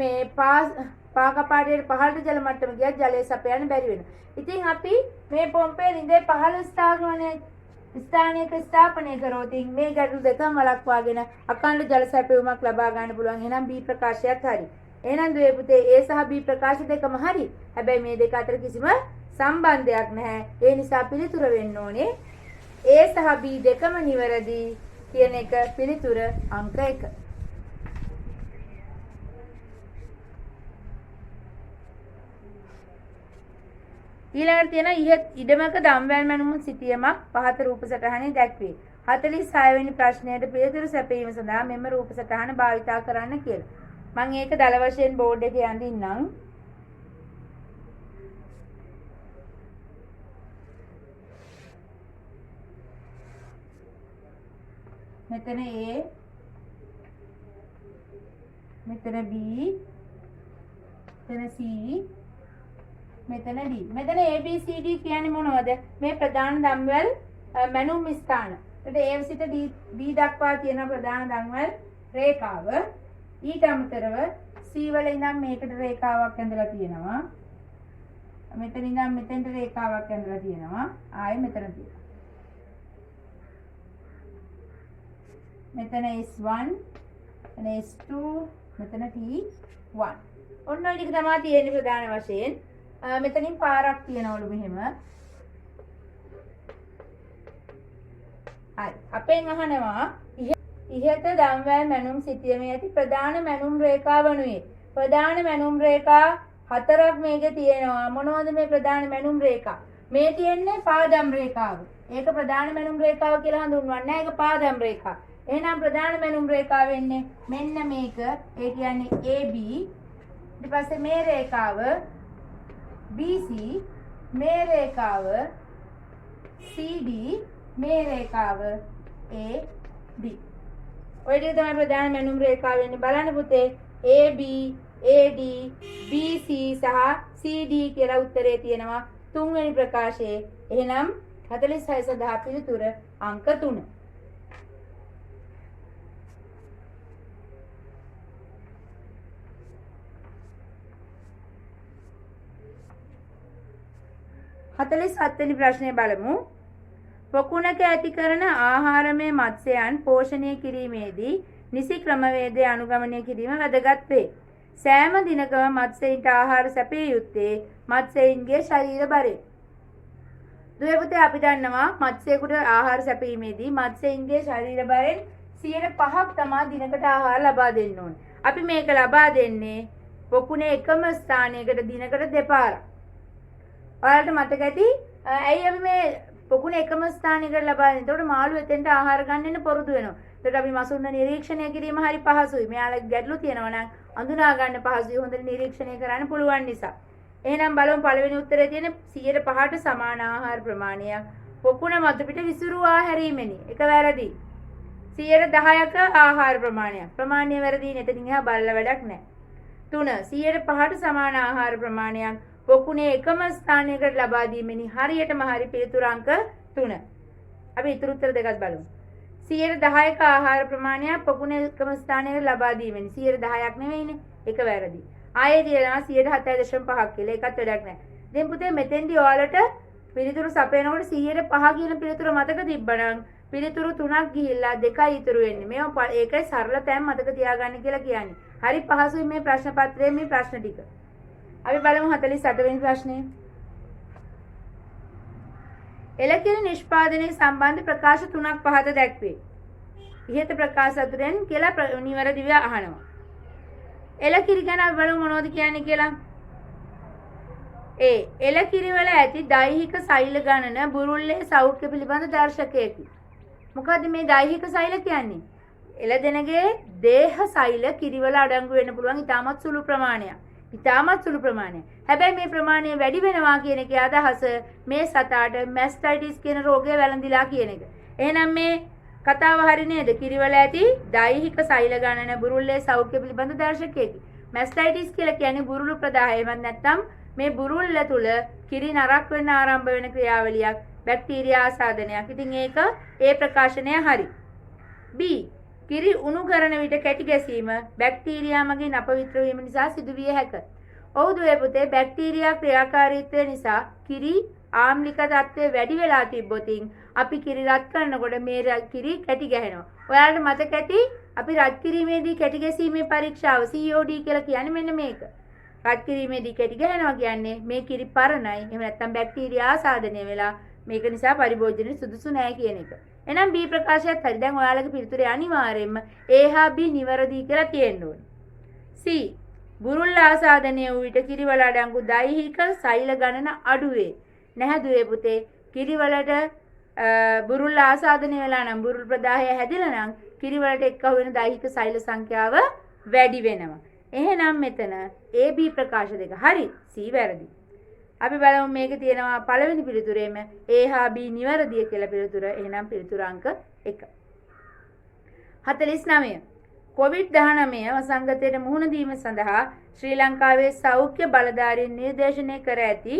මේ පා කපාටේ පහළට ජල මට්ටම ගියත් ජලය සපයන්න බැරි වෙනවා. ඉතින් අපි මේ පොම්පේ ලිඳේ පහළ ස්ථානයක ස්ථාපනය කරොත් මේ ගැටලු දෙකම වළක්වාගෙන අඛණ්ඩ ජල සැපයුමක් ලබා ගන්න පුළුවන්. එහෙනම් B ප්‍රකාශයත් හරි. එහෙනම් දුවේ පුතේ A සහ B ප්‍රකාශ දෙකම හරි. හැබැයි මේ දෙක අතර කිසිම සම්බන්ධයක් නැහැ. ඒ නිසා පිළිතුර වෙන්න ඕනේ A සහ B දෙකම නිවැරදි කියන එක පිළිතුර අංක 1. ඊළඟට තියෙන ඉඩමක දම්වැල් මැනුම සිටියමක් පහත රූප සටහනේ දැක්වේ. 46 වෙනි ප්‍රශ්නයට පිළිතුරු සැපයීම සඳහා මෙම රූප සටහන භාවිතා කරන්න කියලා. මම ඒක දල වශයෙන් බෝඩ් එකේ අඳින්නම්. මෙතන A මෙතන B මෙතන C මෙතන D. මෙතන A B C D කියන්නේ මොනවද? මේ ප්‍රධාන දම්වැල් මැනුම් ස්ථාන. එතකොට A සිට D දක්වා තියෙන ප්‍රධාන දම්වැල් රේඛාව. ඊට අමතරව C වල ඉඳන් මේකට රේඛාවක් ඇඳලා තියෙනවා. මෙතන ඉඳන් මෙතෙන්ට රේඛාවක් ඇඳලා තියෙනවා. ආයෙ මෙතන තියෙනවා. මෙතන S1 මෙතන S2 මෙතන T1. ඔන්න ඔය ටික තමයි තියෙන්නේ ප්‍රධාන වශයෙන්. මෙතනින් පාරක් තියනවලු මෙහෙම. හරි. අපෙන් අහනවා ඉහත දම්වැල් මැනුම් සිටියමේ ඇති ප්‍රධාන මැනුම් රේඛා වනුයේ. ප්‍රධාන මැනුම් රේඛා 4ක් මේකේ තියෙනවා. මොනවද මේ ප්‍රධාන මැනුම් රේඛා? මේ තියෙන්නේ පාදම් රේඛාව. ඒක ප්‍රධාන මැනුම් රේඛාව කියලා හඳුන්වන්නේ. ඒක පාදම් රේඛා. එහෙනම් ප්‍රධාන මැනුම් රේඛාව වෙන්නේ මෙන්න මේක. ඒ කියන්නේ AB. ඊට පස්සේ මේ රේඛාව BC, මේ රේඛාව CD, මේ රේඛාව AD. ඔය ටික තමයි ප්‍රධාන මැනුම් රේඛාව වෙන්නේ. බලන්න පුතේ AB, AD, BC සහ CD කියලා උත්තරේ තියෙනවා තුන්වෙනි ප්‍රකාශයේ. එහෙනම් 46 සඳහා පිළිතුර අංක 3. හතලිස් ප්‍රශ්නය බලමු. පොකුණක ඇති කරන ආහාරමය මත්ස්‍යයන් පෝෂණය කිරීමේදී නිසි ක්‍රමවේදය අනුගමනය කිරීම වැදගත් වේ. සෑම දිනකම මත්ස්‍යයින්ට ආහාර සැපිය යුත්තේ මත්ස්‍යයින්ගේ ශරීර බරය. දුවේ පුතේ අපි දන්නවා මත්ස්‍යයෙකුට ආහාර සැපීමේදී මත්ස්‍යයින්ගේ ශරීර බරෙන් 5% තමයි දිනකට ආහාර ලබා දෙන්න ඕනේ. අපි මේක ලබා දෙන්නේ පොකුණේ එකම ස්ථානයකට දිනකට දෙපාරක්. ඔයාලට මතක ඇති ඇයි අපි මේ පොකුණ එකම ස්ථානයකට ලබා දෙන. එතකොට මාළු එතෙන්ට ආහාර ගන්න ඉන්න පොරුදු වෙනවා. එතකොට අපි මසුන්න නිරීක්ෂණය කිරීම හරි පහසුයි. මෙයාලගේ ගැටලු තියෙනවා නම් අඳුනා ගන්න පහසුයි. හොඳට නිරීක්ෂණය කරන්න පුළුවන් නිසා. එහෙනම් බලමු පළවෙනි උත්තරේ තියෙන 105ට සමාන ආහාර ප්‍රමාණයක් පොකුණ මතු පිට විසිරුවා හැරීමෙනි. එක වැරදි. 110ක ආහාර ප්‍රමාණයක්. ප්‍රමාණය වැරදි නෙතනින් එහා බලලා වැඩක් නැහැ. 3 105ට සමාන ආහාර ප්‍රමාණයක් පොකුණේ එකම ස්ථානයකට ලබා දීමෙනි. හරියටම හරි පිළිතුරු අංක 3. අපි ඊටු උත්තර දෙකක් බලමු. 110ක ආහාර ප්‍රමාණයක් පොකුණේ එකම ස්ථානයකට ලබා දීමෙනි. 110ක් නෙවෙයිනේ. ඒක වැරදි. ආයේ තියෙනවා 107.5ක් කියලා. ඒකත් වැඩක් නැහැ. දැන් පුතේ මෙතෙන්දී ඔයාලට පිළිතුරු සපයනකොට 105 කියන පිළිතුර මතක තිබ්බනම් පිළිතුරු 3ක් ගිහිල්ලා 2යි ඉතුරු වෙන්නේ. මේවා ඒකයි සරල තැන් මතක තියාගන්න කියලා කියන්නේ. හරි පහසුයි මේ ප්‍රශ්න පත්‍රයේ මේ ප්‍රශ්න ටික. අපි බලමු 48 වෙනි ප්‍රශ්නේ. එළකිරි නිෂ්පාදනයේ සම්බන්ධ ප්‍රකාශ 3ක් පහත දැක්වේ. ඉහත ප්‍රකාශ අතුරෙන් කියලා නිවැරදිව අහනවා. එළකිරි ගැන අපි බලමු මොනවද කියන්නේ කියලා. ඒ එළකිරි වල ඇති දෛහික සෛල ගණන බුරුල්ලේ සෞඛ්‍ය පිළිබඳ දර්ශකයකි. මොකද්ද මේ දෛහික සෛල කියන්නේ? එළදෙනගේ දේහ සෛල කිරිවල අඩංගු වෙන්න පුළුවන් ඉතාමත් සුළු ප්‍රමාණයක්. ඉතාමත් සුළු ප්‍රමාණයක්. හැබැයි මේ ප්‍රමාණය වැඩි වෙනවා කියන එකේ අදහස මේ සතාට මැස්ටයිටිස් කියන රෝගය වැළඳිලා කියන එක. එහෙනම් මේ කතාව හරි නේද? කිරිවල ඇති දෛහික සෛල ගණන බුරුල්ලේ සෞඛ්‍ය පිළිබඳ දර්ශකයකි. මැස්ටයිටිස් කියලා කියන්නේ බුරුළු ප්‍රදාහය. එමත් නැත්නම් මේ බුරුල්ල තුල කිරි නරක් වෙන්න ආරම්භ වෙන ක්‍රියාවලියක් බැක්ටීරියා ආසාදනයක්. ඉතින් ඒක ඒ ප්‍රකාශනය හරි. B කිරි උණු කරන විට කැටි ගැසීම බැක්ටීරියා මගින් අපවිත්‍ර වීම නිසා සිදුවිය හැක. ඔව් දුවේ පුතේ බැක්ටීරියා ක්‍රියාකාරීත්වය නිසා කිරි ආම්ලික තත්ත්වය වැඩි වෙලා තිබ්බොතින් අපි කිරි රත් කරනකොට මේ කිරි කැටි ගැහෙනවා. ඔයාලට මතක ඇති අපි රත් කිරීමේදී කැටි ගැසීමේ පරීක්ෂාව COD කියලා කියන්නේ මෙන්න මේක. රත් කිරීමේදී කැටි ගැහෙනවා කියන්නේ මේ කිරි පරණයි. එහෙම නැත්නම් බැක්ටීරියා ආසාදනය වෙලා මේක නිසා පරිභෝජනෙ සුදුසු නැහැ කියන එක. එහෙනම් B ප්‍රකාශයත් හරි. දැන් ඔයාලගේ පිළිතුරේ අනිවාර්යයෙන්ම A හා B නිවැරදි කියලා තියෙන්න ඕනේ. C බුරුල් ආසාදනය වූ විට කිරිවල අඩංගු දෛහික සෛල ගණන අඩු වේ. නැහැ දුවේ පුතේ. කිරිවලට බුරුල් ආසාදනය වෙලා නම් බුරුල් ප්‍රදාහය හැදිලා නම් කිරිවලට එක්කහුව වෙන දෛහික සෛල සංඛ්‍යාව වැඩි වෙනවා. එහෙනම් මෙතන A B ප්‍රකාශ දෙක හරි. C වැරදි. අපි බලමු මේකේ තියෙනවා පළවෙනි පිළිතුරේම A හා B නිවැරදිය කියලා පිළිතුර. එහෙනම් පිළිතුර අංක 1. 49. COVID-19 වසංගතයට මුහුණ දීම සඳහා ශ්‍රී ලංකාවේ සෞඛ්‍ය බලධාරීන් නිර්දේශනය කර ඇති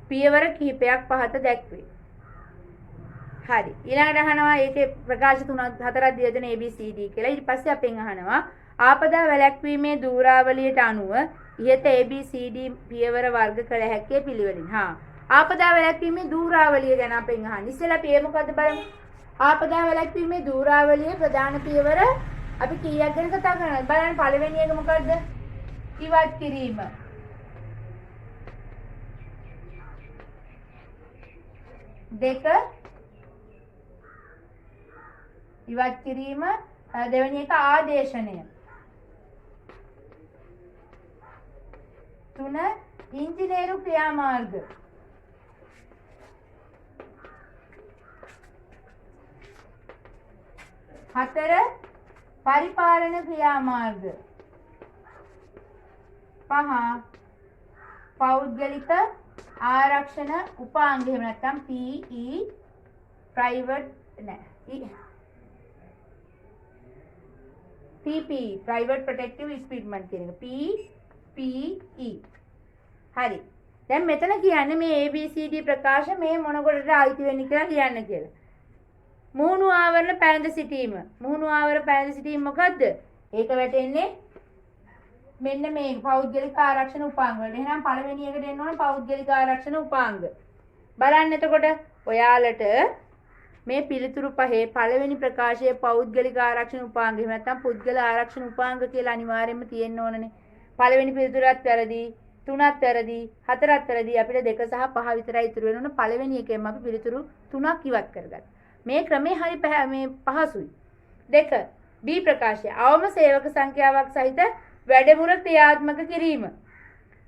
පියවර කිහිපයක් පහත දැක්වේ. හරි. ඊළඟට අහනවා ඒකේ ප්‍රකාශ 4ක් දීලා දෙන A B C D කියලා. ඊට පස්සේ අපෙන් අහනවා ආපදා වැළැක්වීමේ දූරාවලියට අනුව ඉහත A B C D පියවර වර්ග කළ හැකි පිළිවෙලින්. ආපදා වැළැක්වීමේ දූරාවලිය ගැන අපෙන් අහන්නේ. ඉස්සෙල්ලා අපි මොකද්ද බලමු. ආපදා වැළැක්වීමේ දූරාවලියේ ප්‍රධාන පියවර අපි කීයක් ගැන කතා කරනවද? බලන්න පළවෙනි එක මොකද්ද? ඉවත් කිරීම. දෙක ඉවත් කිරීම. දෙවෙනි එක ආදේශනය. 3 ඉංජිනේරු ක්‍රියාමාර්ග. 4 පරිපාලන ක්‍රියාමාර්ග. 5 පෞද්ගලික ආරක්ෂණ උපාංග. එහෙම නැත්නම් PE private නෑ PPE private protective equipment කියන එක. PPE. හරි. දැන් මෙතන කියන්නේ මේ ABCD ප්‍රකාශ මේ මොන කොටද අයිති වෙන්නේ කියලා කියන්න කියලා. මුහුණු ආවරණ පැළඳ සිටීම. මුහුණු ආවරණ පැළඳ සිටීම මොකද්ද? ඒක වැටෙන්නේ මෙන්න මේ පෞද්ගලික ආරක්ෂණ උපාංග වලට. එහෙනම් පළවෙනි එකට එන්න ඕනේ පෞද්ගලික ආරක්ෂණ උපාංග. බලන්න එතකොට ඔයාලට මේ පිළිතුරු පහේ පළවෙනි ප්‍රකාශයේ පෞද්ගලික ආරක්ෂණ උපාංග. එහෙම නැත්නම් පුද්ගල ආරක්ෂණ උපාංග කියලා අනිවාර්යයෙන්ම තියෙන්න ඕනනේ. පළවෙනි පිළිතුරත් වැරදි, තුනත් වැරදි, හතරත් වැරදි. අපිට 2 සහ 5 විතරයි ඉතුරු වෙන ඕන. පළවෙනි එකෙන් අපි පිළිතුරු 3ක් ඉවත් කරගත්තා. මේ ක්‍රමේ හරි මේ පහසුයි. 2 B ප්‍රකාශය. අවම සේවක සංඛ්‍යාවක් සහිත වැඩමුළ ක්‍රියාත්මක කිරීම.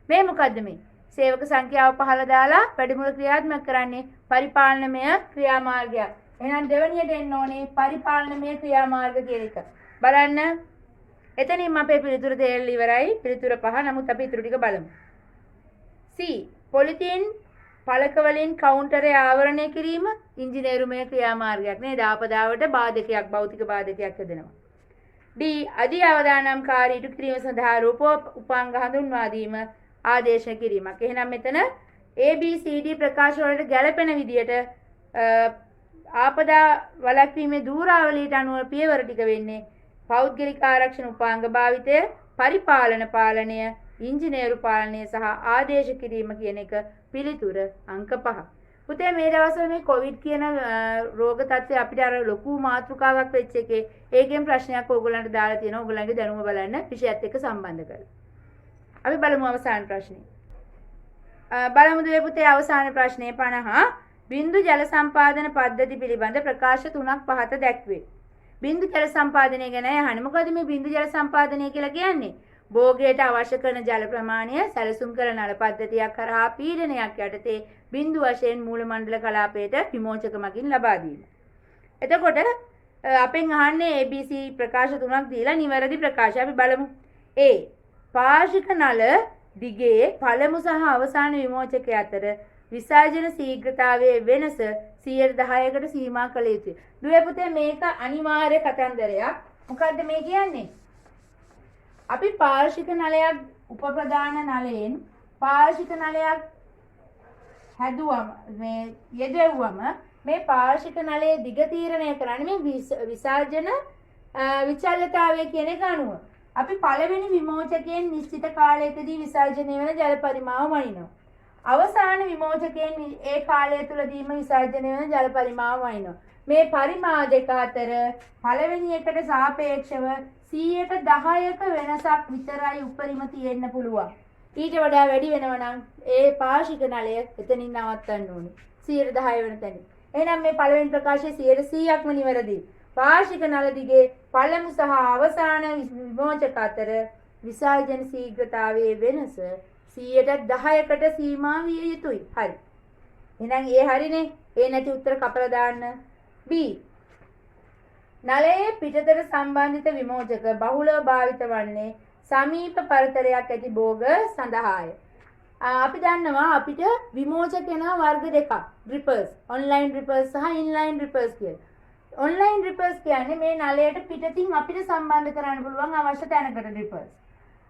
මේ මොකද්ද මේ? සේවක සංඛ්‍යාව පහළ දාලා වැඩිමුල ක්‍රියාත්මක කරන්නේ පරිපාලනමය ක්‍රියාමාර්ගයක්. එහෙනම් දෙවෙනියට එන්න ඕනේ පරිපාලනමය ක්‍රියාමාර්ග කියන එක. බලන්න. එතනින්ම අපේ පිළිතුර තේරෙලා ඉවරයි. පිළිතුර 5. නමුත් අපි ඊටු ටික බලමු. C. පොලිතීන් පළක වලින් කවුන්ටරේ ආවරණය කිරීම ඉංජිනේරුමය ක්‍රියාමාර්ගයක් නේද? ආපදාවට බාධකයක්, භෞතික බාධකයක් යදෙනවා. D. අධි අවදානම්කාරී ඉටු කිරීම සඳහා රූපෝපංග හඳුන්වා දීම ආදේශ කිරීමක්. එහෙනම් මෙතන ABCD ප්‍රකාශ වලට ගැළපෙන විදියට ආපදා වළක්වීමේ දූරාවලියට අනුව පියවර ටික වෙන්නේ පෞද්ගලික ආරක්ෂණ උපාංග භාවිතය, පරිපාලන පාලනය, ඉංජිනේරු පාලනය සහ ආදේශ කිරීම කියන එක පිළිතුර අංක 5. පුතේ මේ දවස්වල මේ කොවිඩ් කියන රෝග තත්ත්වය අපිට අර ලොකු මාතෘකාවක් වෙච්ච එකේ ඒකෙන් ප්‍රශ්නයක් ඕගොල්ලන්ට දාලා තියෙනවා. ඕගොල්ලන්ගේ දැනුම බලන්න විෂයත් එක්ක සම්බන්ධ කරලා. අපි බලමු අවසාන ප්‍රශ්නේ. බලමු දුවේ පුතේ අවසාන ප්‍රශ්නේ 50. බින්දු ජල සම්පාදන පද්ධති පිළිබඳ ප්‍රකාශ 3ක් පහත දැක්වේ. බින්දු ජල සම්පාදනය ගැන අහන්නේ. මොකද මේ බින්දු ජල සම්පාදනය කියලා කියන්නේ? භෝගයට අවශ්‍ය කරන ජල ප්‍රමාණය සැලසුම් කරන නල පද්ධතියක් කරහා පීඩනයක් යටතේ බින්දු වශයෙන් මූල මණ්ඩල කලාපයට විමෝචක මගින් ලබා දීම. එතකොට අපෙන් අහන්නේ ABC ප්‍රකාශ 3ක් දීලා නිවැරදි ප්‍රකාශය අපි බලමු. A. පාර්ශ්වික නල දිගේ පළමු සහ අවසාන විමෝචකය අතර විසර්ජන ශීඝ්‍රතාවයේ වෙනස 10%කට සීමා කළ යුතුයි. දුවේ පුතේ මේක අනිවාර්ය කතන්දරයක්. මොකද්ද මේ කියන්නේ? අපි පාර්ශ්වික නලයක් උපප්‍රදාන නලයෙන් පාර්ශ්වික නලයක් හැදුවම මේ යෙදුවම මේ පාර්ශ්වික නලයේ දිග තීරණය කරන්නේ මේ විසර්ජන විචල්‍යතාවය කියන එක අනුව. අපි පළවෙනි විමෝචකයෙන් නිශ්චිත කාලයකදී විසර්ජනය වෙන ජල පරිමාව වයින්නවා. අවසාන විමෝචකයෙන් ඒ කාලය තුලදීම විසර්ජනය වෙන ජල පරිමාව වයින්නවා. මේ පරිමා දෙක අතර පළවෙනි එකට සාපේක්ෂව 10%ක වෙනසක් විතරයි උපරිම තියෙන්න පුළුවන්. ඊට වඩා වැඩි වෙනවා නම් ඒ පාර්ශ්වික නලය එතනින් නවත්තන්න ඕනේ. 10% වෙන තැන. එහෙනම් මේ පළවෙනි ප්‍රකාශයේ 100%ක්ම නිවැරදි. පාර්ශ්වික නල දිගේ පළමු සහ අවසාන විමෝචක අතර විසර්ජන ශීඝ්‍රතාවයේ වෙනස 10%කට සීමා විය යුතුයි. හරි. එහෙනම් ඒ හරිනේ. ඒ නැති උත්තර කපලා දාන්න. B. නලයේ පිටතට සම්බන්ධිත විමෝචක බහුලව භාවිත වන්නේ සමීප පරතරයක් ඇති භෝග සඳහාය. අපි දන්නවා අපිට විමෝචක යන වර්ග දෙකක්. රිපර්ස්, ඔන්ලයින් රිපර්ස් සහ ඉන්ලයින් රිපර්ස් කියලා. ඔන්ලයින් රිපර්ස් කියන්නේ මේ නලයට පිටතින් අපිට සම්බන්ධ කරන්න පුළුවන් අවශ්‍ය තැනකට රිපර්ස්.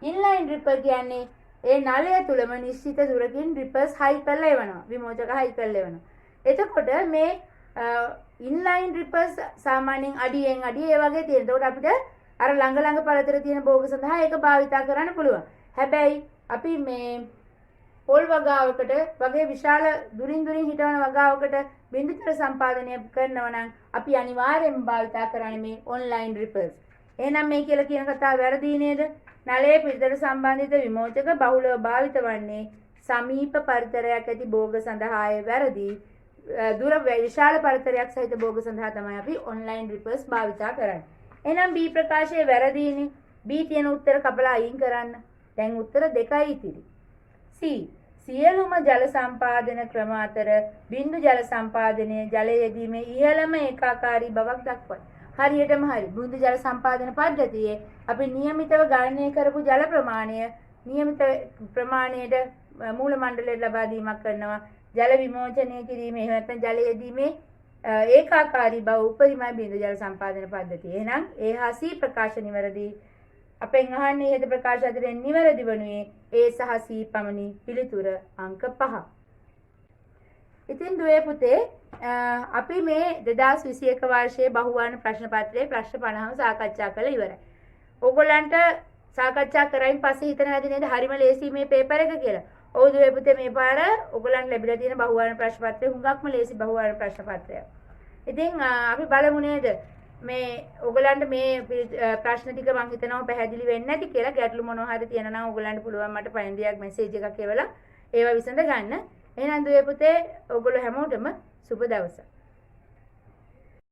ඉන්ලයින් රිපර් කියන්නේ ඒ නලය තුලම නිශ්චිත දුරකින් රිපර්ස් හයි කරලා එවනවා. විමෝචක හයි කරලා එවනවා. එතකොට මේ ඉන්ලයින් රිපර්ස් සාමාන්‍යයෙන් අඩියෙන් අඩිය ඒ වගේ තියෙන. එතකොට අපිට අර ළඟ පළතර තියෙන භෝග සඳහා ඒක භාවිතා කරන්න පුළුවන්. හැබැයි අපි මේ පොල් වගාවකට වගේ විශාල දුරින් හිටවන වගාවකට බින්දුතර සම්පාදනය කරනවා නම් අපි අනිවාර්යයෙන්ම භාවිතා කරන්නේ මේ ඔන්ලයින් රිපර්ස්. එහෙනම් මේ කියලා කියන කතාව වැරදි නේද? නලයේ පිටතට සම්බන්ධිත විමෝචක බහුලව භාවිත වන්නේ සමීප පරිතරයක් ඇති භෝග සඳහාය වැරදි. දුර විශාල පරිතරයක් සහිත භෝග සඳහා තමයි අපි ඔන්ලයින් රිපර්ස් භාවිතා කරන්නේ. එහෙනම් B ප්‍රකාශයේ වැරදිනේ. B තියෙන උත්තර කපලා අයින් කරන්න. දැන් උත්තර දෙකයි ඉතිරි. C. සියලුම ජල සම්පාදන ක්‍රම අතර බින්දු ජල සම්පාදනයේ ජලය යෙදීමේ ඉහළම ඒකාකාරී බවක් දක්වයි. හරියටම හරි. බින්දු ජල සම්පාදන පද්ධතියේ අපි નિયમિતව ගණනය කරපු ජල ප්‍රමාණය નિયમિત ප්‍රමාණයට මූල මණ්ඩලයට ලබා දීමක් කරනවා. ජල විමෝචනය කිරීම එහෙම නැත්නම් ජල යෙදීමේ ඒකාකාරී බව උපරිමයි බින්දු ජල සම්පාදන පද්ධතිය. එහෙනම් ඒ හා C ප්‍රකාශ නිවැරදි. අපෙන් අහන්නේ ඉහත ප්‍රකාශ අතරින් නිවැරදි වනුයේ A සහ C පමණි. පිළිතුර අංක 5. ඉතින් දුවේ පුතේ අපි මේ 2021 වර්ෂයේ බහුවර්ණ ප්‍රශ්න පත්‍රයේ ප්‍රශ්න 50ම සාකච්ඡා කළා ඉවරයි. ඕගොල්ලන්ට සාකච්ඡා කරයින් පස්සේ හිතන නැති නේද හරිම ලේසි මේ පේපර් එක කියලා. ඔව් දුවේ පුතේ මේ පාර ඕගොල්ලන්ට ලැබිලා තියෙන බහුවර්ණ ප්‍රශ්න පත්‍රය හුඟක්ම ලේසි බහුවර්ණ ප්‍රශ්න පත්‍රයක්. ඉතින් අපි බලමු නේද මේ ඕගොල්ලන්ට මේ ප්‍රශ්න ටික මම හිතනවා පැහැදිලි වෙන්නේ නැති කියලා. ගැටලු මොනවා හරි තියෙනවා නම් ඕගොල්ලන්ට පුළුවන් මට පයින්දියක් මෙසේජ් එකක් එවලා ඒවා විසඳ ගන්න. එහෙනම් දුවේ පුතේ ඕගොල්ලෝ හැමෝටම සුබ දවසක්.